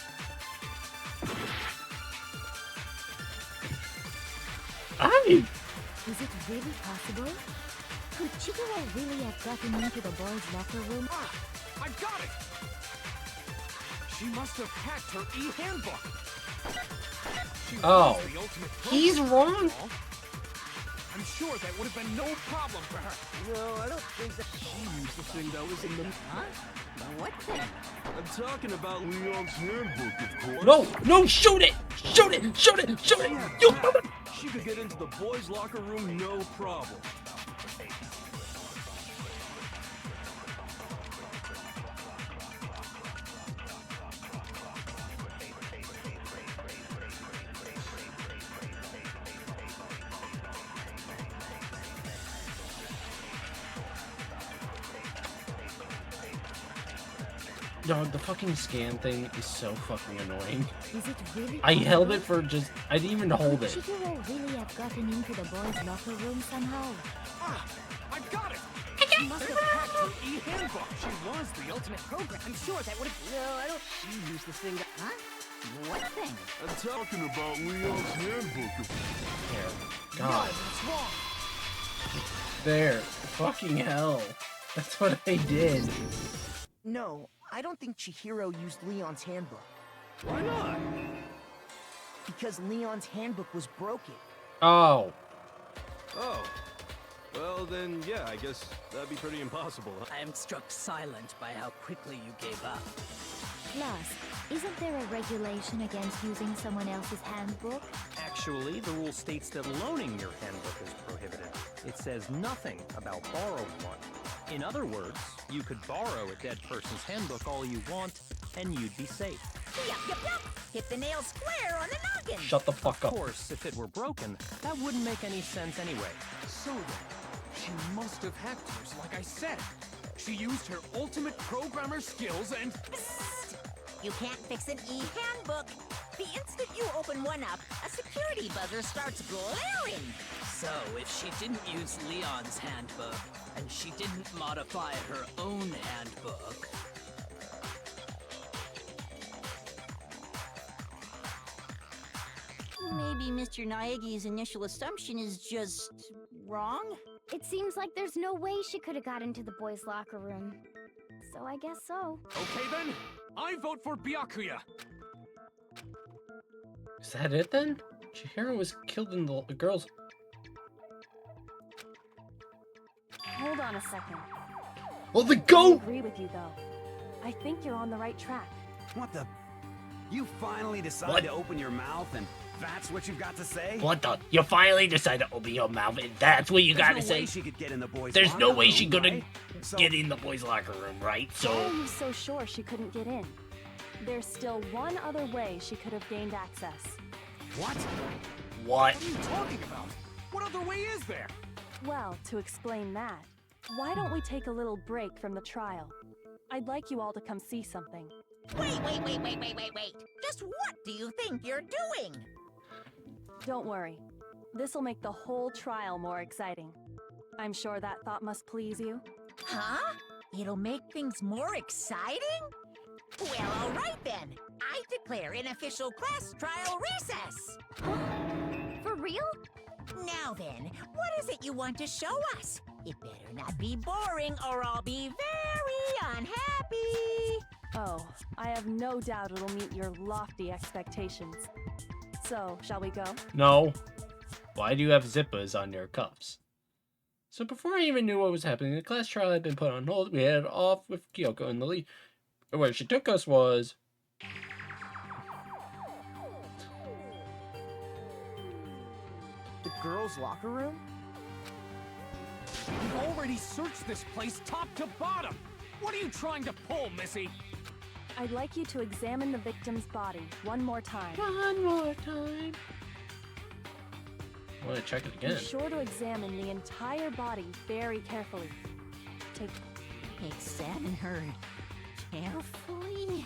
Is it really possible? Could Chihiro really have gotten into the boys' locker room? Ah! I got it! She must have hacked her e-handbook. Oh, he's wrong. I'm sure that would have been no problem for her. No, I don't think that she used the thing that was in the... Huh? What thing? I'm talking about Leon's handbook, of course. No, no, shoot it! Shoot it! Shoot it! Shoot it! You... She could get into the boys' locker room, no problem. Dog, the fucking scan thing is so fucking annoying. Is it really I held possible? it for just... I didn't even hold Could it. Chihiro really have gotten into the boys' locker room somehow? Ah! I got it! She must have hacked her e-handbook. She was the ultimate program. I'm sure that would have... No, I don't... She used the thing that... Huh? What thing? I'm talking about Leon's handbook, of There. No, God. that's wrong. There. Fucking hell. That's what I did. No, I don't think Chihiro used Leon's handbook. Why not? Because Leon's handbook was broken. Oh. Oh. Well, then, yeah, I guess that'd be pretty impossible, huh? I am struck silent by how quickly you gave up. Plus, isn't there a regulation against using someone else's handbook? Actually, the rule states that loaning your handbook is prohibited. It says nothing about borrowing one. In other words, you could borrow a dead person's handbook all you want, and you'd be safe. Yup, yup, yup. Hit the nail square on the noggin. Shut the fuck Of up. course, if it were broken, that wouldn't make any sense anyway. So then, she must have hacked hers, like I said. She used her ultimate programmer skills and... You can't fix an e-handbook. The instant you open one up, a security buzzer starts blaring. So, if she didn't use Leon's handbook, and she didn't modify her own handbook... Maybe Mr. Naegi's initial assumption is just wrong? It seems like there's no way she could have got into the boys' locker room. So I guess so. Okay then, I vote for Byakuya. Is that it then? Chihiro was killed in the girls. Hold on a second. Oh, the I goat! agree with you, though. I think you're on the right track. What the? You finally decide What? to open your mouth and that's what you've got to say? What the? You finally decide to open your mouth and that's what you There's gotta no say? way she could get in the boys' There's no locker way room, she couldn't right? So- get in the boys' locker room, right? Why are So, you so sure she couldn't get in? There's still one other way she could have gained access. What? what? What are you talking about? What other way is there? Well, to explain that, why don't we take a little break from the trial? I'd like you all to come see something. Wait. Just what do you think you're doing? Don't worry. This'll make the whole trial more exciting. I'm sure that thought must please you. Huh? It'll make things more exciting? Well, all right then. I declare an official class trial recess. For real? Now then, what is it you want to show us? It better not be boring or I'll be very unhappy. Oh, I have no doubt it'll meet your lofty expectations. So, shall we go? No. Why do you have zippas on your cuffs? So before I even knew what was happening, the class trial had been put on hold. We headed off with Kyoko in the lead. But where she took us was... The girls' locker room? We've already searched this place top to bottom. What are you trying to pull, Missy? I'd like you to examine the victim's body one more time. One more time. I want to check it Be again. sure to examine the entire body very carefully. Take Examine her carefully?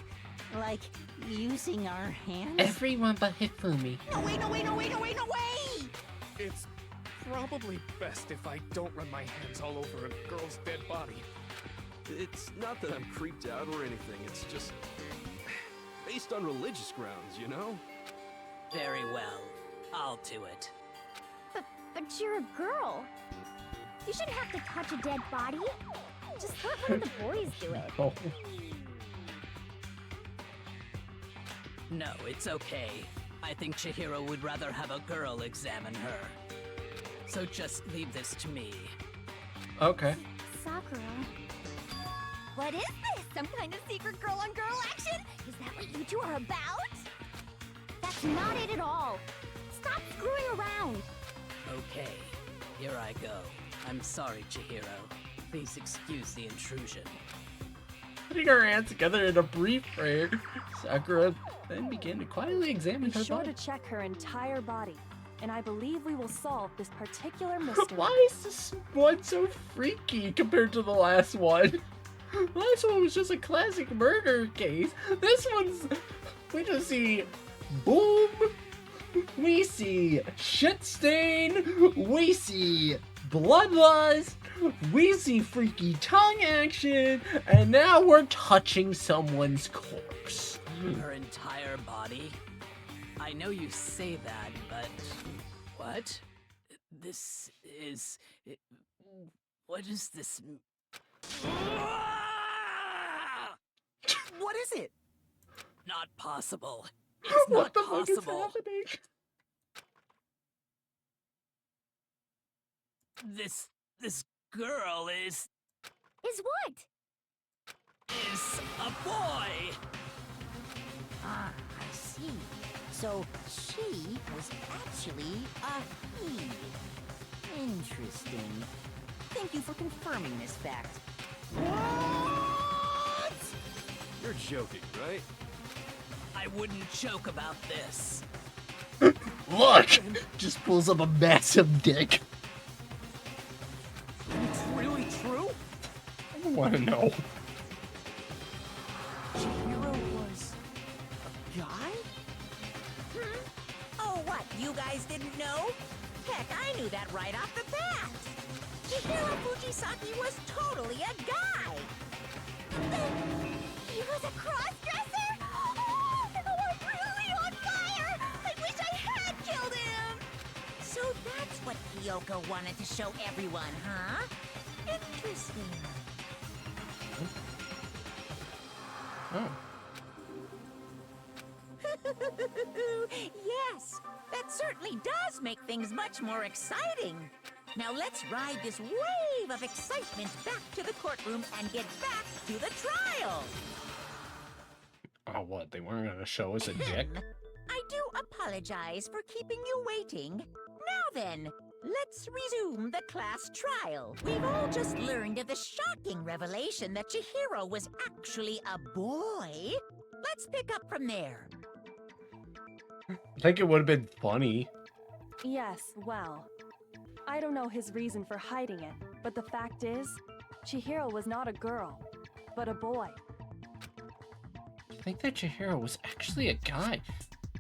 Like using our hands? Everyone but Hifumi. No way! It's probably best if I don't run my hands all over a girl's dead body. It's not that I'm creeped out or anything, it's just based on religious grounds, you know? Very well. I'll do it. But you're a girl. You shouldn't have to touch a dead body. Just let one of the boys do it. Oh. No, it's okay. I think Chihiro would rather have a girl examine her. So just leave this to me. Okay. Sakura. What is this? Some kind of secret girl-on-girl action? Is that what you two are about? That's not it at all. Stop screwing around. Okay, here I go. I'm sorry, Chihiro. Please excuse the intrusion. Putting her hands together in a brief prayer, Sakura then began to quietly examine Be her sure body. to check her entire body, and I believe we will solve this particular mystery. Why is this one so freaky compared to the last one? The last one was just a classic murder case. This one's... We just see boom. We see shit stain. We see bloodlust. We see freaky tongue action. And now we're touching someone's corpse. Her entire body? I know you say that, but... What? This is... What is this... What is it? Not possible. It's not What the fuck is possible. happening? this girl is what? a boy. Ah, I see. So she was actually a he. Interesting. Thank you for confirming this fact. What? You're joking, right? I wouldn't joke about this. Look! Just pulls up a massive dick. It's really true? I want to know. Chihiro was a guy? Oh, what? You guys didn't know? Heck, I knew that right off the bat. Chihiro Fujisaki was totally a guy. He was a cross-dresser? Oh, I'm really on fire! I wish I had killed him! So that's what Kyoko wanted to show everyone, huh? Interesting. Oh. Yes, that certainly does make things much more exciting. Now let's ride this wave of excitement back to the courtroom and get back to the trial. Oh, what? They weren't going to show us a dick? I do apologize for keeping you waiting. Now then, let's resume the class trial. We've all just learned of the shocking revelation that Chihiro was actually a boy. Let's pick up from there. I think it would have been funny. Yes, well, I don't know his reason for hiding it, but the fact is, Chihiro was not a girl, but a boy. I think that Chihiro was actually a guy.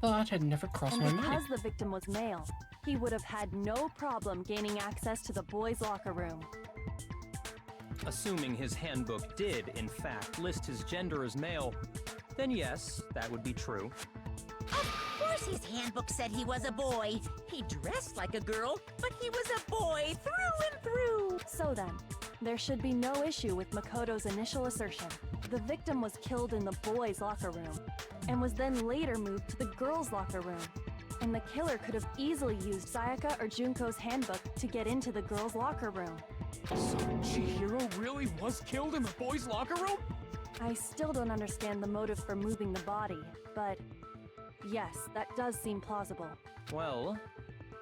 Thought had never crossed And my because mind. the victim was male, he would have had no problem gaining access to the boys' locker room. Assuming his handbook did, in fact, list his gender as male, then yes, that would be true. Of course his handbook said he was a boy. He dressed like a girl, but he was a boy through and through. So then, there should be no issue with Makoto's initial assertion. The victim was killed in the boys' locker room, and was then later moved to the girls' locker room. And the killer could have easily used Sayaka or Junko's handbook to get into the girls' locker room. So Chihiro really was killed in the boys' locker room? I still don't understand the motive for moving the body, but yes, that does seem plausible. Well,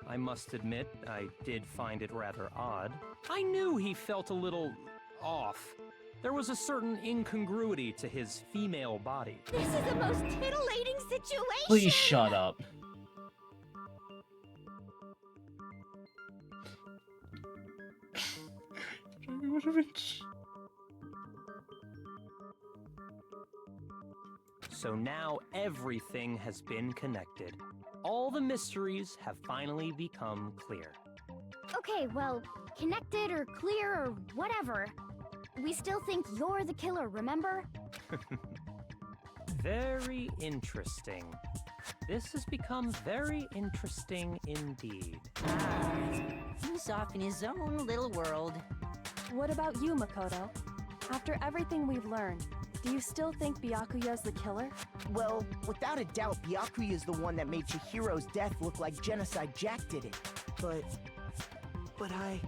I must admit, I did find it rather odd. I knew he felt a little off. There was a certain incongruity to his female body. This is the most titillating situation! Please shut up. So now everything has been connected. All the mysteries have finally become clear. Okay, well, connected or clear or whatever. We still think you're the killer, remember? Very interesting. This has become very interesting indeed. He's off in his own little world. What about you, Makoto? After everything we've learned, do you still think Byakuya's the killer? Well, without a doubt, Byakuya is the one that made Chihiro's death look like Genocide Jack did it. But I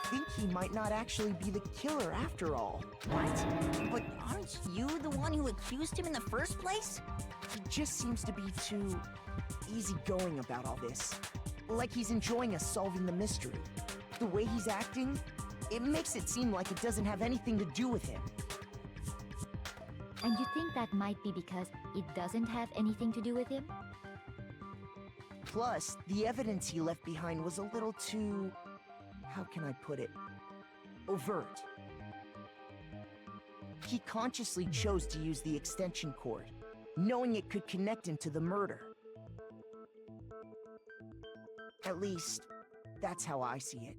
think he might not actually be the killer after all. What? But aren't you the one who accused him in the first place? He just seems to be too easygoing about all this. Like he's enjoying us solving the mystery. The way he's acting, it makes it seem like it doesn't have anything to do with him. And you think that might be because it doesn't have anything to do with him? Plus, the evidence he left behind was a little too... how can I put it? Overt. He consciously chose to use the extension cord, knowing it could connect him to the murder. At least, that's how I see it.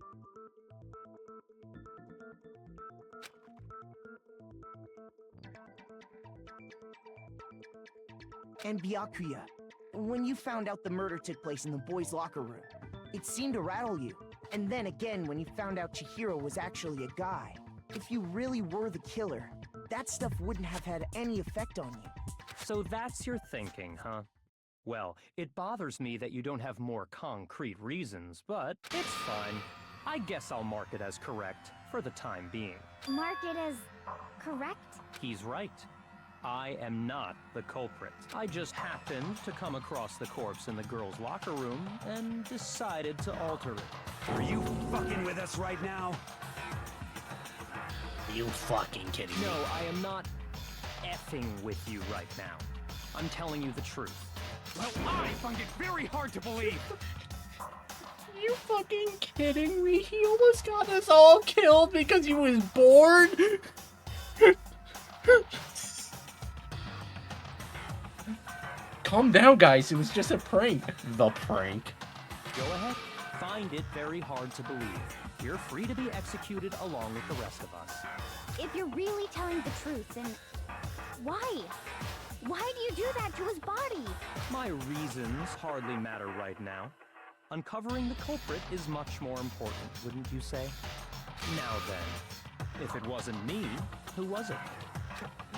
And Byakuya, when you found out the murder took place in the boys' locker room, it seemed to rattle you. And then again, when you found out Chihiro was actually a guy. If you really were the killer, that stuff wouldn't have had any effect on you. So that's your thinking, huh? Well, it bothers me that you don't have more concrete reasons, but it's fine. I guess I'll mark it as correct for the time being. Mark it as correct? He's right. I am not the culprit. I just happened to come across the corpse in the girls' locker room and decided to alter it. Are you fucking with us right now? Are you fucking kidding me? No, I am not effing with you right now. I'm telling you the truth. Well, I find it very hard to believe. Are you fucking kidding me? He almost got us all killed because he was bored? Calm down, guys. It was just a prank. The prank. Go ahead. Find it very hard to believe. You're free to be executed along with the rest of us. If you're really telling the truth, then why? Why do you do that to his body? My reasons hardly matter right now. Uncovering the culprit is much more important, wouldn't you say? Now then, if it wasn't me, who was it?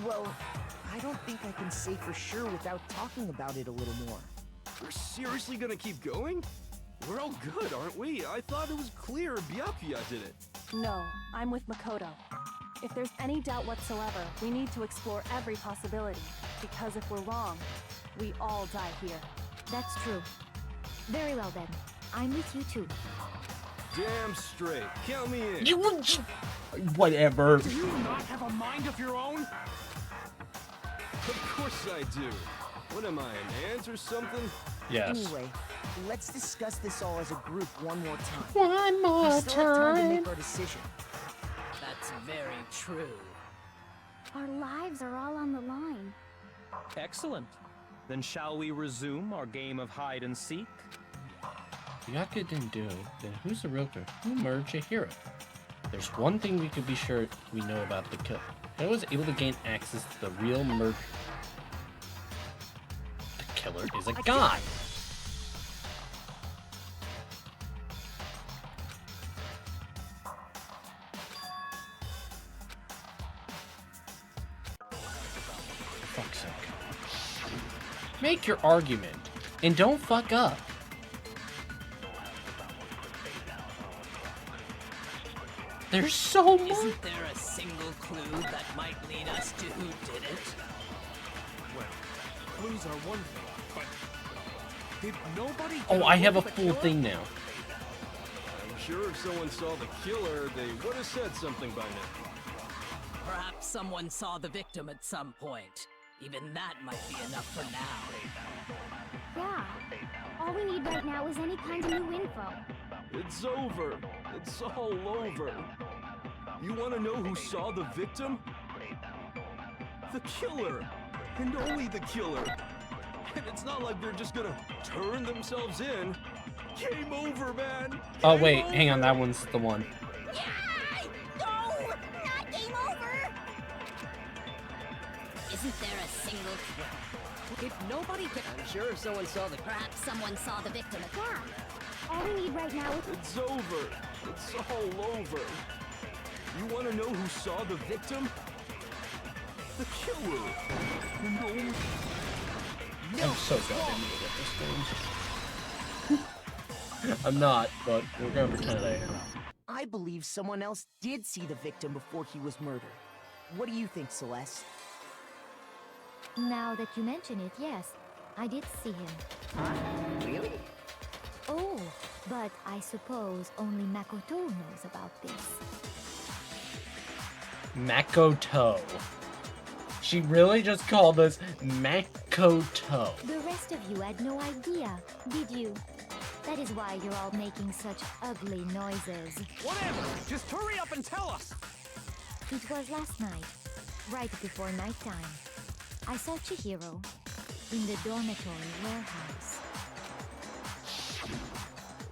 Well, I don't think I can say for sure without talking about it a little more. We're seriously gonna keep going? We're all good, aren't we? I thought it was clear Byakuya did it. No, I'm with Makoto. If there's any doubt whatsoever, we need to explore every possibility. Because if we're wrong, we all die here. That's true. Very well then. I'm with you too. Damn straight. Count me in. You whatever. Do you not have a mind of your own? Of course I do. What am I, an ant or something? Yes. Anyway, let's discuss this all as a group one more time. One more We still have time to time. make our decision. That's very true. Our lives are all on the line. Excellent. Then shall we resume our game of hide and seek? Byakuya didn't do it, then who's the real killer? Who murdered Chihiro? There's one thing we could be sure we know about the killer. I was able to gain access to the real murder. The killer is a guy. For fuck's sake. Make your argument, and don't fuck up. There's so much. Isn't there a single clue that might lead us to who did it? Well, clues are one thing, but did nobody? Oh, I have a get the full killer? thing now. I'm sure if someone saw the killer, they would have said something by now. Perhaps someone saw the victim at some point. Even that might be enough for now. Yeah. All we need right now is any kind of new info. It's over. It's all over. You want to know who saw the victim? The killer. And only the killer. And it's not like they're just gonna turn themselves in. Game over, man. Oh, Game wait, over. hang on, that one's the one. No! Not game over! Isn't there a single... If nobody can... I'm sure if someone saw the... Perhaps someone saw the victim. Yeah. All we need right now is... It's over. It's all over. You want to know who saw the victim? The killer. No. I'm so goddamn good at this game. I'm not, but we're gonna pretend I am. I believe someone else did see the victim before he was murdered. What do you think, Celeste? Now that you mention it, yes, I did see him. Really? Oh, but I suppose only Makoto knows about this. Makoto. She really just called us Makoto. The rest of you had no idea, did you? That is why you're all making such ugly noises. Whatever. Just hurry up and tell us. It was last night, right before nighttime. I saw Chihiro in the dormitory warehouse.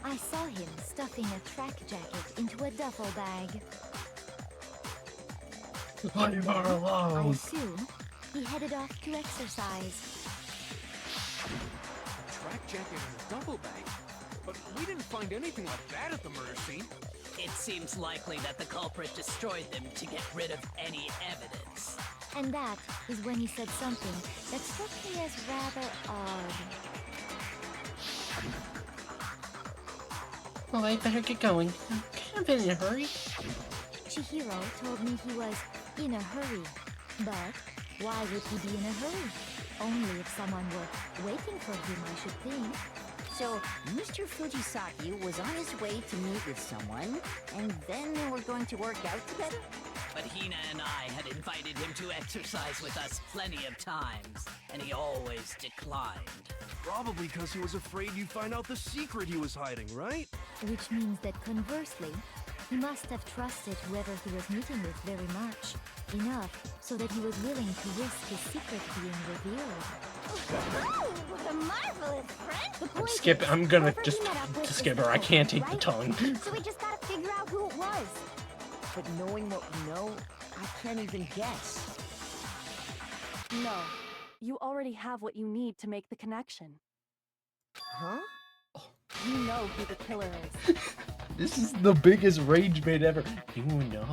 I saw him stuffing a track jacket into a duffel bag. Leave her I alone. assume he headed off to exercise. A track jacket and a duffel bag. But we didn't find anything like that at the murder scene. It seems likely that the culprit destroyed them to get rid of any evidence. And that is when he said something that struck me as rather odd. Well, I better get going. Okay. I've been in a hurry. Chihiro told me he was in a hurry. But why would he be in a hurry? Only if someone were waiting for him, I should think. So, Mr. Fujisaki was on his way to meet with someone, and then they were going to work out together? But Hina and I had invited him to exercise with us plenty of times, and he always declined. Probably because he was afraid you'd find out the secret he was hiding, right? Which means that conversely, he must have trusted whoever he was meeting with very much. Enough so that he was willing to risk his secret being revealed. Oh, what a marvelous friend! I'm gonna just skip her. I can't take the tongue. So we just gotta figure out who it was. But knowing what we know, I can't even guess. No. You already have what you need to make the connection. Huh? You know who the killer is. This is the biggest rage bait ever. You know.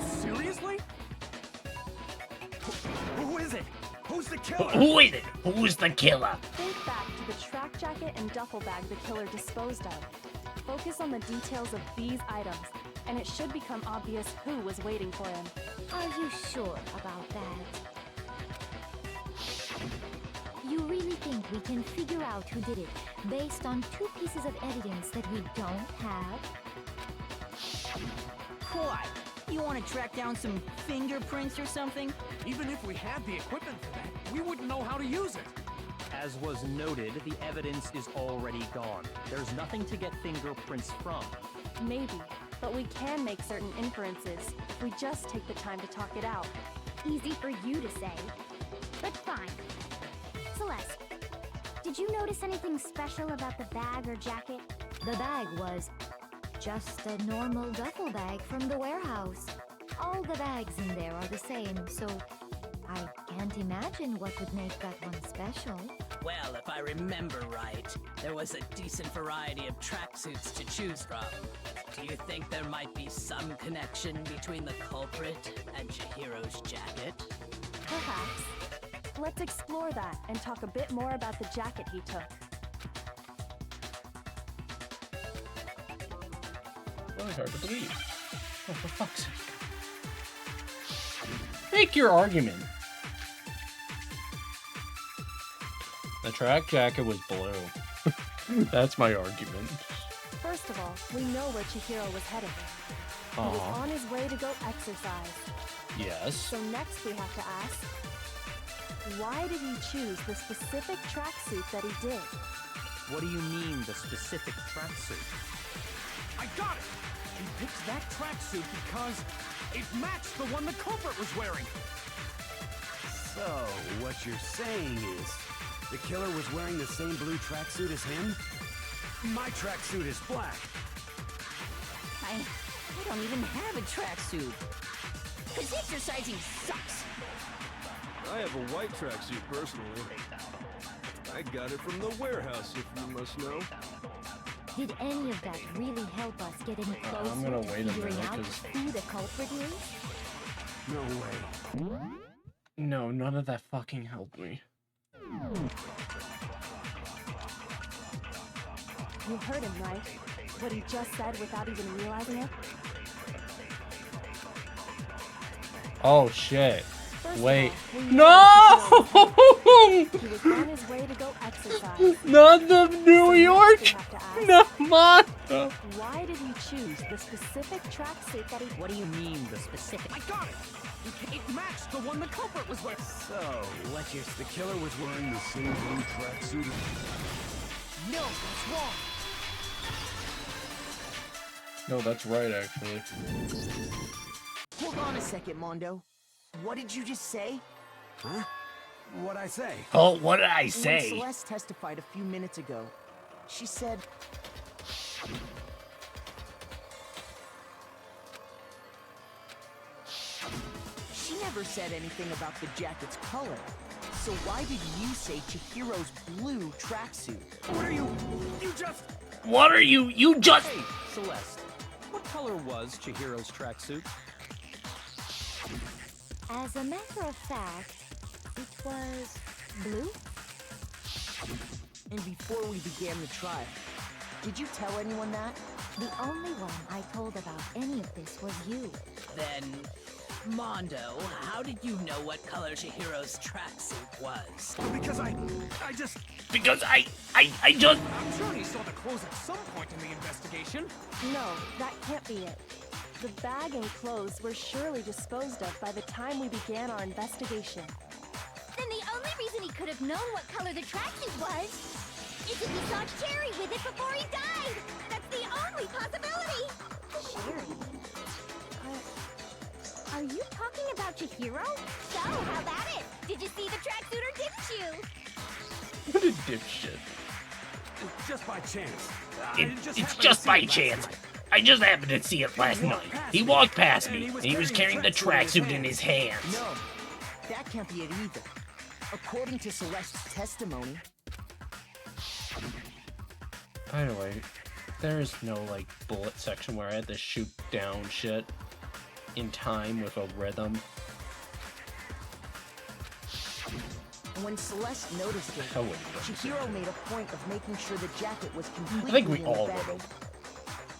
Seriously? Who is it? Who's the killer? Who is it? Who's the killer? Think back to the track jacket and duffel bag the killer disposed of. Focus on the details of these items, and it should become obvious who was waiting for him. Are you sure about that? You really think we can figure out who did it based on 2 pieces of evidence that we don't have? What? You want to track down some fingerprints or something? Even if we had the equipment for that, we wouldn't know how to use it. As was noted, the evidence is already gone. There's nothing to get fingerprints from. Maybe, but we can make certain inferences if we just take the time to talk it out. Easy for you to say, but fine. Celeste, did you notice anything special about the bag or jacket? The bag was just a normal duffel bag from the warehouse. All the bags in there are the same, so I can't imagine what would make that one special. Well, if I remember right, there was a decent variety of tracksuits to choose from. Do you think there might be some connection between the culprit and Chihiro's jacket? Perhaps. Let's explore that and talk a bit more about the jacket he took. Really hard to believe. Oh, for fuck's sake. Make your argument. The track jacket was blue. That's my argument. First of all, we know where Chihiro was headed. He was on his way to go exercise. Yes. So next we have to ask, why did he choose the specific tracksuit that he did? What do you mean, the specific tracksuit? I got it! He picked that tracksuit because it matched the one the culprit was wearing. So, what you're saying is, the killer was wearing the same blue tracksuit as him? My tracksuit is black. I don't even have a tracksuit. Because exercising sucks. I have a white tracksuit personally. I got it from the warehouse, if you must know. Did any of that really help us get any closer I'm gonna to wait a figuring minute, out 'cause- who the culprit is? No way. No, none of that fucking helped me. You heard him, right? What he just said without even realizing it? Oh shit. First Wait. of all, we No! He was on his way to go exercise. Not the New York! We have to ask, No, man! why did he choose the specific tracksuit that he... What do you mean, the specific? I got it! It matched the one the culprit was wearing. So, what you're... The killer was wearing the same blue tracksuit? No, that's wrong. No, that's right, actually. Hold on a second, Mondo. What did you just say? Huh? What'd I say? Oh, what did I When say? Celeste testified a few minutes ago, she said... She never said anything about the jacket's color. So why did you say Chihiro's blue tracksuit? What are you? You just... What are you? You just... Hey, Celeste, what color was Chihiro's tracksuit? As a matter of fact, it was blue? And before we began the trial, did you tell anyone that? The only one I told about any of this was you. Then, Mondo, how did you know what color Chihiro's tracksuit was? Because I just... Because I just... I'm sure he saw the clothes at some point in the investigation. No, that can't be it. The bag and clothes were surely disposed of by the time we began our investigation. Then the only reason he could have known what color the tracksuit was is if he saw Cherry with it before he died! That's the only possibility! Cherry? Are you talking about Chihiro? So, how about it? Did you see the tracksuit or didn't you? What a dipshit. Just by chance. It's just by chance. I just happened to see it last night. He walked past me, and he was carrying the tracksuit in his hands. No, that can't be it either. According to Celeste's testimony... By the way, there's no, like, bullet section where I had to shoot down shit in time with a rhythm. When Celeste noticed it, I wouldn't have Chihiro made a point of making sure the jacket was completely I think we in the all bag. would have.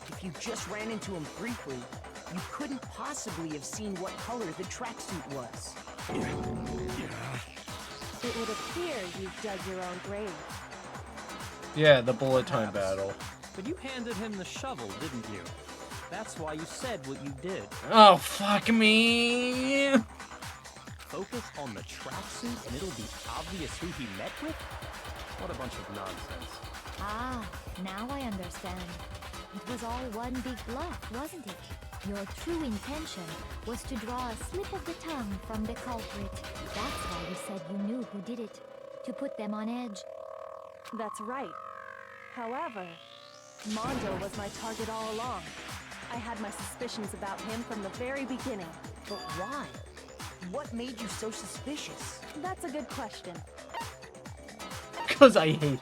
If you just ran into him briefly, you couldn't possibly have seen what color the tracksuit was. It would appear you've dug your own grave. Yeah, the bullet time battle. But you handed him the shovel, didn't you? That's why you said what you did. Oh, fuck me! Focus on the tracksuit and it'll be obvious who he met with? What a bunch of nonsense. Ah, now I understand. It was all one big bluff, wasn't it? Your true intention was to draw a slip of the tongue from the culprit. That's why you said you knew who did it. To put them on edge. That's right. However, Mondo was my target all along. I had my suspicions about him from the very beginning. But why? What made you so suspicious? That's a good question. Because I hate...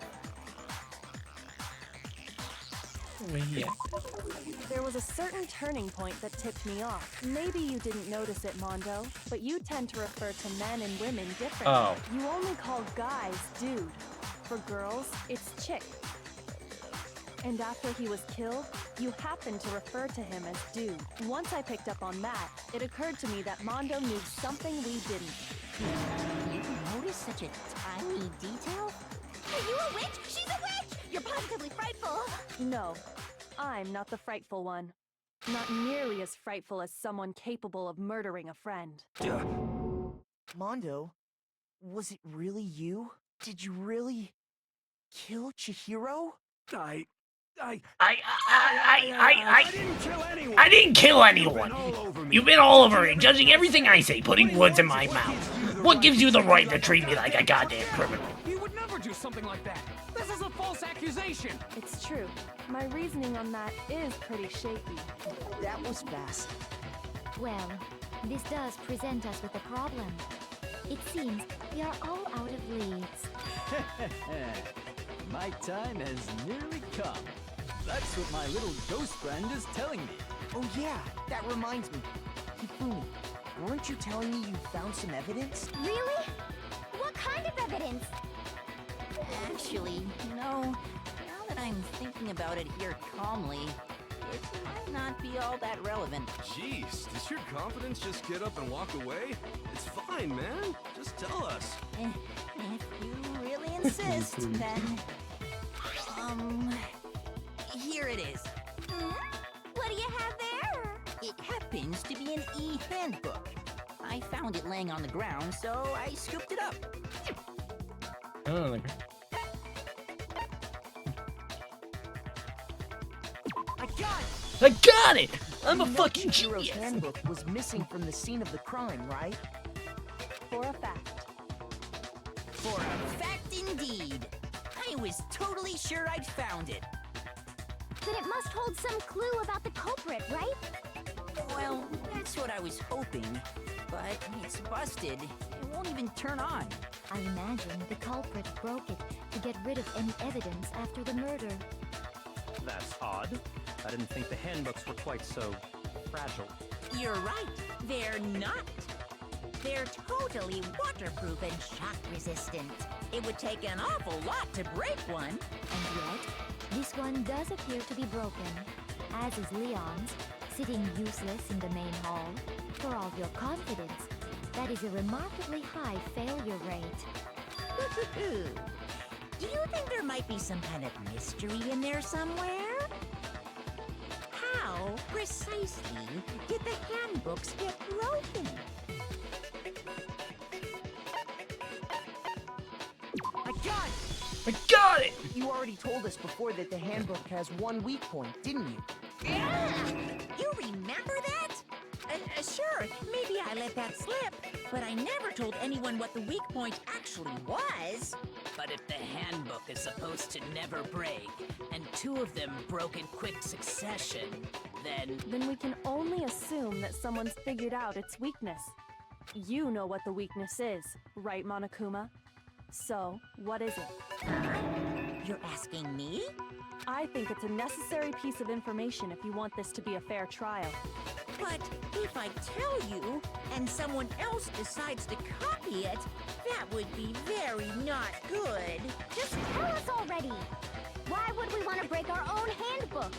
Oh, yeah. There was a certain turning point that tipped me off. Maybe you didn't notice it, Mondo, but you tend to refer to men and women differently. Oh. You only call guys dude. For girls, it's chick. And after he was killed, you happened to refer to him as dude. Once I picked up on that, it occurred to me that Mondo knew something we didn't. You notice such a tiny detail? Are you a witch? She's a witch! You're positively frightful! No, I'm not the frightful one. Not nearly as frightful as someone capable of murdering a friend. Mondo, was it really you? Did you really kill Chihiro? I didn't kill anyone. I didn't kill anyone! All over me. You've been all over it, judging everything I say, putting words in my mouth. What gives you the right to treat me like a goddamn criminal? He would never do something like that. This is a false accusation. It's true. My reasoning on that is pretty shaky. That was fast. Well, this does present us with a problem. It seems we are all out of leads. My time has nearly come. That's what my little ghost friend is telling me. Oh yeah, that reminds me. Hifumi, weren't you telling me you found some evidence? Really? What kind of evidence? Actually, now that I'm thinking about it here calmly, it might not be all that relevant. Jeez, does your confidence just get up and walk away? It's fine, man. Just tell us. If you really insist, then... Here it is. What do you have there? It happens to be an e-handbook. I found it laying on the ground, so I scooped it up. Oh, like... I got it! I got it! I'm a You know fucking Chihiro's genius! handbook was missing from the scene of the crime, right? For a fact. For a fact indeed. I was totally sure I'd found it. Then it must hold some clue about the culprit, right? Well, that's what I was hoping. But it's busted. It won't even turn on. I imagine the culprit broke it to get rid of any evidence after the murder. That's odd. I didn't think the handbooks were quite so fragile. You're right. They're not. They're totally waterproof and shock resistant. It would take an awful lot to break one. And yet, this one does appear to be broken. as is Leon's, sitting useless in the main hall. For all your confidence, that is a remarkably high failure rate. Do you think there might be some kind of mystery in there somewhere? How precisely did the handbooks get broken? I got it! I got it! You already told us before that the handbook has one weak point, didn't you? Yeah! You remember that? Sure, maybe I let that slip, but I never told anyone what the weak point actually was. But if the handbook is supposed to never break, and two of them broke in quick succession, Then we can only assume that someone's figured out its weakness. You know what the weakness is, right, Monokuma? So, what is it? You're asking me? I think it's a necessary piece of information if you want this to be a fair trial. But if I tell you, and someone else decides to copy it, that would be very not good. Just tell us already! Why would we want to break our own handbooks?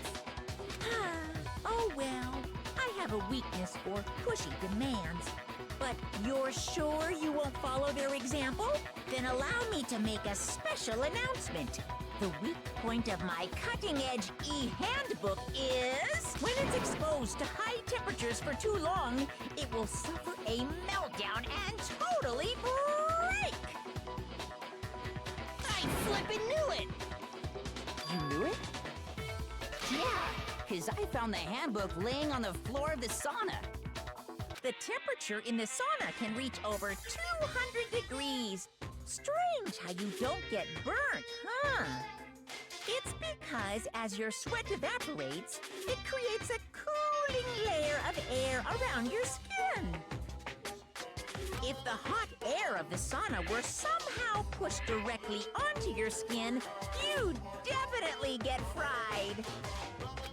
Oh well, I have a weakness for pushy demands. But you're sure you won't follow their example? Then allow me to make a special announcement. The weak point of my cutting-edge e-handbook is... when it's exposed to high temperatures for too long, it will suffer a meltdown and totally break! I flippin' knew it! You knew it? Yeah, because I found the handbook laying on the floor of the sauna. The temperature in the sauna can reach over 200 degrees. Strange how you don't get burnt, huh? It's because as your sweat evaporates, it creates a cooling layer of air around your skin. If the hot air of the sauna were somehow pushed directly onto your skin, you'd definitely get fried.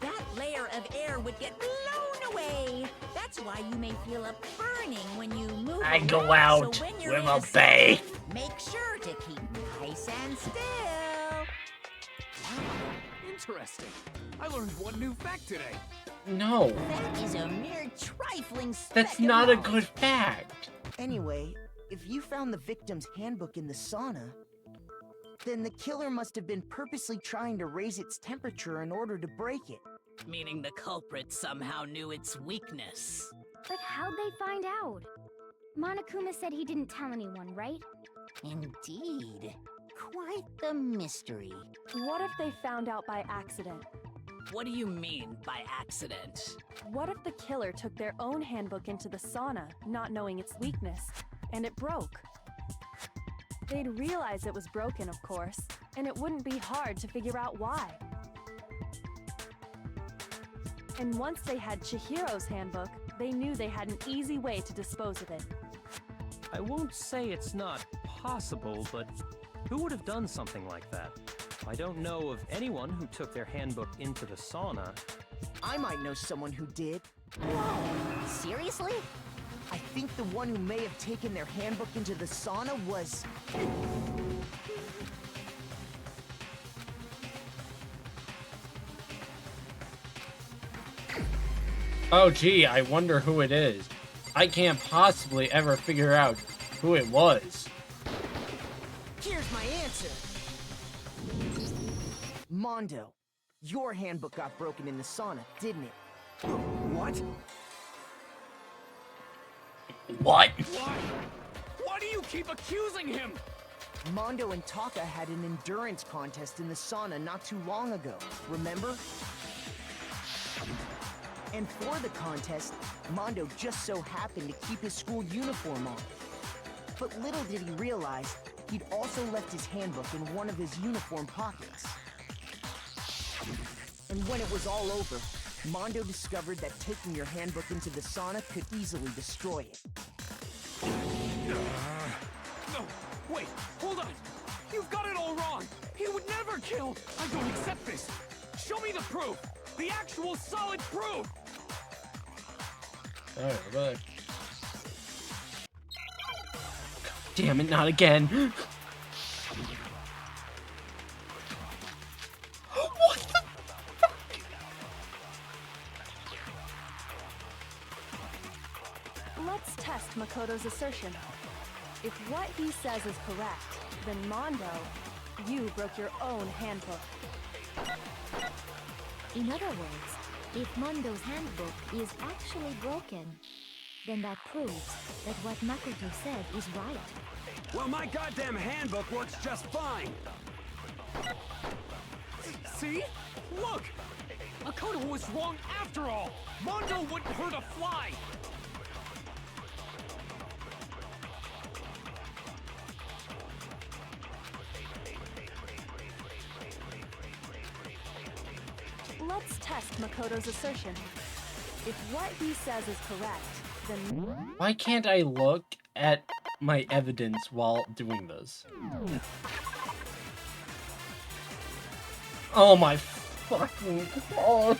That layer of air would get blown away. That's why you may feel a burning when you move I around. go out So when you're with in a the bang. sauna, make sure to keep nice and still. Interesting. I learned one new fact today. No, That is a mere trifling speck that's of not a knowledge. good fact. Anyway, if you found the victim's handbook in the sauna, then the killer must have been purposely trying to raise its temperature in order to break it. Meaning the culprit somehow knew its weakness. But how'd they find out? Monokuma said he didn't tell anyone, right? Indeed. Quite the mystery. What if they found out by accident? What do you mean by accident? What if the killer took their own handbook into the sauna, not knowing its weakness, and it broke? They'd realize it was broken, of course, and it wouldn't be hard to figure out why. And once they had Chihiro's handbook, they knew they had an easy way to dispose of it. I won't say it's not possible, but who would have done something like that? I don't know of anyone who took their handbook into the sauna. I might know someone who did. Whoa! Seriously? I think the one who may have taken their handbook into the sauna was... Oh gee, I wonder who it is. I can't possibly ever figure out who it was. Here's my answer. Mondo, your handbook got broken in the sauna, didn't it? What? What? Why? Why do you keep accusing him? Mondo and Taka had an endurance contest in the sauna not too long ago, remember? And for the contest, Mondo just so happened to keep his school uniform on. But little did he realize, he'd also left his handbook in one of his uniform pockets. And when it was all over, Mondo discovered that taking your handbook into the sauna could easily destroy it. No, wait, hold on. You've got it all wrong. He would never kill. I don't accept this. Show me the proof. The actual solid proof. Oh, really? Damn it, not again. What the fuck? Let's test Makoto's assertion. If what he says is correct, then Mondo, you broke your own handbook. In other words, if Mondo's handbook is actually broken, then that proves that what Makoto said is right. Well, my goddamn handbook works just fine! See? Look! Makoto was wrong after all! Mondo wouldn't hurt a fly! Let's test Makoto's assertion. If what he says is correct, then... Why can't I look at my evidence while doing this? Oh my fucking god!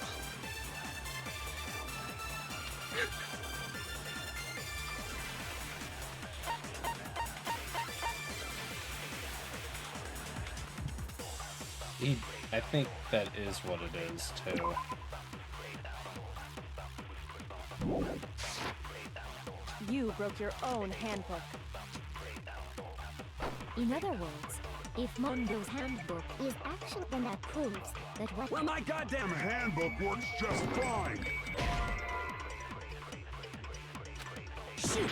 I think that is what it is, too. You broke your own handbook. In other words, if Mondo's handbook is actually, then that proves that what... Well, my goddamn handbook works just fine! Shoot!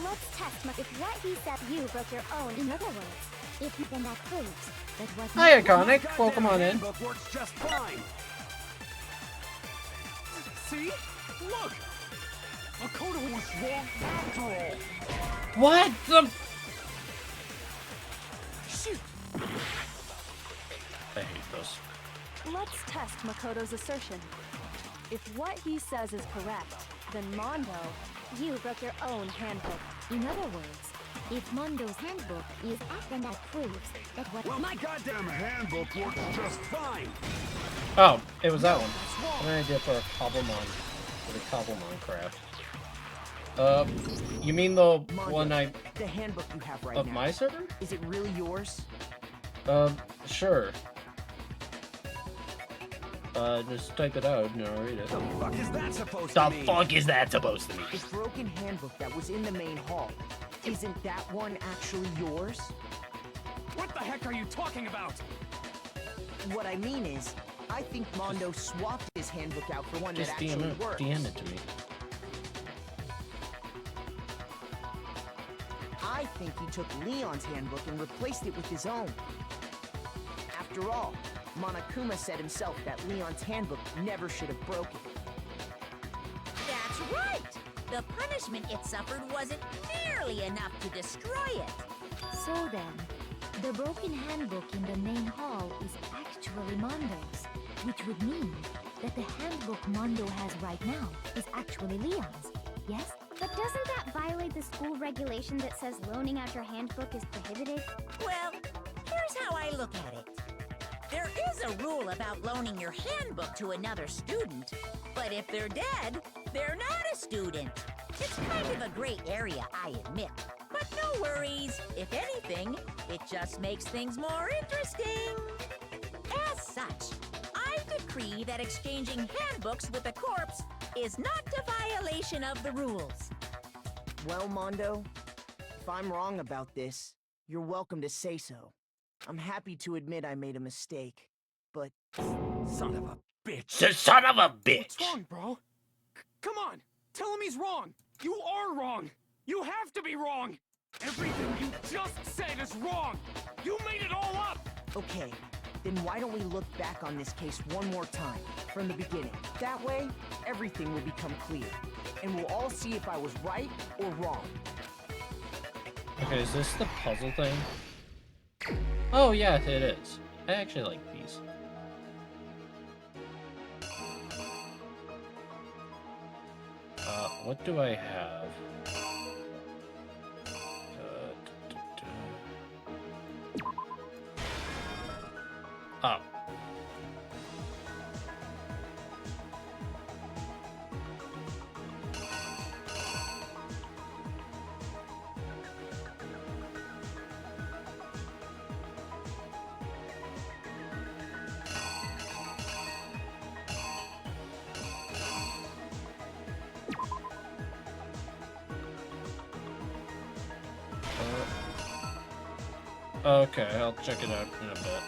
Let's test if what he said you broke your own. In other words, if then that proves that what... Hi, Iconic! Welcome on in. Handbook works just fine! See? Look! Makoto was wrong after all! What the... Shoot! I hate this. Let's test Makoto's assertion. If what he says is correct, then Mondo, you broke your own handbook. In other words, if Mondo's handbook is act, then that proves that what... Well, my goddamn handbook works just fine! Oh, it was that one. An idea for a Cobblemon. For the Cobblemon craft. You mean the Mondo, one the handbook you have right of now. my server? Is it really yours? Sure. Just type it out and I'll read it. The fuck is that supposed The to mean? fuck is that supposed to mean? The broken handbook that was in the main hall. Isn't that one actually yours? What the heck are you talking about? What I mean is, I think Mondo swapped his handbook out for one Just that actually works. DM it to me. I think he took Leon's handbook and replaced it with his own. After all, Monokuma said himself that Leon's handbook never should have broken. That's right! The punishment it suffered wasn't nearly enough to destroy it. So then, the broken handbook in the main hall is actually Mondo's, which would mean that the handbook Mondo has right now is actually Leon's, yes? But doesn't that violate the school regulation that says loaning out your handbook is prohibited? Well, here's how I look at it. There is a rule about loaning your handbook to another student, but if they're dead, they're not a student. It's kind of a gray area, I admit. But no worries. If anything, it just makes things more interesting. As such, I decree that exchanging handbooks with a corpse is not a violation of the rules. Well, Mondo, if I'm wrong about this, you're welcome to say so. I'm happy to admit I made a mistake, but... Son of a bitch! Son of a bitch! What's wrong, bro? Come on! Tell him he's wrong! You are wrong! You have to be wrong! Everything you just said is wrong! You made it all up! Okay, then why don't we look back on this case one more time, from the beginning? That way, everything will become clear, and we'll all see if I was right or wrong. Okay, is this the puzzle thing? Oh yeah, it is. I actually like these. What do I have? Oh. Okay, I'll check it out in a bit.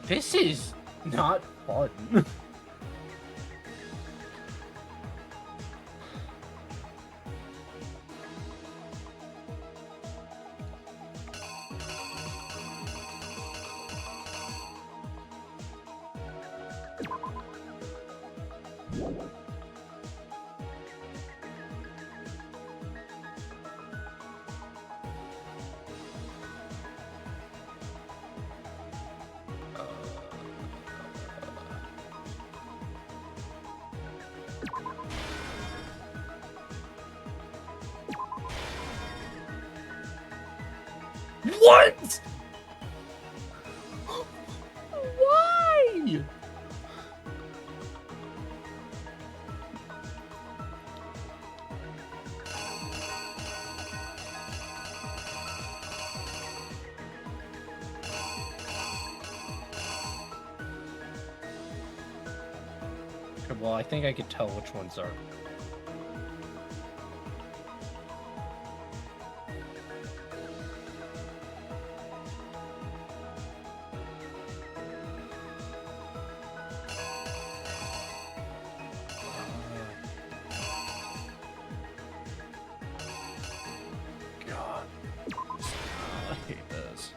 This is not fun. What? Why? Okay, well, I think I could tell which ones are. God. I hate this.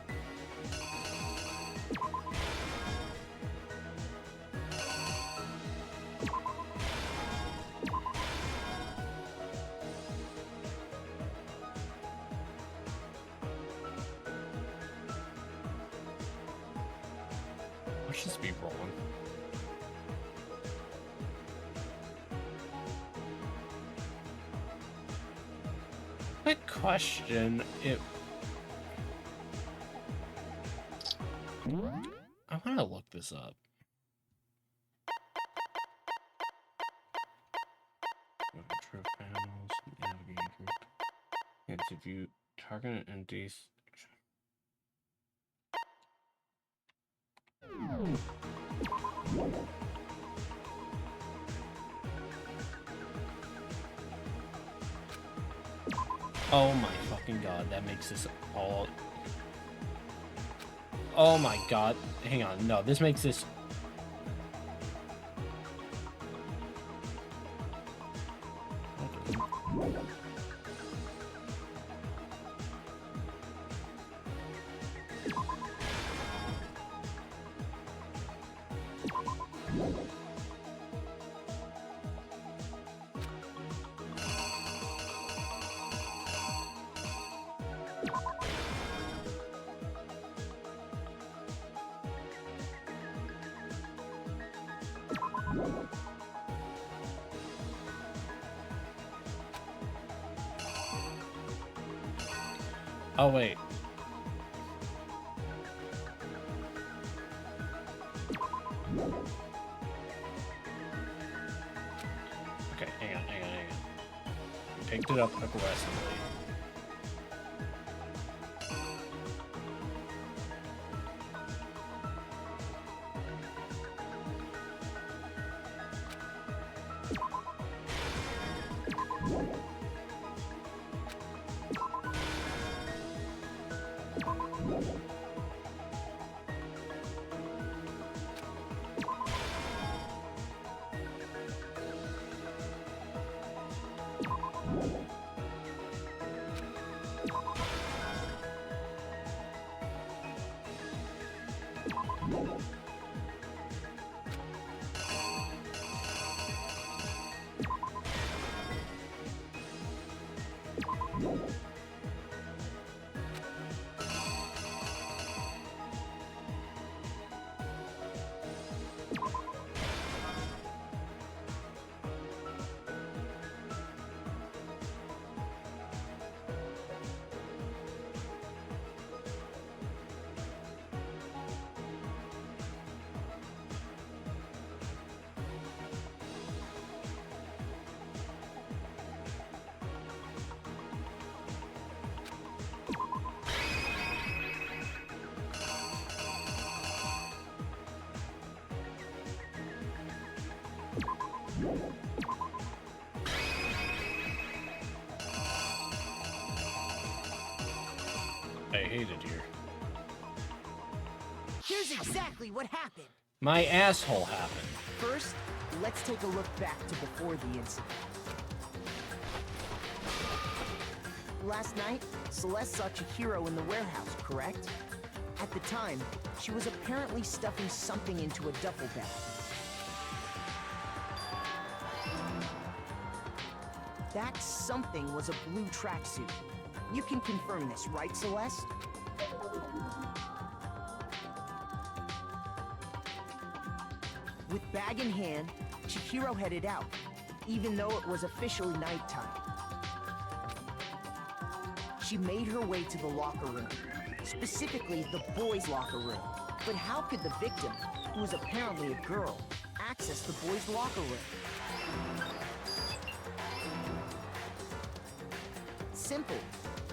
Let's just be wrong. Quick question. I want to look this up. True panels, navigate group. Yes, if you target an entity. Oh my fucking god, that makes this all... Oh my god, hang on, no, this makes this... Oh, wait. Okay, hang on. Picked it up aggressively. I hated you. Here's exactly what happened. My asshole happened. First, let's take a look back to before the incident. Last night, Celeste saw Chihiro in the warehouse, correct? At the time, she was apparently stuffing something into a duffel bag. That something was a blue tracksuit. You can confirm this, right, Celeste? With bag in hand, Chihiro headed out, even though it was officially nighttime. She made her way to the locker room, specifically the boys' locker room. But how could the victim, who was apparently a girl, access the boys' locker room? Simple,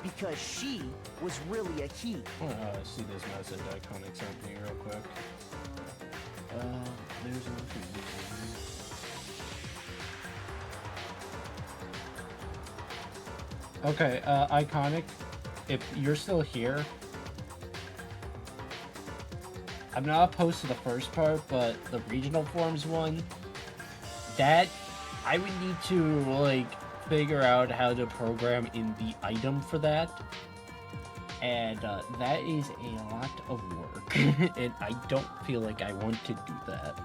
because she was really a he. See this message Iconic sent me real quick. There's nothing. Okay, Iconic, if you're still here, I'm not opposed to the first part, but the regional forms one, that I would need to like figure out how to program in the item for that, and that is a lot of work, and I don't feel like I want to do that.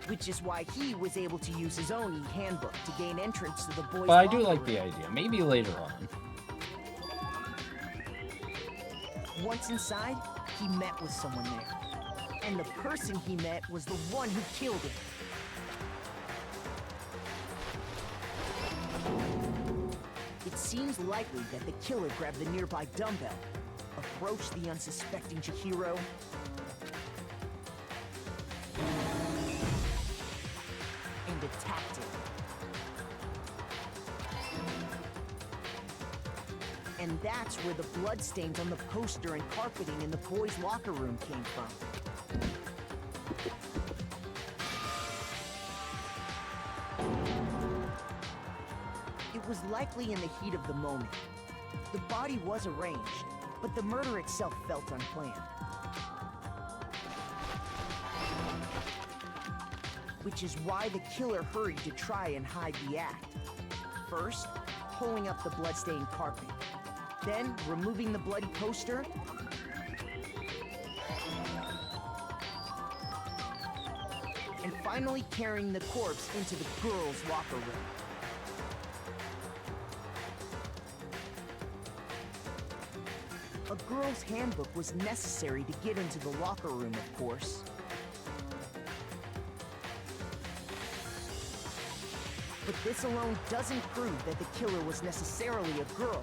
Which is why he was able to use his own e-handbook to gain entrance to the boys' But I do locker like room. the idea. Maybe later on. Once inside, he met with someone there. And the person he met was the one who killed him. It seems likely that the killer grabbed the nearby dumbbell, approached the unsuspecting Chihiro, and attacked him. And that's where the bloodstains on the poster and carpeting in the boys' locker room came from. It was likely in the heat of the moment. The body was arranged, but the murder itself felt unplanned. Which is why the killer hurried to try and hide the act. First, pulling up the bloodstained carpet. Then, removing the bloody poster. And finally carrying the corpse into the girls' locker room. A girl's handbook was necessary to get into the locker room, of course. But this alone doesn't prove that the killer was necessarily a girl.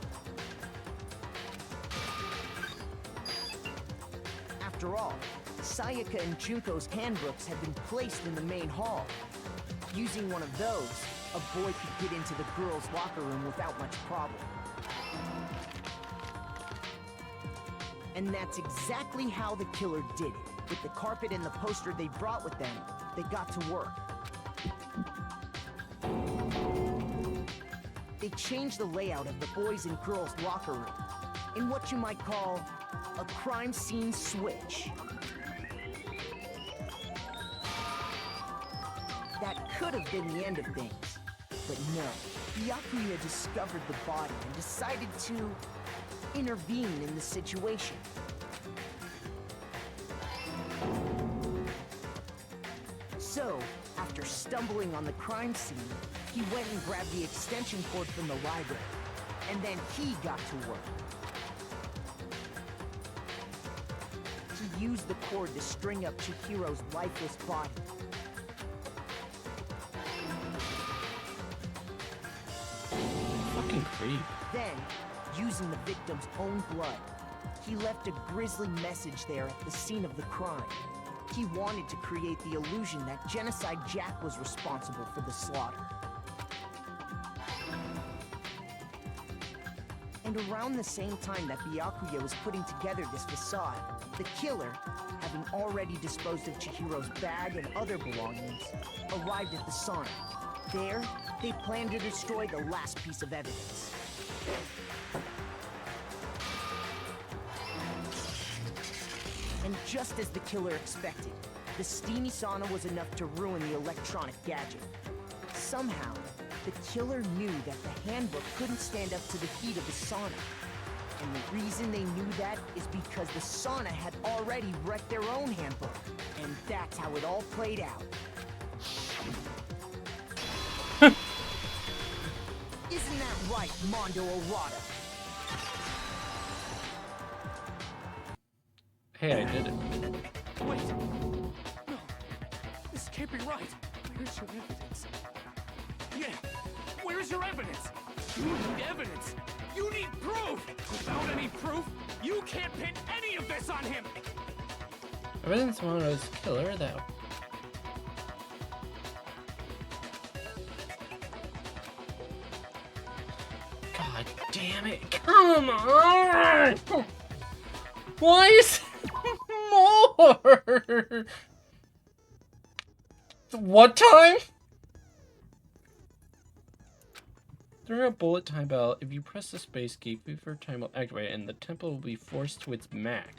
After all, Sayaka and Junko's handbooks had been placed in the main hall. Using one of those, a boy could get into the girls' locker room without much problem. And that's exactly how the killer did it. With the carpet and the poster they brought with them, they got to work. They changed the layout of the boys' and girls' locker room in what you might call a crime scene switch. That could have been the end of things, but no. Byakuya discovered the body and decided to intervene in the situation. So, after stumbling on the crime scene, he went and grabbed the extension cord from the library. And then he got to work. He used the cord to string up Chihiro's lifeless body. Fucking creep. Then, using the victim's own blood, he left a grisly message there at the scene of the crime. He wanted to create the illusion that Genocide Jack was responsible for the slaughter. And around the same time that Byakuya was putting together this facade, the killer, having already disposed of Chihiro's bag and other belongings, arrived at the sauna. There, they planned to destroy the last piece of evidence. And just as the killer expected, the steamy sauna was enough to ruin the electronic gadget. Somehow, the killer knew that the handbook couldn't stand up to the heat of the sauna. And the reason they knew that is because the sauna had already wrecked their own handbook. And that's how it all played out. Isn't that right, Mondo Orada? Hey, I did it. Wait! No! This can't be right! Where's your evidence? Yeah! Where's your evidence? You need evidence! You need proof! Without any proof, you can't pin any of this on him! Evidence Mono's killer, though. God damn it. Come on! Why is more? What time? During a bullet time bell, if you press the space key, before time will activate and the temple will be forced to its max.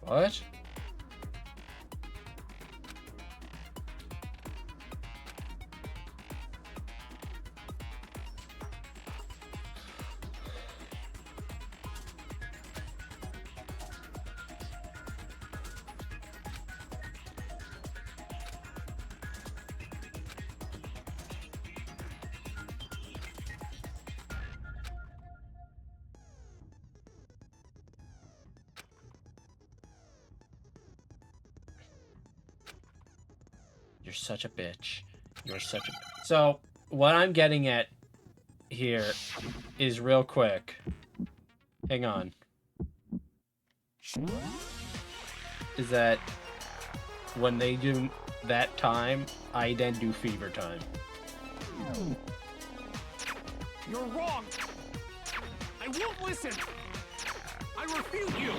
What? You're such a bitch. You're such a... So, what I'm getting at here is real quick. Hang on. Is that when they do that time, I then do fever time. You're wrong! I won't listen! I refute you!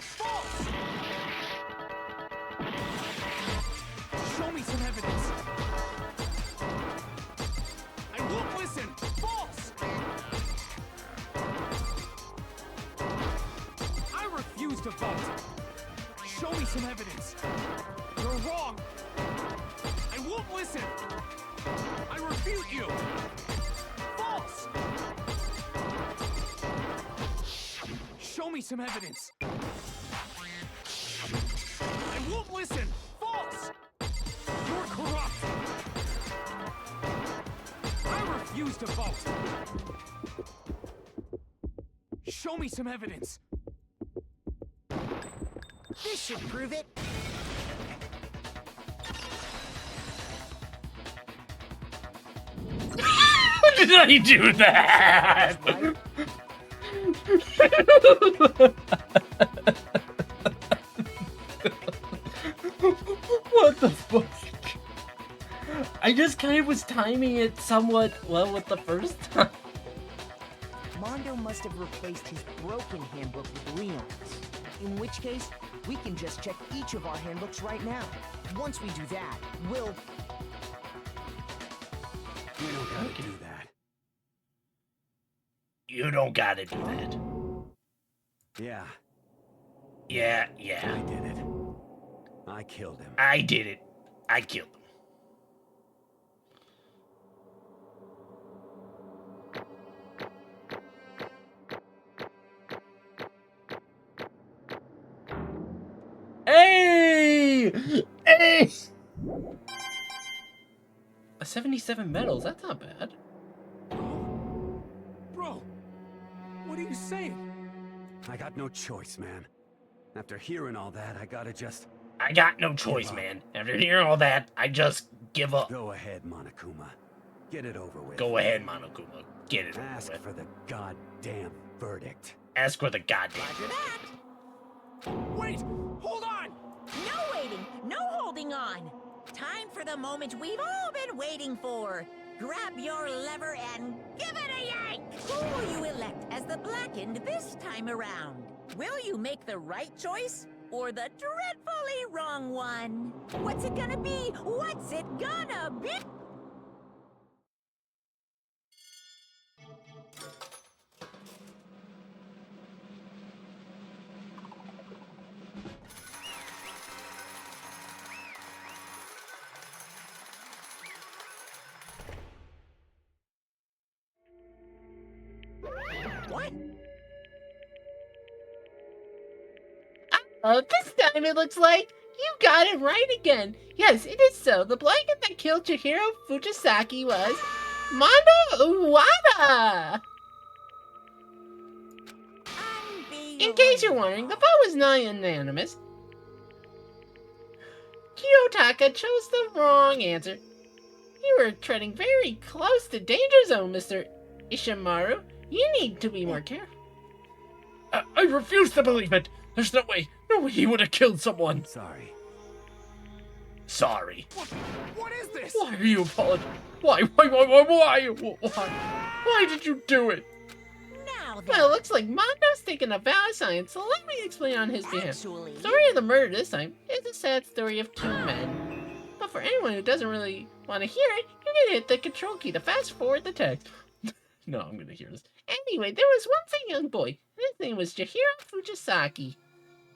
False! Show me some evidence! I won't listen! False! I refuse to vote! Show me some evidence! You're wrong! I won't listen! I refute you! False! Show me some evidence! I won't listen! False! You're corrupt! I refuse to vote! Show me some evidence! This should prove it. How did I do that? What the fuck? I just kind of was timing it somewhat well with the first time. Mondo must have replaced his broken handbook with Leon's. In which case, we can just check each of our handbooks right now. Once we do that, we'll... We don't gotta do that. You don't gotta do that. Yeah, Yeah. I did it. I killed him. I did it. I killed him. 77 medals. That's not bad. Bro, what are you saying? I got no choice, man. After hearing all that, I gotta just... I got no choice, man. After hearing all that, I just give up. Go ahead, Monokuma. Get it over with. Go ahead, Monokuma. Get it over Ask with. for the goddamn verdict. Ask for the goddamn. Roger that. Wait! Hold on! No waiting, no holding on. Time for the moment we've all been waiting for. Grab your lever and give it a yank! Who will you elect as the Blackened this time around? Will you make the right choice or the dreadfully wrong one? What's it gonna be? What's it gonna be? What? Oh, this time it looks like you got it right again. Yes, it is so. The blanket that killed Chihiro Fujisaki was Mondo Uwada. In case you're wondering, the vote was not unanimous. Kiyotaka chose the wrong answer. You were treading very close to danger zone, Mr. Ishimaru. You need to be more careful. I refuse to believe it. There's no way he would have killed someone. Sorry. Sorry. What is this? Why are you apologizing? Why did you do it? Now then. Well, it looks like Mondo's taking a vow of silence, so let me explain on his behalf. Actually- The story of the murder this time is a sad story of two men. But for anyone who doesn't really want to hear it, you're gonna hit the control key to fast forward the text. No, I'm gonna hear this. Anyway, there was once a young boy, and his name was Chihiro Fujisaki.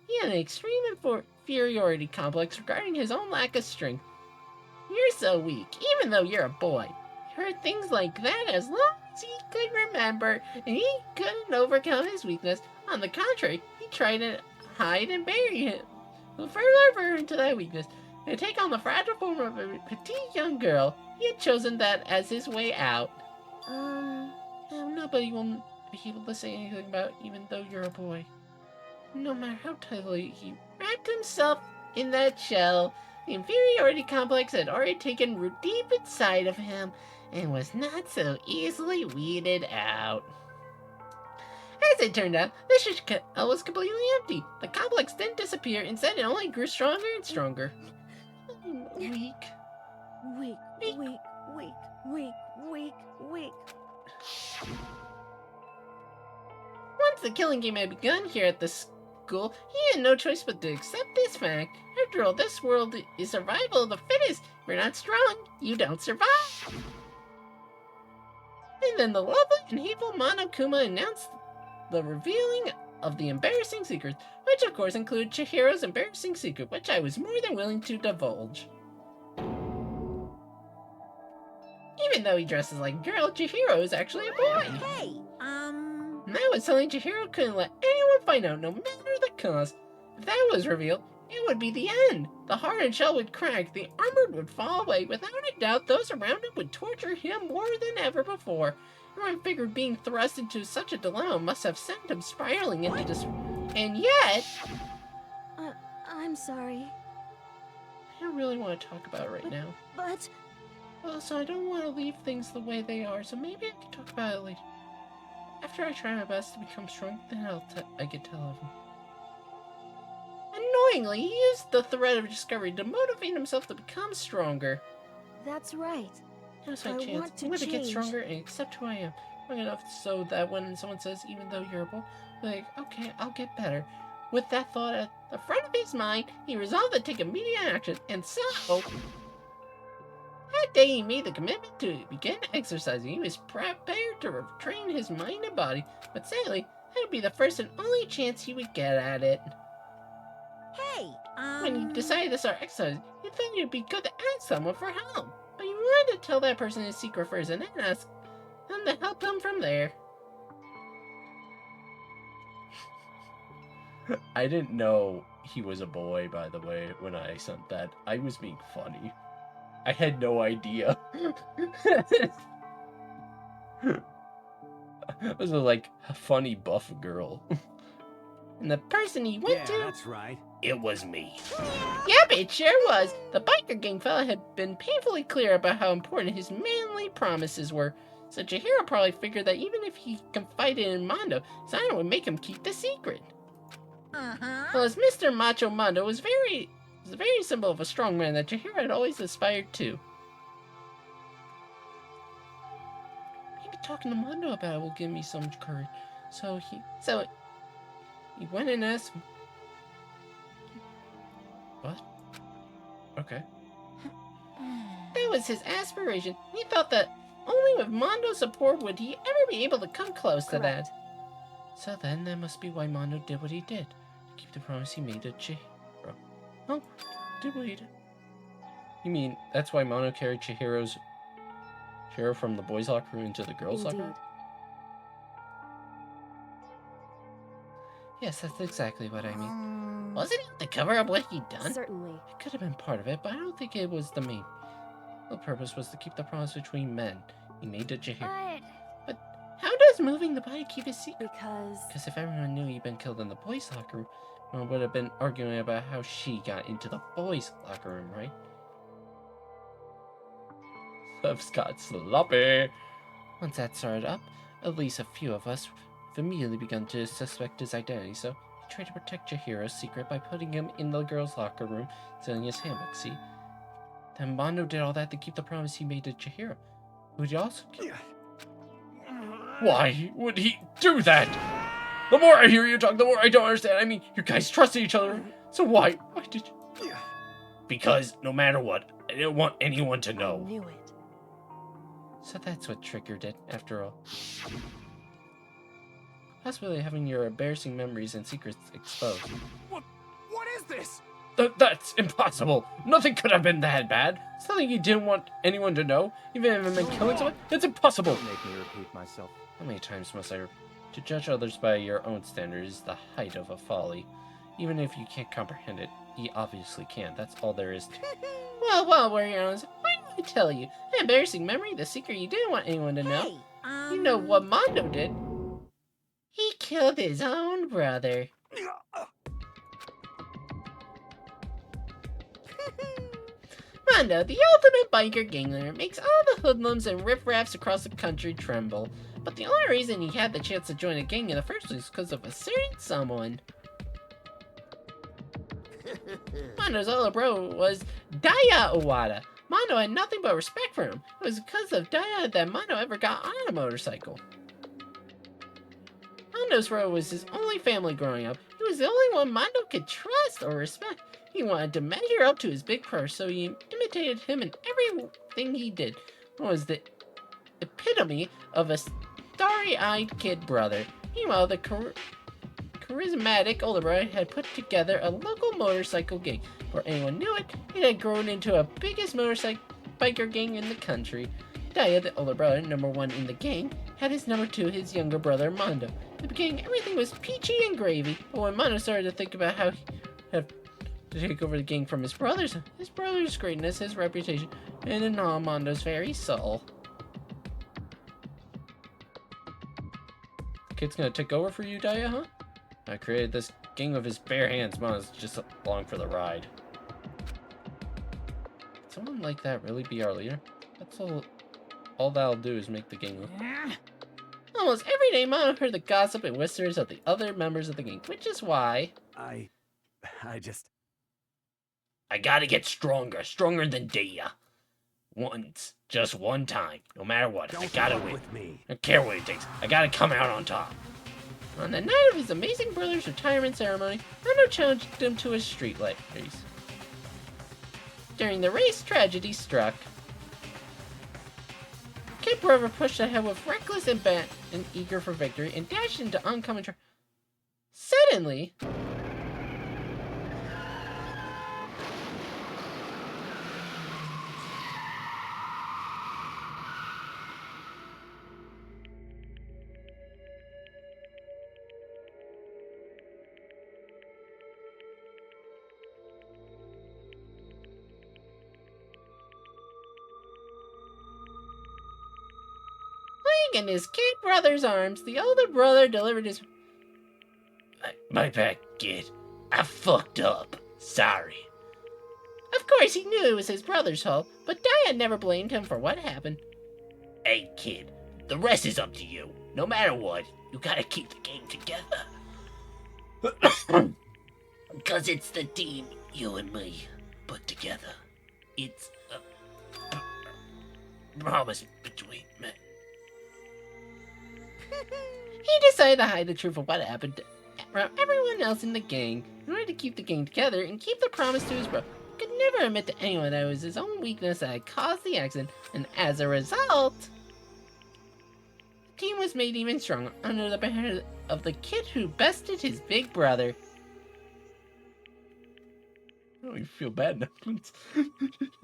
He had an extreme inferiority complex regarding his own lack of strength. You're so weak, even though you're a boy. He heard things like that as long as he could remember, and he couldn't overcome his weakness. On the contrary, he tried to hide and bury him. To further into that weakness, and take on the fragile form of a petite young girl, he had chosen that as his way out. Nobody will be able to say anything about even though you're a boy. No matter how tightly he wrapped himself in that shell, the inferiority complex had already taken root deep inside of him and was not so easily weeded out. As it turned out, the shell was completely empty. The complex didn't disappear, instead it only grew stronger and stronger. Weak. Weak, weak, weak, weak, weak, weak. Once the killing game had begun here at the school, he had no choice but to accept this fact. After all, this world is survival of the fittest. If you're not strong, you don't survive. And then the lovely and hateful Monokuma announced the revealing of the embarrassing secrets, which of course included Chihiro's embarrassing secret, which I was more than willing to divulge. Even though he dresses like a girl, Chihiro is actually a boy. Hey, That was something Chihiro couldn't let anyone find out, no matter the cost. If that was revealed, it would be the end. The hardened shell would crack, the armor would fall away. Without a doubt, those around him would torture him more than ever before. Everyone figured being thrust into such a dilemma must have sent him spiraling into despair. And yet... I'm sorry. I don't really want to talk about it right now. But... Also, I don't want to leave things the way they are, so maybe I can talk about it later. After I try my best to become strong, then I get to love him. Annoyingly, he used the thread of discovery to motivate himself to become stronger. That's right. Now's my I chance. want to I'm going to get change. stronger and accept who I am. Long enough so that when someone says, even though you're a boy, like, okay, I'll get better. With that thought at the front of his mind, he resolved to take immediate action, and so... That day he made the commitment to begin exercising. He was prepared to retrain his mind and body, but sadly, that would be the first and only chance he would get at it. hey, When he decided to start exercising, he thought it would be good to ask someone for help. But he wanted to tell that person his secret first and then ask them to help him from there. I didn't know he was a boy, by the way, when I sent that. I was being funny. I had no idea. This was like a funny buff girl. And the person he went Yeah, to? that's right. It was me. Yep, it sure was. The biker gang fella had been painfully clear about how important his manly promises were. So Chihiro probably figured that even if he confided in Mondo, Zion would make him keep the secret. Well, as Mr. Macho Mondo was a very symbol of a strong man that Chihiro had always aspired to. Maybe talking to Mondo about it will give me some courage. So he went and asked. What? Okay. That was his aspiration. He thought that only with Mondo's support would he ever be able to come close to that. So then that must be why Mondo did what he did. To keep the promise he made to Chihiro. Oh, did what he did. You mean that's why Mondo carried Chihiro from the boys' locker room into the girls' locker room? Yes, that's exactly what I mean. Wasn't it to cover up what he'd done? Certainly. It could have been part of it, but I don't think it was the main. The purpose was to keep the promise between men he made to Chihiro. But how does moving the body keep it secret? Because if everyone knew he'd been killed in the boys' locker room, one would have been arguing about how she got into the boys' locker room, right? Stuff's got sloppy. Once that started up, at least a few of us have immediately begun to suspect his identity, so he tried to protect Chihiro's secret by putting him in the girls' locker room, stealing his handbook, see? Then Mondo did all that to keep the promise he made to Chihiro, who he also killed. Why would he do that? The more I hear you talk, the more I don't understand. I mean, you guys trusted each other, so why did you? Because no matter what, I didn't want anyone to know. I knew it. So that's what triggered it, after all. Possibly having your embarrassing memories and secrets exposed. What is this? That's impossible. Nothing could have been that bad. Something you didn't want anyone to know, even if it meant killing someone. It's impossible. Don't make me repeat myself. How many times must I... To judge others by your own standards is the height of a folly. Even if you can't comprehend it, you obviously can. That's all there is to it. Well, we're honest. Why did I tell you? An embarrassing memory, the secret you didn't want anyone to know. You know what Mondo did? He killed his own brother. Mondo, the ultimate biker gang leader, makes all the hoodlums and riffraffs across the country tremble. But the only reason he had the chance to join a gang in the first place was because of a certain someone. Mondo's older bro was Daya Owada. Mondo had nothing but respect for him. It was because of Daya that Mondo ever got on a motorcycle. Mondo's bro was his only family growing up. He was the only one Mondo could trust or respect. He wanted to measure up to his big brother, so he imitated him in everything he did. It was the epitome of a starry-eyed kid brother. Meanwhile, the charismatic older brother had put together a local motorcycle gang. Before anyone knew it, it had grown into a biggest motorcycle biker gang in the country. Daya, the older brother, number one in the gang, had his number two, his younger brother, Mondo. In the beginning, everything was peachy and gravy, but when Mondo started to think about how he had to take over the gang from his brother's greatness, his reputation, and in all Mondo's very soul. Kid's gonna take over for you, Daya, huh? I created this gang with his bare hands. Mondo's just along for the ride. Could someone like that really be our leader? That's all that'll do is make the gang look. Almost every day, Mondo heard the gossip and whispers of the other members of the gang, which is why... I gotta get stronger than Daya. Once, just one time, no matter what, I gotta win. with me. I don't care what it takes, I gotta come out on top. On the night of his amazing brother's retirement ceremony, Mondo challenged him to a street race. During the race, tragedy struck. Kid brother pushed ahead with reckless abandon and eager for victory, and dashed into oncoming Suddenly, Back in his kid brother's arms, the older brother delivered his... My bad, kid. I fucked up. Sorry. Of course, he knew it was his brother's fault, but Daya never blamed him for what happened. Hey, kid. The rest is up to you. No matter what, you gotta keep the game together. Because it's the team you and me put together. It's a promise between me. He decided to hide the truth of what happened from everyone else in the gang in order to keep the gang together and keep the promise to his brother. He could never admit to anyone that it was his own weakness that had caused the accident, and as a result, the team was made even stronger under the banner of the kid who bested his big brother. I don't even feel bad now.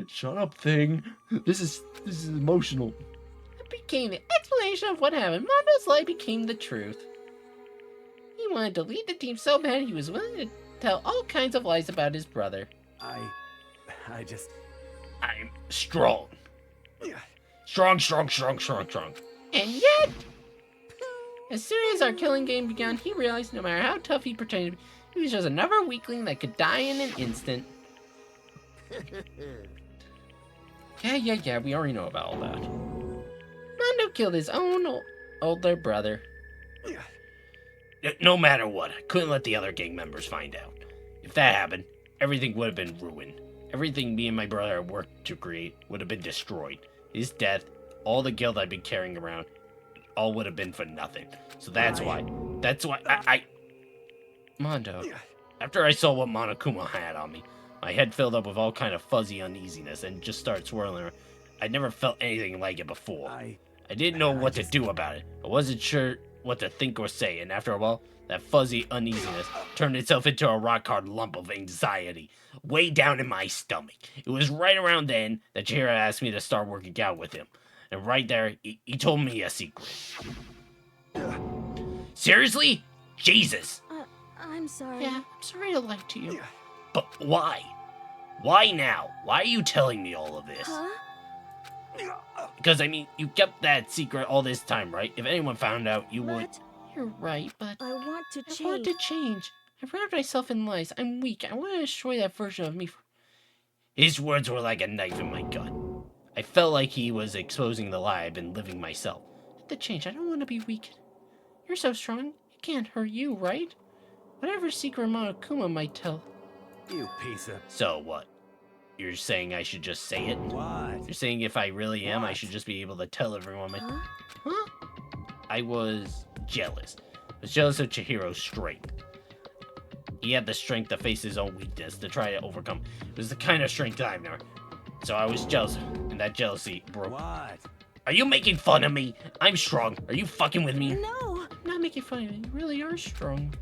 Shut up, thing. This is emotional. It became the explanation of what happened. Mondo's lie became the truth. He wanted to lead the team so bad he was willing to tell all kinds of lies about his brother. I'm strong. Strong. And yet, as soon as our killing game began, he realized no matter how tough he pretended to be, he was just another weakling that could die in an instant. Yeah, we already know about all that. Mondo killed his own older brother. No matter what, I couldn't let the other gang members find out. If that happened, everything would have been ruined. Everything me and my brother had worked to create would have been destroyed. His death, all the guilt I'd been carrying around, all would have been for nothing. So that's why I Mondo. after I saw what Monokuma had on me, my head filled up with all kind of fuzzy uneasiness and just started swirling around. I'd never felt anything like it before. I didn't know what to do about it. I wasn't sure what to think or say, and after a while, that fuzzy uneasiness turned itself into a rock-hard lump of anxiety, way down in my stomach. It was right around then that Chihiro asked me to start working out with him. And right there, he told me a secret. Seriously? Jesus! I'm sorry. Yeah, I'm sorry to lie to you. But why? Why now? Why are you telling me all of this? Huh? Because, I mean, you kept that secret all this time, right? If anyone found out, you would... You're right, but I want to change. I want to change. I've wrapped myself in lies. I'm weak. I want to destroy that version of me. His words were like a knife in my gut. I felt like he was exposing the lie I've been living myself. I have to change. I don't want to be weak. You're so strong. It can't hurt you, right? Whatever secret Monokuma might tell. You piece of... So what? You're saying I should just say it? What? You're saying if I really am, I should just be able to tell everyone my... Huh? I was jealous. I was jealous of Chihiro's strength. He had the strength to face his own weakness, to try to overcome. It was the kind of strength that I've never... So I was jealous, and that jealousy broke. What? Are you making fun of me? I'm strong. Are you fucking with me? No! I'm not making fun of you. You really are strong.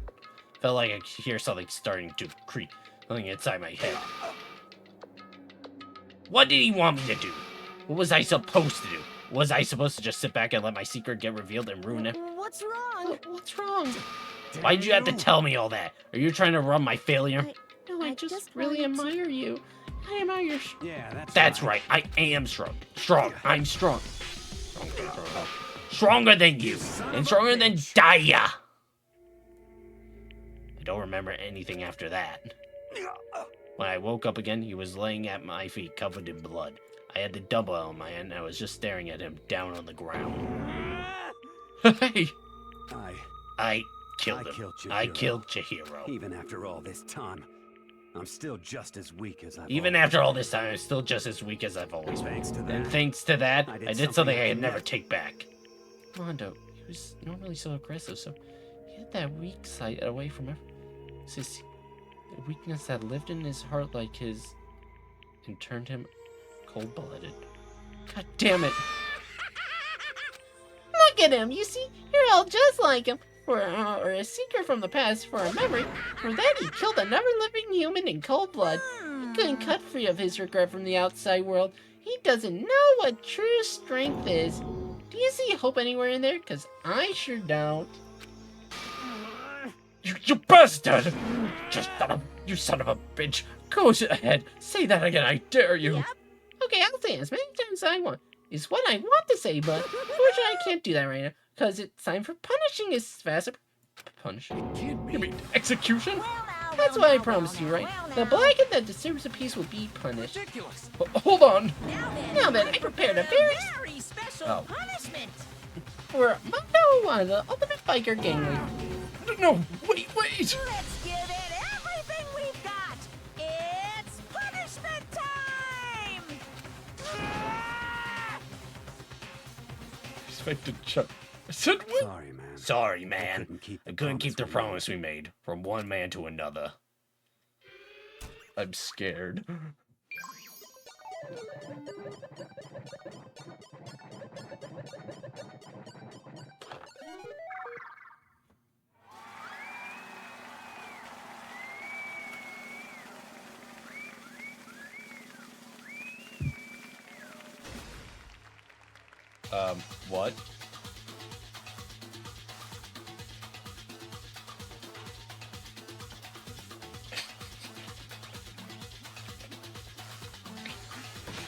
Felt like I could hear something starting to creak, something inside my head. What did he want me to do? What was I supposed to do? Was I supposed to just sit back and let my secret get revealed and ruin it? What's wrong? What's wrong? Why did you have to tell me all that? Are you trying to run my failure? No, I just really admire you. I admire your... Yeah, That's right. I am strong. I'm strong. Stronger than you. And stronger than Daya. I don't remember anything after that. When I woke up again, he was laying at my feet covered in blood. I had the dumbbell in my hand and I was just staring at him down on the ground. Hey! I killed him. Chihiro. I killed Chihiro. Even after all this time, I'm still just as weak as I've Even always after all this time, I'm still just as weak as I've always been. Thanks to that. And thanks to that, I did something I could never take back. Mondo, he was normally so aggressive, so he had that weak side away from him. It's his weakness that lived in his heart like his... and turned him cold-blooded. God damn it! Look at him! You see, you're all just like him. For a secret from the past, for a memory. For that, he killed another living human in cold blood. He couldn't cut free of his regret from the outside world. He doesn't know what true strength is. Do you see hope anywhere in there? Because I sure don't. You bastard! You son of a bitch! Go ahead, say that again, I dare you! Yep. Okay, I'll say it as many times as I want. is what I want to say, but unfortunately I can't do that right now, because it's time for punishing his fast. Punishing? You mean execution? That's what I promised you, right? The blacken that deserves a piece will be punished. Ridiculous. Hold on. Now then, I prepared a very special punishment. for Mondo, the ultimate biker gang leader. No, wait. Let's give it everything we've got. It's punishment time. Expected Chuck. I said what? Sorry, man. Sorry, man. I couldn't keep the promise we made from one man to another. I'm scared. What?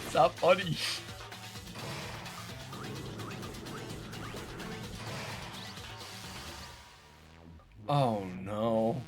Stop funny. Oh no.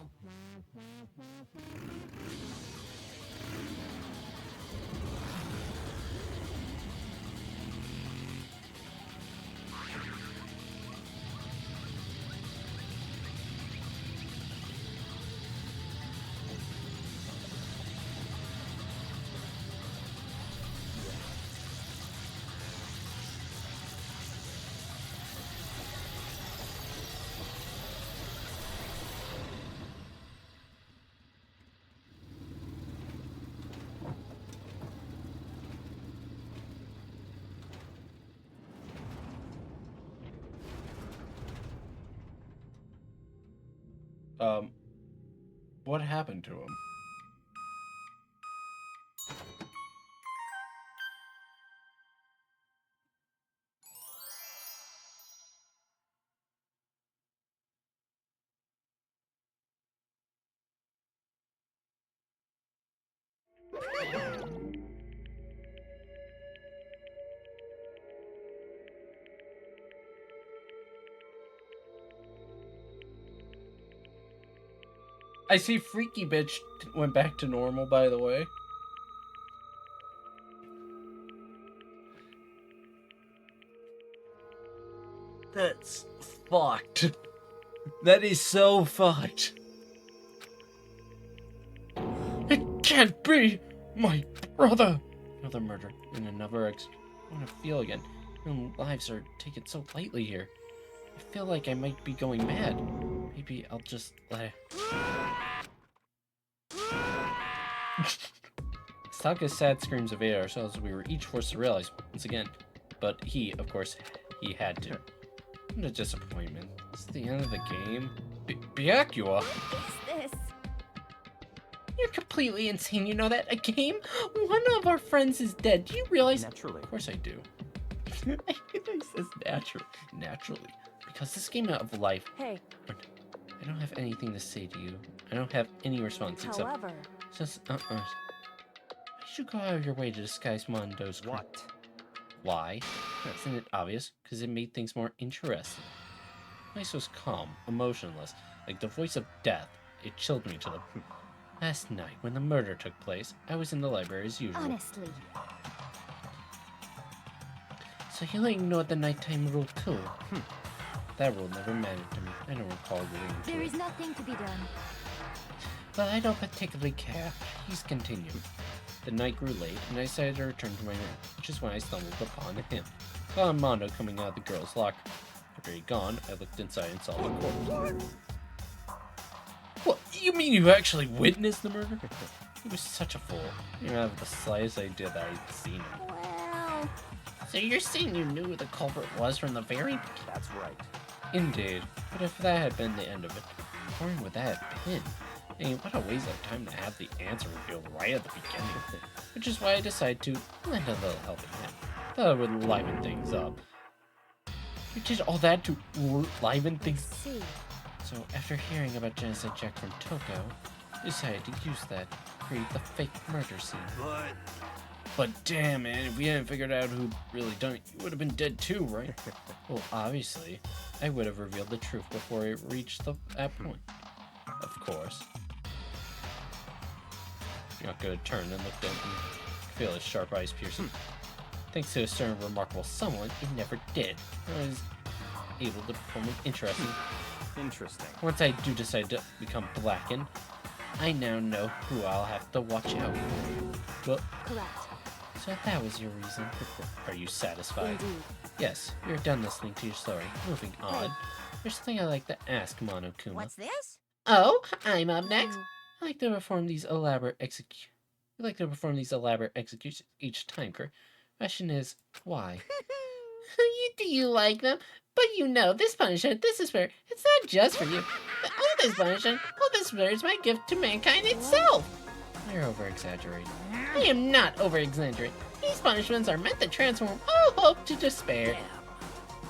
What happened to him? I see Freaky Bitch went back to normal, by the way. That's fucked. That is so fucked. It can't be my brother. Another murder and another I want to feel again. And lives are taken so lightly here. I feel like I might be going mad. Maybe I'll just let Saka's sad screams evaded ourselves. We were each forced to realize once again. But he, of course, he had to. What a disappointment. It's the end of the game. Byakuya? What is this? You're completely insane, you know that? A game? One of our friends is dead. Do you realize? Naturally. Of course I do. It says naturally. Because this game of life... Hey. I don't have anything to say to you. I don't have any response except... However... Just, Why should you go out of your way to disguise Mondo's... What? Why? Isn't it obvious? Because it made things more interesting. Voice was calm, emotionless, like the voice of death. It chilled me to the... Last night, when the murder took place, I was in the library as usual. Honestly. So you ignored the nighttime rule too? That rule never mattered to me. I don't recall agreeing to There it. is nothing to be done. But I don't particularly care. Please continue. The night grew late, and I decided to return to my room, which is when I stumbled upon him. Found Mondo coming out of the girls' locker. After he'd gone, I looked inside and saw the corpse. What? You mean you actually witnessed the murder? He was such a fool. I didn't have the slightest idea that I'd seen him. Well... So you're saying you knew who the culprit was from the very beginning? That's right. Indeed. But if that had been the end of it, where would that have been? I mean, what a waste of time to have the answer revealed right at the beginning. Which is why I decided to lend a little helping hand. Thought it would liven things up. You did all that to liven things? See. So after hearing about Genocide Jack from Toko, I decided to use that to create the fake murder scene. But But damn, man, if we hadn't figured out who really done it, you would have been dead too, right? Well, obviously, I would have revealed the truth before it reached that point. Of course. Yako turned and looked at him, feel his sharp eyes piercing. Thanks to a certain remarkable someone, it never did. I was able to perform an interesting. Once I do decide to become blackened, I now know who I'll have to watch out. Well, Correct. so that was your reason. Are you satisfied? Indeed. Yes, you're done listening to your story. Moving on. There's something I'd like to ask Monokuma. What's this? Oh, I'm up next. I like to perform these elaborate executions each time, correct? Question is, why? Do you like them? But you know, this punishment, this is fair. It's not just for you. All this punishment, all this fair is my gift to mankind itself. You're over-exaggerating. I am not over-exaggerating. These punishments are meant to transform all hope to despair.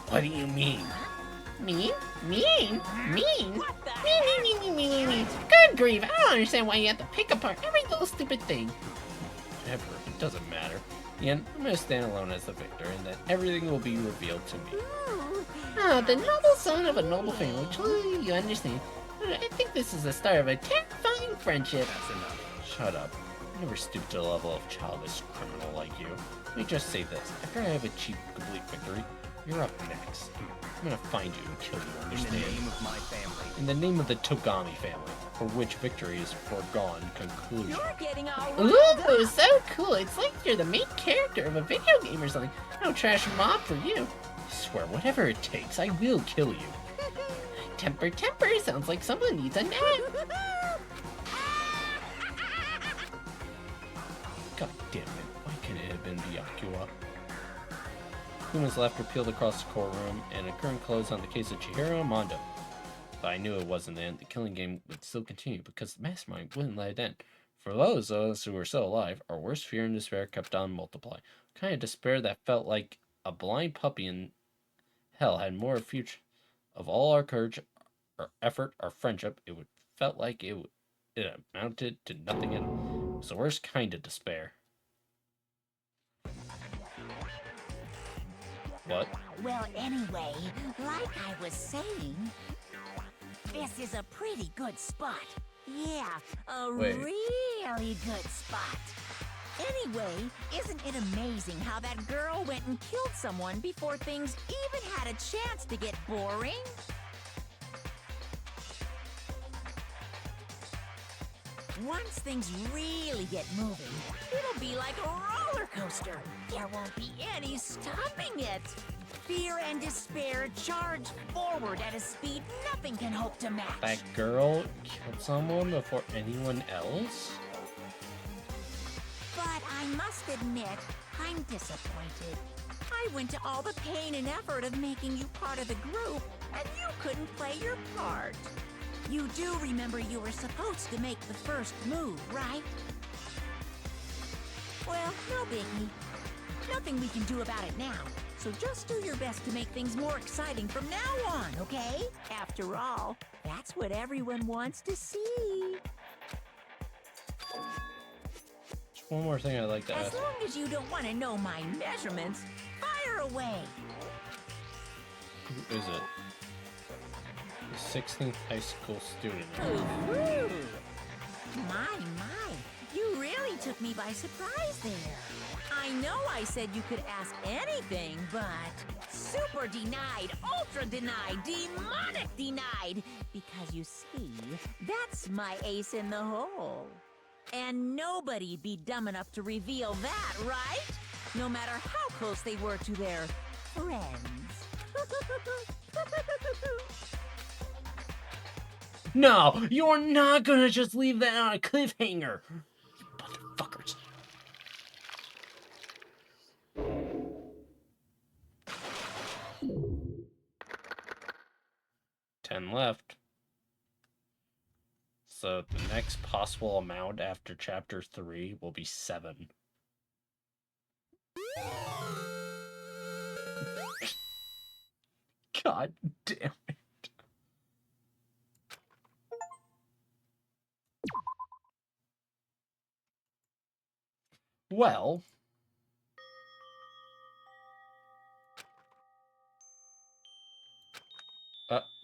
What do you mean? Mean? Mean? Mean? Mean. Good grief, I don't understand why you have to pick apart every little stupid thing. Whatever, it doesn't matter. Ian, I'm gonna stand alone as the victor, and then everything will be revealed to me. Ah, the noble son of a noble family. Truly, you understand. I think this is the start of a terrifying friendship. That's enough. Shut up. I never stooped to the level of childish criminal like you. Let me just say this. After I have achieved complete victory, you're up next. I'm gonna find you and kill you, understand? In the name of my family. In the name of the Togami family, for which victory is foregone conclusion. You're getting all Ooh, so cool. It's like you're the main character of a video game or something. No trash mob for you. I swear, whatever it takes, I will kill you. Temper. Sounds like someone needs a nap. God damn it, why couldn't it have been Byakuya? Kuma's laughter peeled across the courtroom, and a curtain closed on the case of Chihiro Mondo. But I knew it wasn't the end. The killing game would still continue, because the mastermind wouldn't let it end. For those of us who were still alive, our worst fear and despair kept on multiplying. Kind of despair that felt like a blind puppy in hell had more future. Of all our courage, our effort, our friendship, felt like it amounted to nothing at all. It was the worst kind of despair. What? Well, anyway, like I was saying, this is a pretty good spot. Yeah, a really good spot. Anyway, isn't it amazing how that girl went and killed someone before things even had a chance to get boring? Once things really get moving, it'll be like a roller coaster. There won't be any stopping it. Fear and despair charge forward at a speed nothing can hope to match. That girl killed someone before anyone else? But I must admit, I'm disappointed. I went to all the pain and effort of making you part of the group, and you couldn't play your part. You do remember you were supposed to make the first move, right? Well, no biggie. Nothing we can do about it now. So just do your best to make things more exciting from now on, okay? After all, that's what everyone wants to see. Just one more thing I'd like to As ask. long as you don't want to know my measurements, fire away. Who is it? The 16th high school student. Ooh. My. You really took me by surprise there. I know I said you could ask anything, but super denied, ultra denied, demonic denied. Because you see, that's my ace in the hole. And nobody'd be dumb enough to reveal that, right? No matter how close they were to their friends. No, you're not gonna just leave that on a cliffhanger. You motherfuckers. $10 left. So the next possible amount after chapter 3 will be 7. God damn it. Well,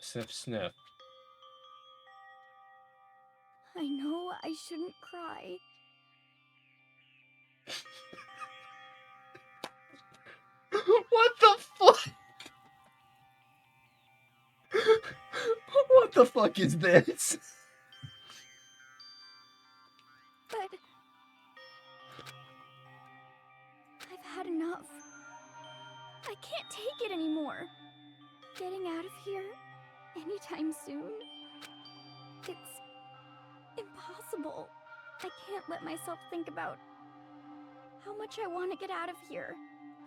Sniff, sniff. I know I shouldn't cry. What the fuck? What the fuck is this? But I've had enough. I can't take it anymore. Getting out of here anytime soon. It's impossible. I can't let myself think about how much I want to get out of here.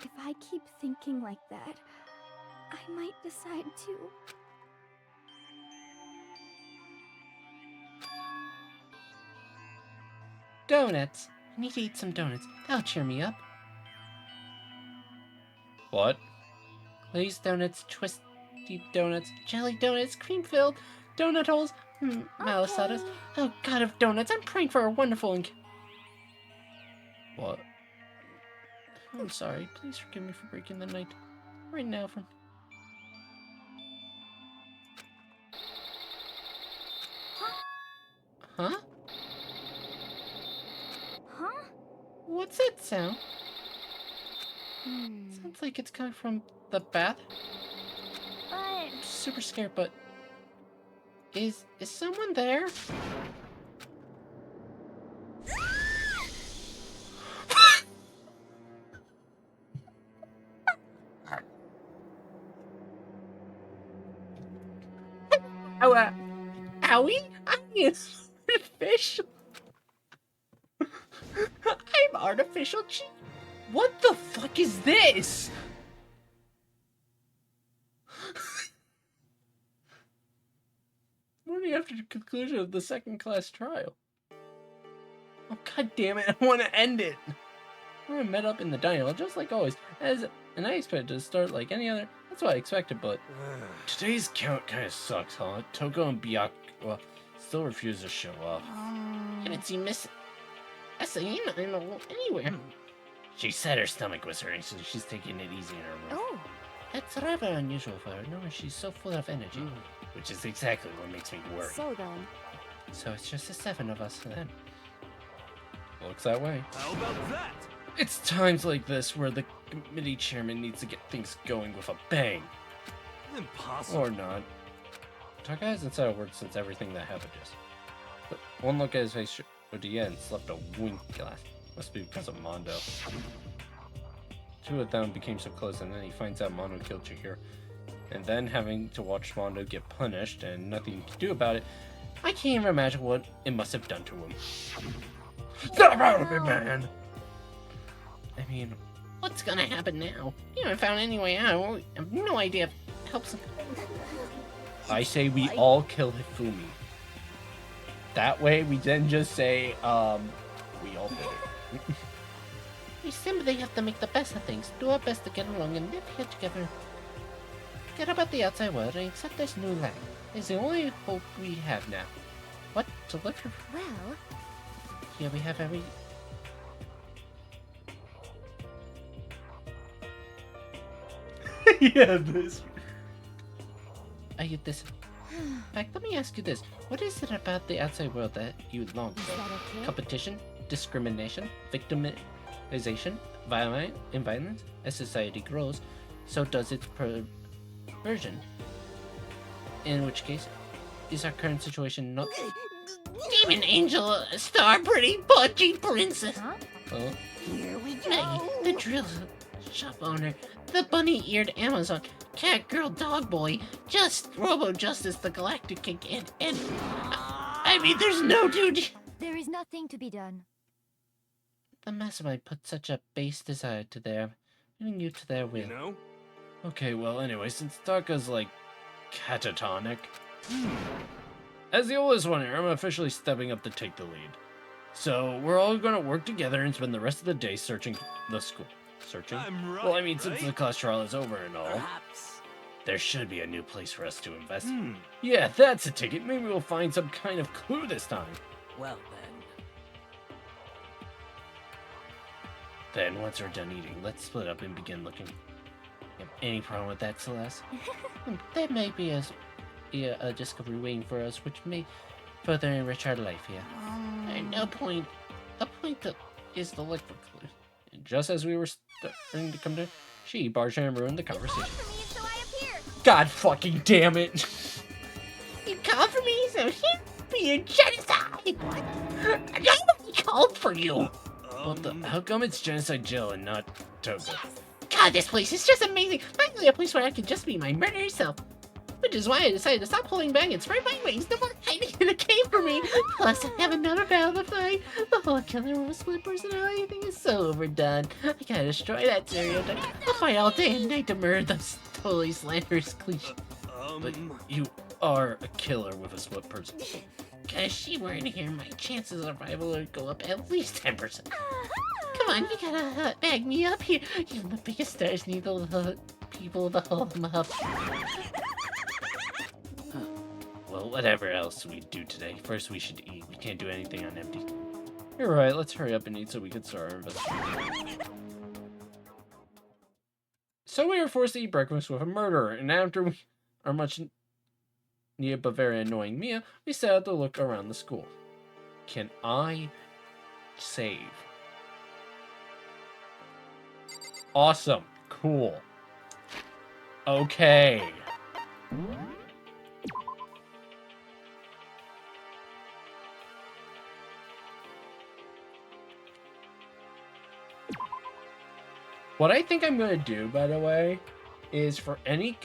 If I keep thinking like that, I might decide to. Donuts. I need to eat some donuts. That'll cheer me up. What? Glazed donuts, twisty donuts, jelly donuts, cream-filled donut holes, malasadas. Oh, God of donuts, I'm praying for a wonderful What? I'm sorry. Please forgive me for breaking the night. Right now from... Huh? Huh? What's that sound? Sounds like it's coming from the bath. But... I'm super scared, but... Is someone there? Oh, owie? I'm artificial. I'm artificial cheek. What the fuck is this? Morning after the conclusion of the second-class trial. Oh, god damn it, I want to end it. We're met up in the dining hall, just like always, and I expected to start like any other. That's what I expected, but... Today's count kind of sucks, huh? Toko and Byakuya, well, still refuse to show up. And it's Miss S.A. anywhere. She said her stomach was hurting, so she's taking it easy in her room. Oh, that's rather unusual for her, knowing she's so full of energy. Which is exactly what makes me worry. So then, So it's just the 7 of us then. Looks that way. How about that? It's times like this where the committee chairman needs to get things going with a bang. Impossible. Or not. Taka hasn't said a word since everything that happened just. But one look at his face showed the end left a wink glass. Must be because of Mondo. Two of them became so close, and then he finds out Mondo killed Chihiro. And then having to watch Mondo get punished and nothing he can do about it, I can't even imagine what it must have done to him. Get out of it, man! I mean, what's gonna happen now? You haven't found any way out. I have no idea if it helps him. I say we all kill Hifumi. That way we then just say, we all did it. We simply have to make the best of things, do our best to get along and live here together. Forget about the outside world and accept this new land. It's the only hope we have now. What? To live here? Well, Here we have every... Yeah, this. Are you this... In fact, let me ask you this. What is it about the outside world that you long is for? that okay? Competition? Discrimination? Victimization? Violence? As society grows, so does its perversion. In which case, is our current situation not... Demon Angel, star pretty pudgy princess. Huh? Oh, Here we go. Maggie, the drill shop owner, the bunny-eared Amazon, cat girl dog boy, just Robo Justice the Galactic King, and I mean, there's no dude. There is nothing to be done. The mastermind put such a base desire to bringing you to their will. You know? Okay, well, anyway, since Taka's like catatonic, as the oldest one here, I'm officially stepping up to take the lead. So we're all gonna work together and spend the rest of the day searching the school. Searching? I'm right, Well, I mean, since the right? class trial is over and all, Perhaps. there should be a new place for us to invest. Hmm. Yeah, that's a ticket. Maybe we'll find some kind of clue this time. Well then. Then, once we're done eating, let's split up and begin looking. You have any problem with that, Celeste? That may be as a discovery waiting for us, which may further enrich our life here. A point that is to look for clues. And just as we were starting to come to, she barged in and ruined the conversation. So I appeared. God fucking damn it! You called for me, so here be a genocide! What? Nobody called for you! What the? How come it's Genocide Jill and not Toko? God, this place is just amazing! Finally a place where I can just be my murderous self. Which is why I decided to stop holding back and spread my wings. No more hiding in a cave for me. Plus, I have another battle to fight. The whole killer with a split personality thing is so overdone. I gotta destroy that stereotype. I'll fight all day and night to murder those totally slanderous cliches. But you are a killer with a split person. If she weren't here, my chances of survival would go up at least 10%. Come on, you gotta bag me up here. Even the biggest stars need the people to hold them up. Well, whatever else we do today, first we should eat. We can't do anything on empty. You're right, let's hurry up and eat so we can start our investigation. So we were forced to eat breakfast with a murderer, and after our much needed but very annoying meal, we set out to look around the school. Can I save? Awesome. Cool. Okay. What I think I'm gonna do, by the way, is for any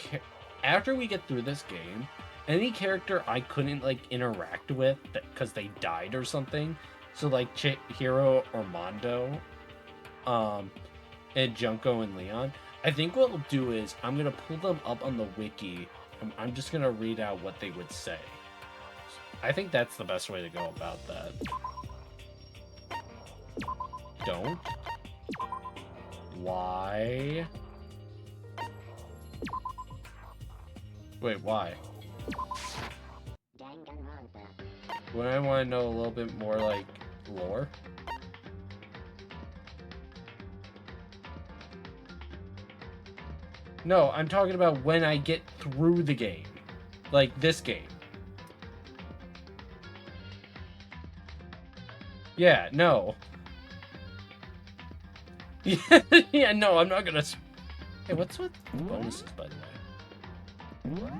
after we get through this game, any character I couldn't like interact with because they died or something, so like Hiro or Mondo, and Junko and Leon, I think what we'll do is I'm gonna pull them up on the wiki and I'm just gonna read out what they would say. I think that's the best way to go about that. Don't. Why? Wait, why? Wouldn't I want to know a little bit more, like, lore? No, I'm talking about when I get through the game. Like, this game. Yeah, no. Yeah, no, I'm not gonna... Hey, what's with bonuses, by the way?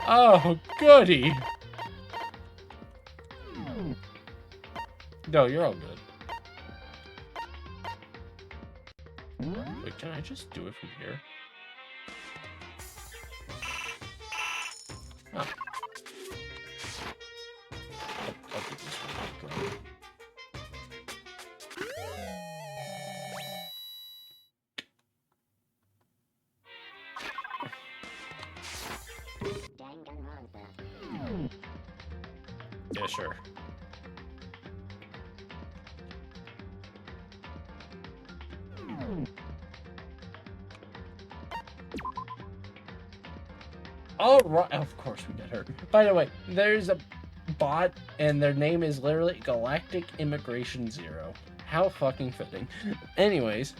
Oh, goody! No, you're all good. Wait, can I just do it from here? Oh. I'll do this one. Yeah, sure. All right, of course we get hurt. By the way, there's a bot, and their name is literally Galactic Immigration Zero. How fucking fitting. Anyways,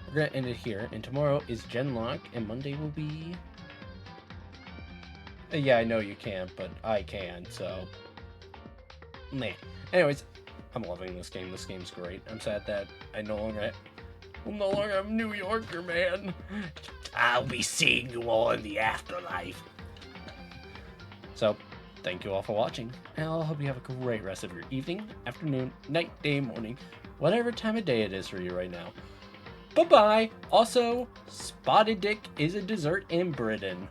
we're gonna end it here, and tomorrow is Genlock, and Monday will be... Yeah, I know you can't, but I can, so... Meh. Anyways, I'm loving this game. This game's great. I'm sad that I no longer have New Yorker, man. I'll be seeing you all in the afterlife. So, thank you all for watching, and I hope you have a great rest of your evening, afternoon, night, day, morning, whatever time of day it is for you right now. Bye-bye! Also, spotted dick is a dessert in Britain.